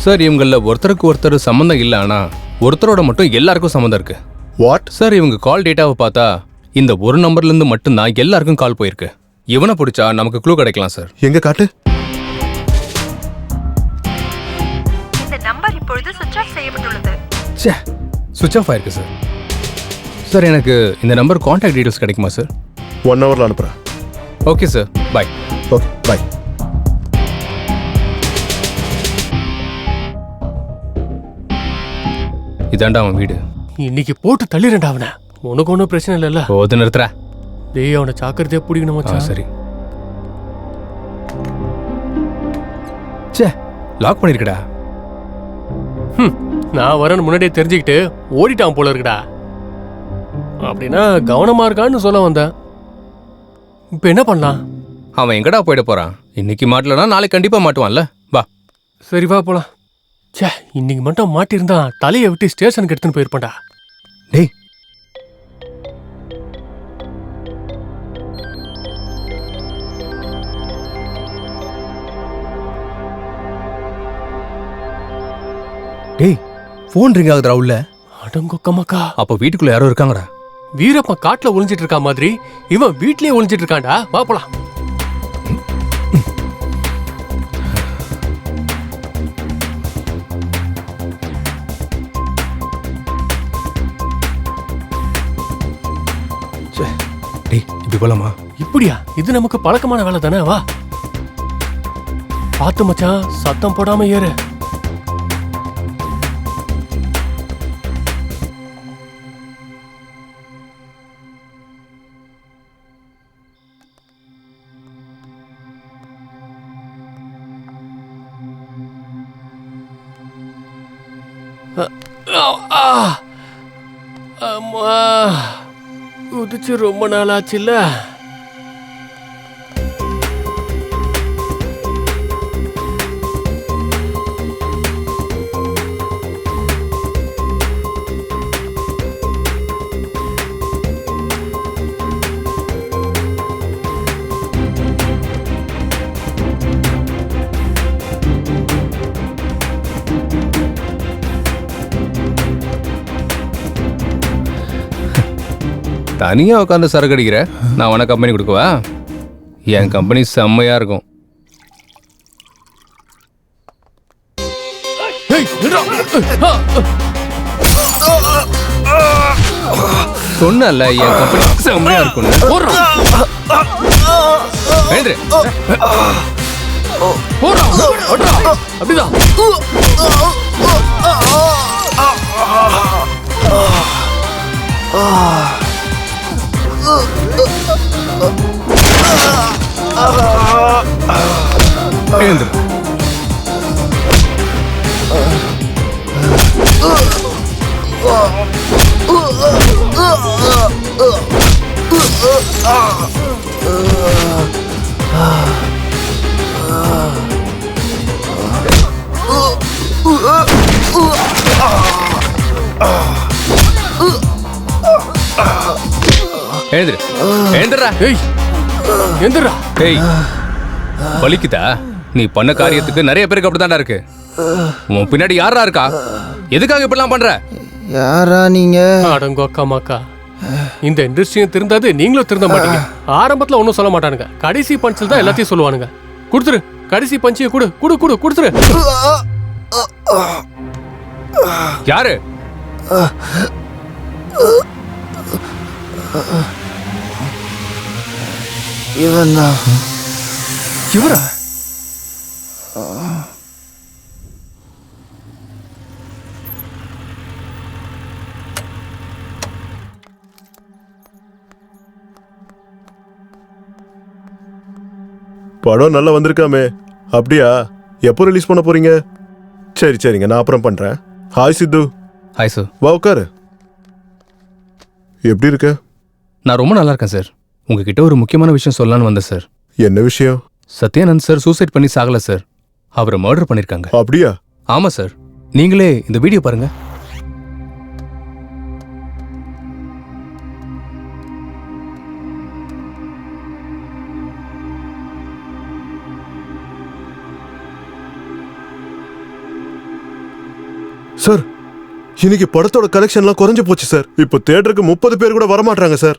சார் இவங்கள ஒருத்தருக்கு ஒருத்தர் சம்மந்தம் இல்லை, ஆனா ஒருத்தரோட மட்டும் எல்லாருக்கும் சம்மந்தம் இருக்கு. வாட்? சார் இவங்க கால் டேட்டாவை பார்த்தா இந்த ஒரு நம்பர்ல இருந்து மட்டும்தான் எல்லாருக்கும் கால் போயிருக்கு. இவனை பிடிச்சா நமக்கு க்ளூ கிடைக்கலாம் சார். எங்க காட்டு. இந்த நம்பர் இப்பொழுது சுவிட்ச் ஆஃப் செய்யப்பட்டுள்ளது. ச்சே, சுவிட்ச் ஆஃப் ஆயிருக்கு சார். சார் எனக்கு இந்த நம்பர் கான்டாக்ட் டீடைல்ஸ் கிடைக்குமா சார்? 1 ஹவர்ல அனுப்புறேன். Okay sir, bye. Okay, bye. இதாண்டா அவன் வீடு. இன்னைக்கு போட்டு தள்ளிரண்டா அவனை. உனக்கு ஒன்றும் பிரச்சனை இல்லைல்ல? போது நிறுத்துற. டேய் அவனை சாக்கிரதையா பிடிக்கணும் மச்சான். சரி. ச்சே, லாக் பண்ணிருக்கடா. நான் வரேன்னு முன்னாடியே தெரிஞ்சுக்கிட்டு ஓடிட்டான் போல இருக்குடா. அப்படின்னா கவனமா இருக்கான்னு சொல்ல வந்தேன். இப்ப என்ன பண்ணலாம்? அவன் எங்கடா போயிட போறான்? இன்னைக்கு மாட்டலனா நாளைக்கு கண்டிப்பா மாட்டுவான்ல. வா. சரி வா போலாம். ச்சே, இன்னைக்கு மட்டும் மாட்டிருந்தா தலையை விட்டு ஸ்டேஷனுக்கு எடுத்துன்னு போயிருப்பான்டா. டேய், டேய் ஃபோன் ரிங் ஆகுதுடா உள்ள. அடங்கொக்கமாக்கா. அப்ப வீட்டுக்குள்ள யாரோ இருக்காங்கடா. வீரப்பா காட்டுல ஒளிஞ்சிட்டு இருக்கா மாதிரி இவன் வீட்லயே ஒளிஞ்சிட்டு இருக்கான்டா. வா போலாம். டேய் இப்படி போலாமா? இப்படியா? இது நமக்கு பழக்கமான வேலை தானே. வா. பாத்து மச்சான், சத்தம் போடாம ஏறு. அம்மா, குதிச்சு ரொம்ப நாள் ஆச்சுல்ல. தனியா உட்காந்து சரக்கு அடிக்கிற, நான் உனக்கு கம்பெனி கொடுக்கவா? என் கம்பெனி செம்மையா இருக்கும். சொன்னல என் கம்பெனி செம்மையா இருக்கும். அப்படிதான். எழுந்துரு. எழுந்துரு எழுந்துடுறா. ஏய் எந்திரா. ஏய் வலிக்குதா? நீ பண்ண காரியத்துக்கு நிறைய பேருக்கு அப்படித்தான்டா இருக்கு. உன் பின்னாடி யாரா இருக்கா? எதுக்காக இப்படிலாம் பண்ற? யாரா நீங்க? அடங்கோ அக்கா மாக்கா, இந்த இண்டஸ்ட்ரியும் திருந்தாது, நீங்களும் திருந்த மாட்டீங்க. ஆரம்பத்துல ஒன்றும் சொல்ல மாட்டானுங்க, கடைசி பஞ்சில் தான் எல்லாத்தையும் சொல்லுவானுங்க. கொடுத்துரு, கடைசி பஞ்சையை கொடு கொடு கொடு கொடுத்துரு. யாரு? இவன் தான். இவரா? படம் நல்லா வந்திருக்காமே. அப்படியா? எப்போ ரிலீஸ் பண்ண போறீங்க? சரி சரிங்க, நான் அப்புறம் பண்றேன். ஹாய் சித்து. Hi sir. வா உட்காரு. எப்படி இருக்க? நான் ரொம்ப நல்லா இருக்கேன் சார். உங்ககிட்ட ஒரு முக்கியமான விஷயம் சொல்லலான்னு வந்தேன் சார். என்ன விஷயம்? சத்யானந்த் சார் சூசைட் பண்ணி சாகல சார், அவரை மர்டர் பண்ணிருக்காங்க. அப்படியா? ஆமா சார். நீங்களே இந்த வீடியோ பாருங்க. சார், இன்னைக்கு படத்தோட கலெக்ஷன்லாம் குறைஞ்சு போச்சு சார். இப்போ தியேட்டருக்கு 30 பேர் கூட வரமாட்டாங்க சார்.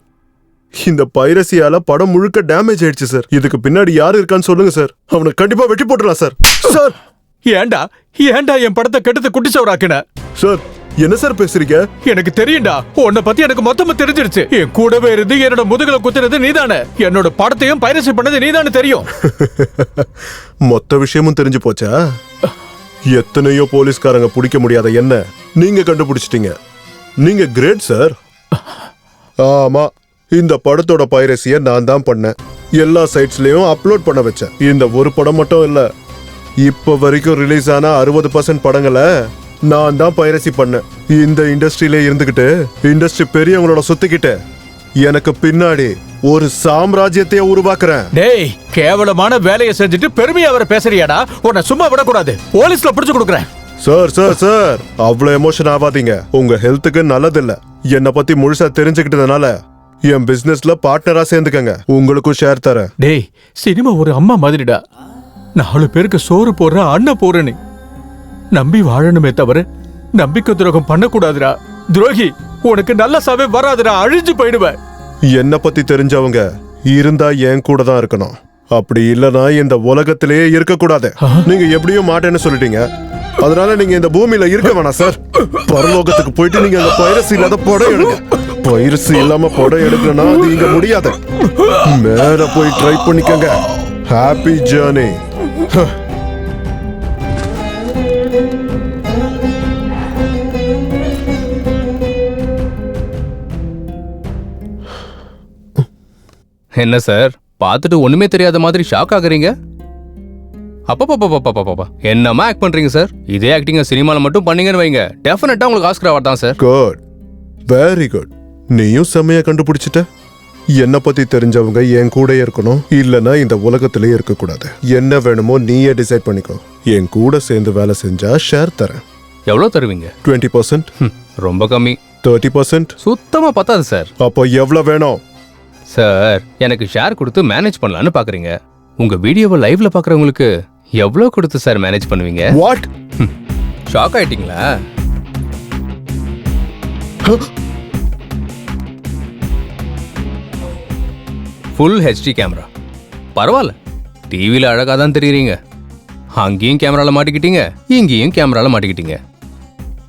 இந்த பைரசியால படம் முழுக்க டேமேஜ் ஆயிடுச்சு சார். இதுக்கு பின்னாடி யாரு இருக்கான்னு சொல்லுங்க சார். அவனை கண்டிப்பா வெட்டி போட்டுடலாம் சார். சார் ஏண்டா ஏண்டா என் படத்தை கெடுத்து குட்டிச்சவராக்கின? சார் என்ன சார் பேசுறீங்க? எனக்கு தெரியும்டா, உன்னை பத்தி எனக்கு மொத்தமா தெரிஞ்சிருச்சு. என் கூடவே இருந்து என்னோட முதுகுல குத்துறது நீதானே, என்னோட படத்தையும் பைரசி பண்ணது நீதானே தெரியும். மொத்த விஷயமும் தெரிஞ்சு போச்சா? எத்தனையோ போலீஸ்காரங்க பிடிக்க முடியாத என்ன நீங்க கண்டுபிடிச்சிட்டீங்க. நீங்க கிரேட் சார். ஆமா, இந்த படத்தோட பைரசியை நான் தான் பண்ணேன். எல்லா சைட்ஸ்லயும் அப்லோட் பண்ண வச்சேன். இந்த ஒரு படம் மட்டும் இல்ல, இப்ப வரைக்கும் ரிலீஸ் ஆன 60% படங்களை நான் தான் பைரசி பண்ணேன். இந்த இண்டஸ்ட்ரியில இருந்துகிட்டு இண்டஸ்ட்ரி பெரியவங்களோட சுத்திக்கிட்டு எனக்கு பின்னாடி ஒரு சாம்ராஜ்யத்தையே உருவாக்குறேன். டேய், கேவலமான வேலையை செஞ்சுட்டு பெருமையா அவரை பேசுறியாடா? உன்னை சும்மா விடக்கூடாது, போலீஸ்ல பிடிச்சு கொடுக்குறேன். சார் சார் சார், அவ்வளவு எமோஷன் ஆகாதீங்க. உங்க ஹெல்த்துக்கு நல்லதில்ல. என்னை பத்தி முழுசா தெரிஞ்சுக்கிட்டதுனால என் பிசினஸ்ல பார்ட்னரா சேர்ந்துக்கங்க. உங்களுக்கும் ஷேர் தரேன். டேய், சினிமா ஒரு அம்மா மாதிரிடா. 4 பேருக்கு சோறு போடுற அண்ணன் போறனே. நம்பி வாழணுமே தவிர நம்பிக்கை துரோகம் பண்ணக்கூடாதுடா. துரோகி, உனக்கு நல்ல சாவே வராதுடா, அழிஞ்சு போயிடுவேன். என்ன பத்தி தெரிஞ்சவங்க இருந்தா என் கூட தான் இருக்கணும். அப்படி இல்லனா இந்த உலகத்திலேயே இருக்க கூடாது. நீங்க எப்படியும் மாட்டேன்னு சொல்லிட்டீங்க, அதனால நீங்க இந்த பூமியில இருக்க வேணாம் சார். பரலோகத்துக்கு போயிட்டு நீங்க அந்த பைரசி இல்லாத படம் எடுங்க. பைரசி இல்லாம படம் எடுக்கணும்னா அது இங்க முடியாது. மேல போய் ட்ரை பண்ணிக்கங்க. Happy journey. என்ன சார், பார்த்துட்டு ஒண்ணுமே தெரியாத மாதிரி ஷாக் ஆகுறீங்க? அப்பப்பா, என்னமா ஆக்ட் பண்றீங்க சார்? இதே ஆக்டிங்க சினிமால மட்டும் பண்ணீங்கன்னு வைங்க, டெஃபினட்டா உங்களுக்கு ஆஸ்கர் அவார்ட் தான் சார். Good, very good. நீயும் செம்மையா கண்டுபிடிச்சிட்ட. என்ன பத்தி தெரிஞ்சவங்க என் கூட இருக்கணும், இல்லனா இந்த உலகத்திலேயே இருக்க கூடாது. என்ன வேணுமோ நீயே டிசைட் பண்ணிக்கோ. என் கூட சேர்ந்து வேலை செஞ்சா ஷேர் தரேன். எவ்வளவு தருவீங்க? 20%. ரொம்ப கம்மி. 30%. சுத்தமா பத்தாது சார். அப்போ எவ்வளவு வேணும்? சார், எனக்கு ஷேர் கொடுத்து மேனேஜ் பண்ணலான்னு பாக்குறீங்க. உங்க வீடியோவை லைவ்ல பாக்குறவங்களுக்கு எவ்வளவு கொடுத்து சார் மேனேஜ் பண்ணுவீங்க? வாட்? ஷாக் ஆயிட்டீங்களா? Full HD camera. பரவாயில்ல, டிவியில அழகா தான் தெரியுறீங்க. அங்கேயும் கேமரால மாட்டிக்கிட்டீங்க, இங்கேயும் கேமரால மாட்டிக்கிட்டீங்க.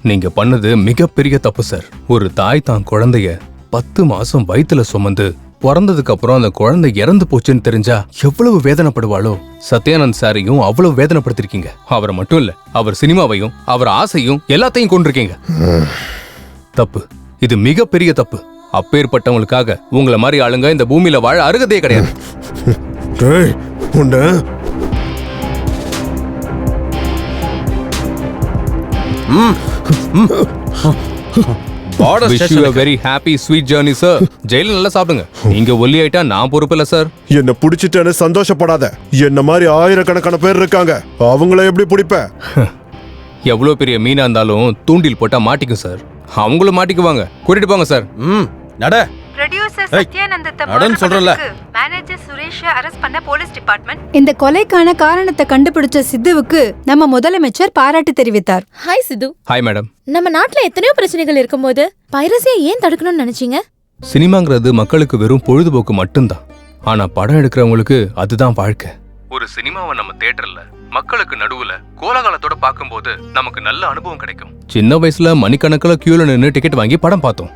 நீங்க பண்ணது மிகப்பெரிய தப்பு சார். ஒரு தாய் தான் குழந்தைய 10 மாசம் வயித்துல சுமந்து பிறந்ததுக்கு அப்புறம் அந்த குழந்தை இறந்து போச்சுன்னு தெரிஞ்சா எவ்வளவு வேதனைப்படுவாளோ. சத்யானந்த் சாரையும் அவ்வளவு வேதனைப்படுத்திருக்கீங்க. அவரை மட்டும் இல்ல, அவர் சினிமாவையும் அவர் ஆசையும் எல்லாத்தையும் கொண்டிருக்கீங்க. தப்பு, இது மிகப்பெரிய தப்பு. அப்பேற்பட்டவங்களுக்காக உங்களை மாதிரி ஆளுங்க இந்த பூமியில வாழ அருகதே கிடையாது. Wish you a very happy sweet journey sir. ஜெயில நல்லா சாப்பிடுங்க. நீங்க ஒல்லி ஆயிட்டா நான் பொறுப்பு இல்ல சார். என்ன பிடிச்சிட்டேன்னு சந்தோஷப்படாத. என்ன மாதிரி ஆயிரக்கணக்கான பேர் இருக்காங்க, அவங்கள எப்படி பிடிப்ப? எவ்வளவு பெரிய மீனா இருந்தாலும் தூண்டில் போட்டா மாட்டிக்கும் சார். அவங்களும் மாட்டிக்குவாங்க. கூட்டிட்டு போங்க சார். நட. ப்ரொடியூசர் ஏய், சத்யானந்தத்தை நடன்னு சொல்றேன்ல. மேனேஜர் சுரேஷை அரெஸ்ட் பண்ண போலீஸ் டிபார்ட்மெண்ட் இந்த கொலைக்கான காரணத்தை கண்டுபிடிச்ச சித்துவுக்கு நம்ம முதலமைச்சர் பாராட்டு தெரிவித்தார். ஹாய் சித்து. Hi madam. நம்ம நாட்டுல எத்தனையோ பிரச்சனைகள் இருக்கும்போது பைரசியை ஏன் தடுக்கணும்னு நினைச்சீங்க? சினிமாங்கிறது மக்களுக்கு வெறும் பொழுதுபோக்கு மட்டும்தான். ஆனா படம் எடுக்கிறவங்களுக்கு அதுதான் வாழ்க்கை. ஒரு சினிமாவை நம்ம தியேட்டர்ல மக்களுக்கு நடுவுல கோலாகலத்தோட பார்க்கும்போது நமக்கு நல்ல அனுபவம் கிடைக்கும். சின்ன வயசுல மணிக்கணக்கில் கியூல நின்று டிக்கெட் வாங்கி படம் பார்த்தோம்.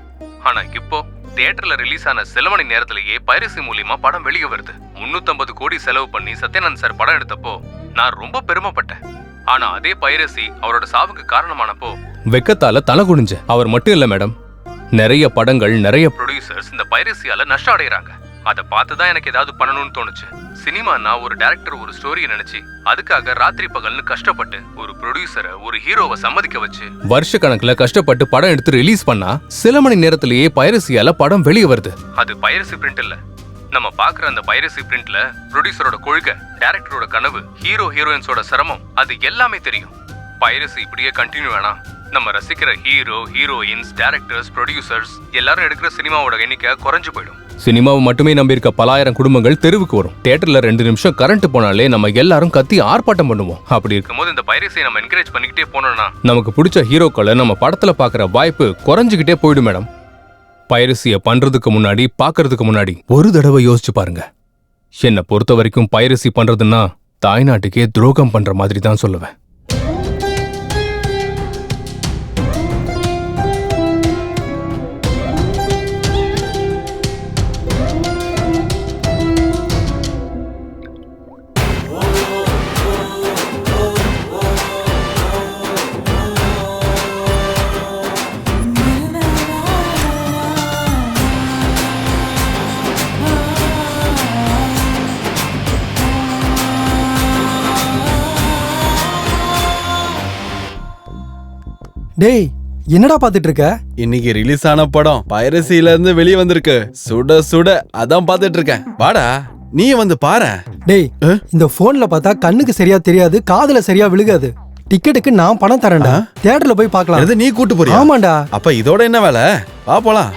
ஆனா இப்போ தியேட்டர்ல ரிலீஸ் ஆன சில மணி நேரத்திலேயே பைரசி மூலியமா படம் வெளியே வருது. 350 கோடி செலவு பண்ணி சத்யானந்த் சார் படம் எடுத்தப்போ நான் ரொம்ப பெருமைப்பட்டேன். ஆனா அதே பைரசி அவரோட சாவுக்கு காரணமானப்போ வெக்கத்தால தலை குனிஞ்ச. அவர் மட்டும் இல்ல மேடம், நிறைய படங்கள் நிறைய ப்ரொடியூசர்ஸ் இந்த பைரசியால நஷ்டம் அடைகிறாங்க. அதை பார்த்துதான் எனக்கு ஏதாவது பண்ணணும்னு தோணுச்சு. சினிமானா ஒரு டைரக்டர் ஒரு ஸ்டோரியை நினைச்சு அதுக்காக ராத்திரி பகல்னு கஷ்டப்பட்டு ஒரு ப்ரொடியூசரை ஒரு ஹீரோவை சம்மதிக்க வச்சு வருஷ கணக்குல கஷ்டப்பட்டு படம் எடுத்து ரிலீஸ் பண்ணா சில மணி நேரத்திலேயே பைரசியால படம் வெளியே வருது. அது பைரசி பிரிண்ட் இல்ல. நம்ம பாக்குற அந்த பைரசி பிரிண்ட்ல ப்ரொடியூசரோட கொள்கை, டைரக்டரோட கனவு, ஹீரோயின்ஸோட சிரமம், அது எல்லாமே தெரியும். பைரசி இப்படியே கண்டினியூ வேணா நம்ம ரசிக்கிற ஹீரோயின்ஸ், டைரக்டர்ஸ், ப்ரொடியூசர்ஸ் எல்லாரும் எடுக்கிற சினிமாவோட எண்ணிக்கை குறைஞ்சு போயிடும். சினிமாவை மட்டுமே நம்பி இருக்க பலாயிரம் குடும்பங்கள் தெருவுக்கு வரும். தியேட்டர்ல 2 நிமிஷம் கரண்ட் போனாலே நம்ம எல்லாரும் கத்தி ஆர்ப்பாட்டம் பண்ணுவோம். அப்படி இருக்கும்போது இந்த பைரசியை நம்ம என்கரேஜ் பண்ணிக்கிட்டே போனோம்னா நமக்கு பிடிச்ச ஹீரோக்களை நம்ம படத்துல பாக்குற வாய்ப்பு குறைஞ்சுக்கிட்டே போயிடும் மேடம். பைரசியை பண்றதுக்கு முன்னாடி பாக்குறதுக்கு முன்னாடி ஒரு தடவை யோசிச்சு பாருங்க. என்னை பொறுத்த வரைக்கும் பைரசி பண்றதுன்னா தாய்நாட்டுக்கே துரோகம் பண்ற மாதிரி தான் சொல்லுவேன். டேய், என்னடா பாத்துட்டு இருக்க? இன்னைக்கு ரிலீஸ் ஆன படம் பைரசில இருந்து வெளியே வந்திருக்கு. சுட சுட அதான் பாத்துட்டு இருக்கேன். வாடா நீ வந்து பாரு. டேய், இந்த போன்ல பார்த்தா கண்ணுக்கு சரியா தெரியாது, காதுல சரியா விழுகாது. டிக்கெட்டுக்கு நான் பணம் தரேன்டா. தியேட்டர்ல போய் பார்க்கலாம். நீ கூட்டு போறியா? ஆமாண்டா. அப்ப இதோட என்ன வேலை? வா போலாம்.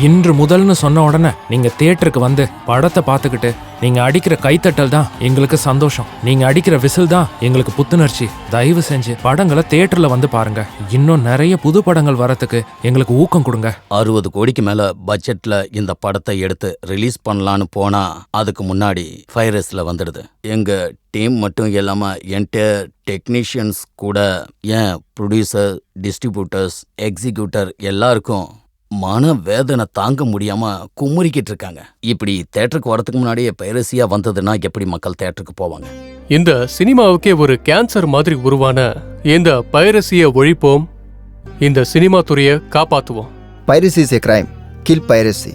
இன்று முதல்னு சொன்ன உடனே நீங்க தியேட்டருக்கு வந்து படத்தை பார்த்துக்கிட்டு நீங்க அடிக்கிற கைத்தட்டல் தான் எங்களுக்கு சந்தோஷம். நீங்க அடிக்கிற விசில் தான் எங்களுக்கு புத்துணர்ச்சி. தயவு செஞ்சு படங்களை தியேட்டர்ல வந்து பாருங்க. இன்னும் நிறைய புது படங்கள் வரத்துக்கு எங்களுக்கு ஊக்கம் கொடுங்க. 60 கோடிக்கு மேல பட்ஜெட்ல இந்த படத்தை எடுத்து ரிலீஸ் பண்ணலான்னு போனா அதுக்கு முன்னாடி பைரஸ்ல வந்துடுது. எங்க டீம் மட்டும் இல்லாம என்டையர் டெக்னீஷியன்ஸ் கூட, ஏன் ப்ரொடியூசர், டிஸ்ட்ரிபியூட்டர்ஸ், எக்ஸிக்யூட்டர் எல்லாருக்கும் மன வேதனை தாங்க முடியாம குமுறிக்கிட்டு இருக்காங்க. இப்படி தியேட்டருக்கு வரதுக்கு முன்னாடியே பைரசியா வந்ததுன்னா எப்படி மக்கள் தியேட்டருக்கு போவாங்க? இந்த சினிமாவுக்கே ஒரு கேன்சர் மாதிரி உருவான இந்த பைரசியை ஒழிப்போம். இந்த சினிமா துறையை காப்பாத்துவோம். Piracy is a crime. Kill piracy.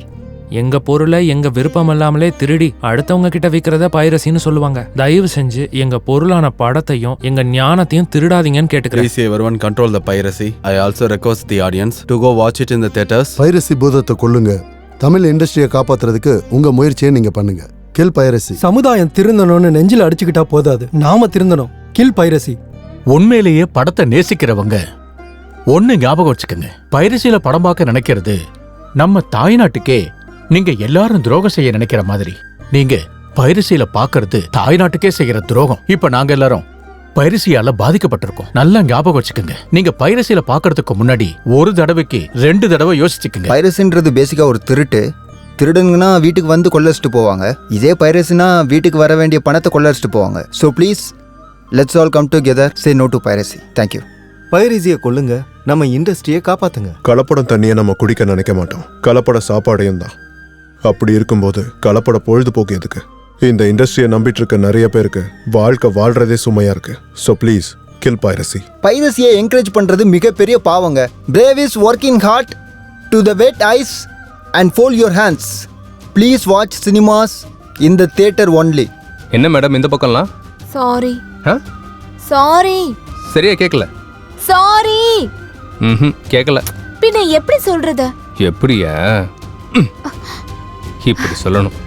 எங்க பொருளை எங்க விருப்பம் இல்லாமலே திருடி அடுத்தவங்க கிட்ட விற்கிறத பைரசின்னு சொல்லுவாங்க. தயவு செஞ்சு எங்க பொருளான படத்தையும் எங்க ஞானத்தையும் திருடாதீங்கன்னு கேட்டுக்கிறேன். Please everyone control the piracy. I also request the audience to go watch it in the theaters. Piracy பூதத்தை கொல்லுங்க. தமிழ் இண்டஸ்ட்ரியை காப்பாத்துறதுக்கு உங்க முயற்சியை நீங்க பண்ணுங்க. Kill piracy. சமுதாயம் திருந்தணும்னு நெஞ்சில அடிச்சுக்கிட்டா போதாது, நாம திருந்தணும். Kill piracy. உண்மையிலேயே படத்தை நேசிக்கிறவங்க ஒன்னு ஞாபகம் வச்சுக்கோங்க. பைரசியில படம் பார்க்க நினைக்கிறது நம்ம தாய்நாட்டுக்கே நீங்க எல்லாரும் துரோகம் செய்ய நினைக்கிற மாதிரி. நீங்க பைரசியில பாக்குறது தாய்நாட்டுக்கே செய்யற துரோகம். இப்ப நாங்க எல்லாரும் பைரசியால பாதிக்கப்பட்டிருக்கோம். நல்லா ஞாபகம் வச்சுக்கோங்க. நீங்க பைரசியில பாக்குறதுக்கு முன்னாடி ஒரு தடவைக்கு 2 தடவை யோசிச்சுக்கோங்க. பைரசின்றது பேசிக்கா ஒரு திருட்டு. திருடுங்கன்னா வீட்டுக்கு வந்து கொள்ளடிச்சிட்டு போவாங்க. இதே பைரசினா வீட்டுக்கு வர வேண்டிய பணத்தை கொள்ளடிச்சிட்டு போவாங்க. So please let's all come together, say no to piracy. Thank you. பைரசியை கொல்லுங்க, நம்ம இண்டஸ்ட்ரியை காப்பாத்துங்க. கலப்படம் தண்ணியை நம்ம குடிக்க நினைக்க மாட்டோம், கலப்பட சாப்பாடையும் தான். அப்படி இருக்கும்போது கலப்பட பொழுதுபோக்கு எதுக்கு? இந்த இண்டஸ்ட்ரியை நம்பிட்டு இருக்க நிறைய பேருக்கு வாழ்க்கை வாழ்றதே சுமையா இருக்கு. So please kill piracy. பைரசியை என்கரேஜ் பண்றது மிகப்பெரிய பாவங்க. Brave is working hard to the wet eyes and fold your hands. Please watch cinemas in the theater only. என்ன மேடம் இந்த பக்கம்லாம்? சாரி. சாரி. சரியா கேட்கல. சாரி. கேட்கல. பின்ன எப்படி சொல்றது? எப்படியா இப்படி சொல்லணும்.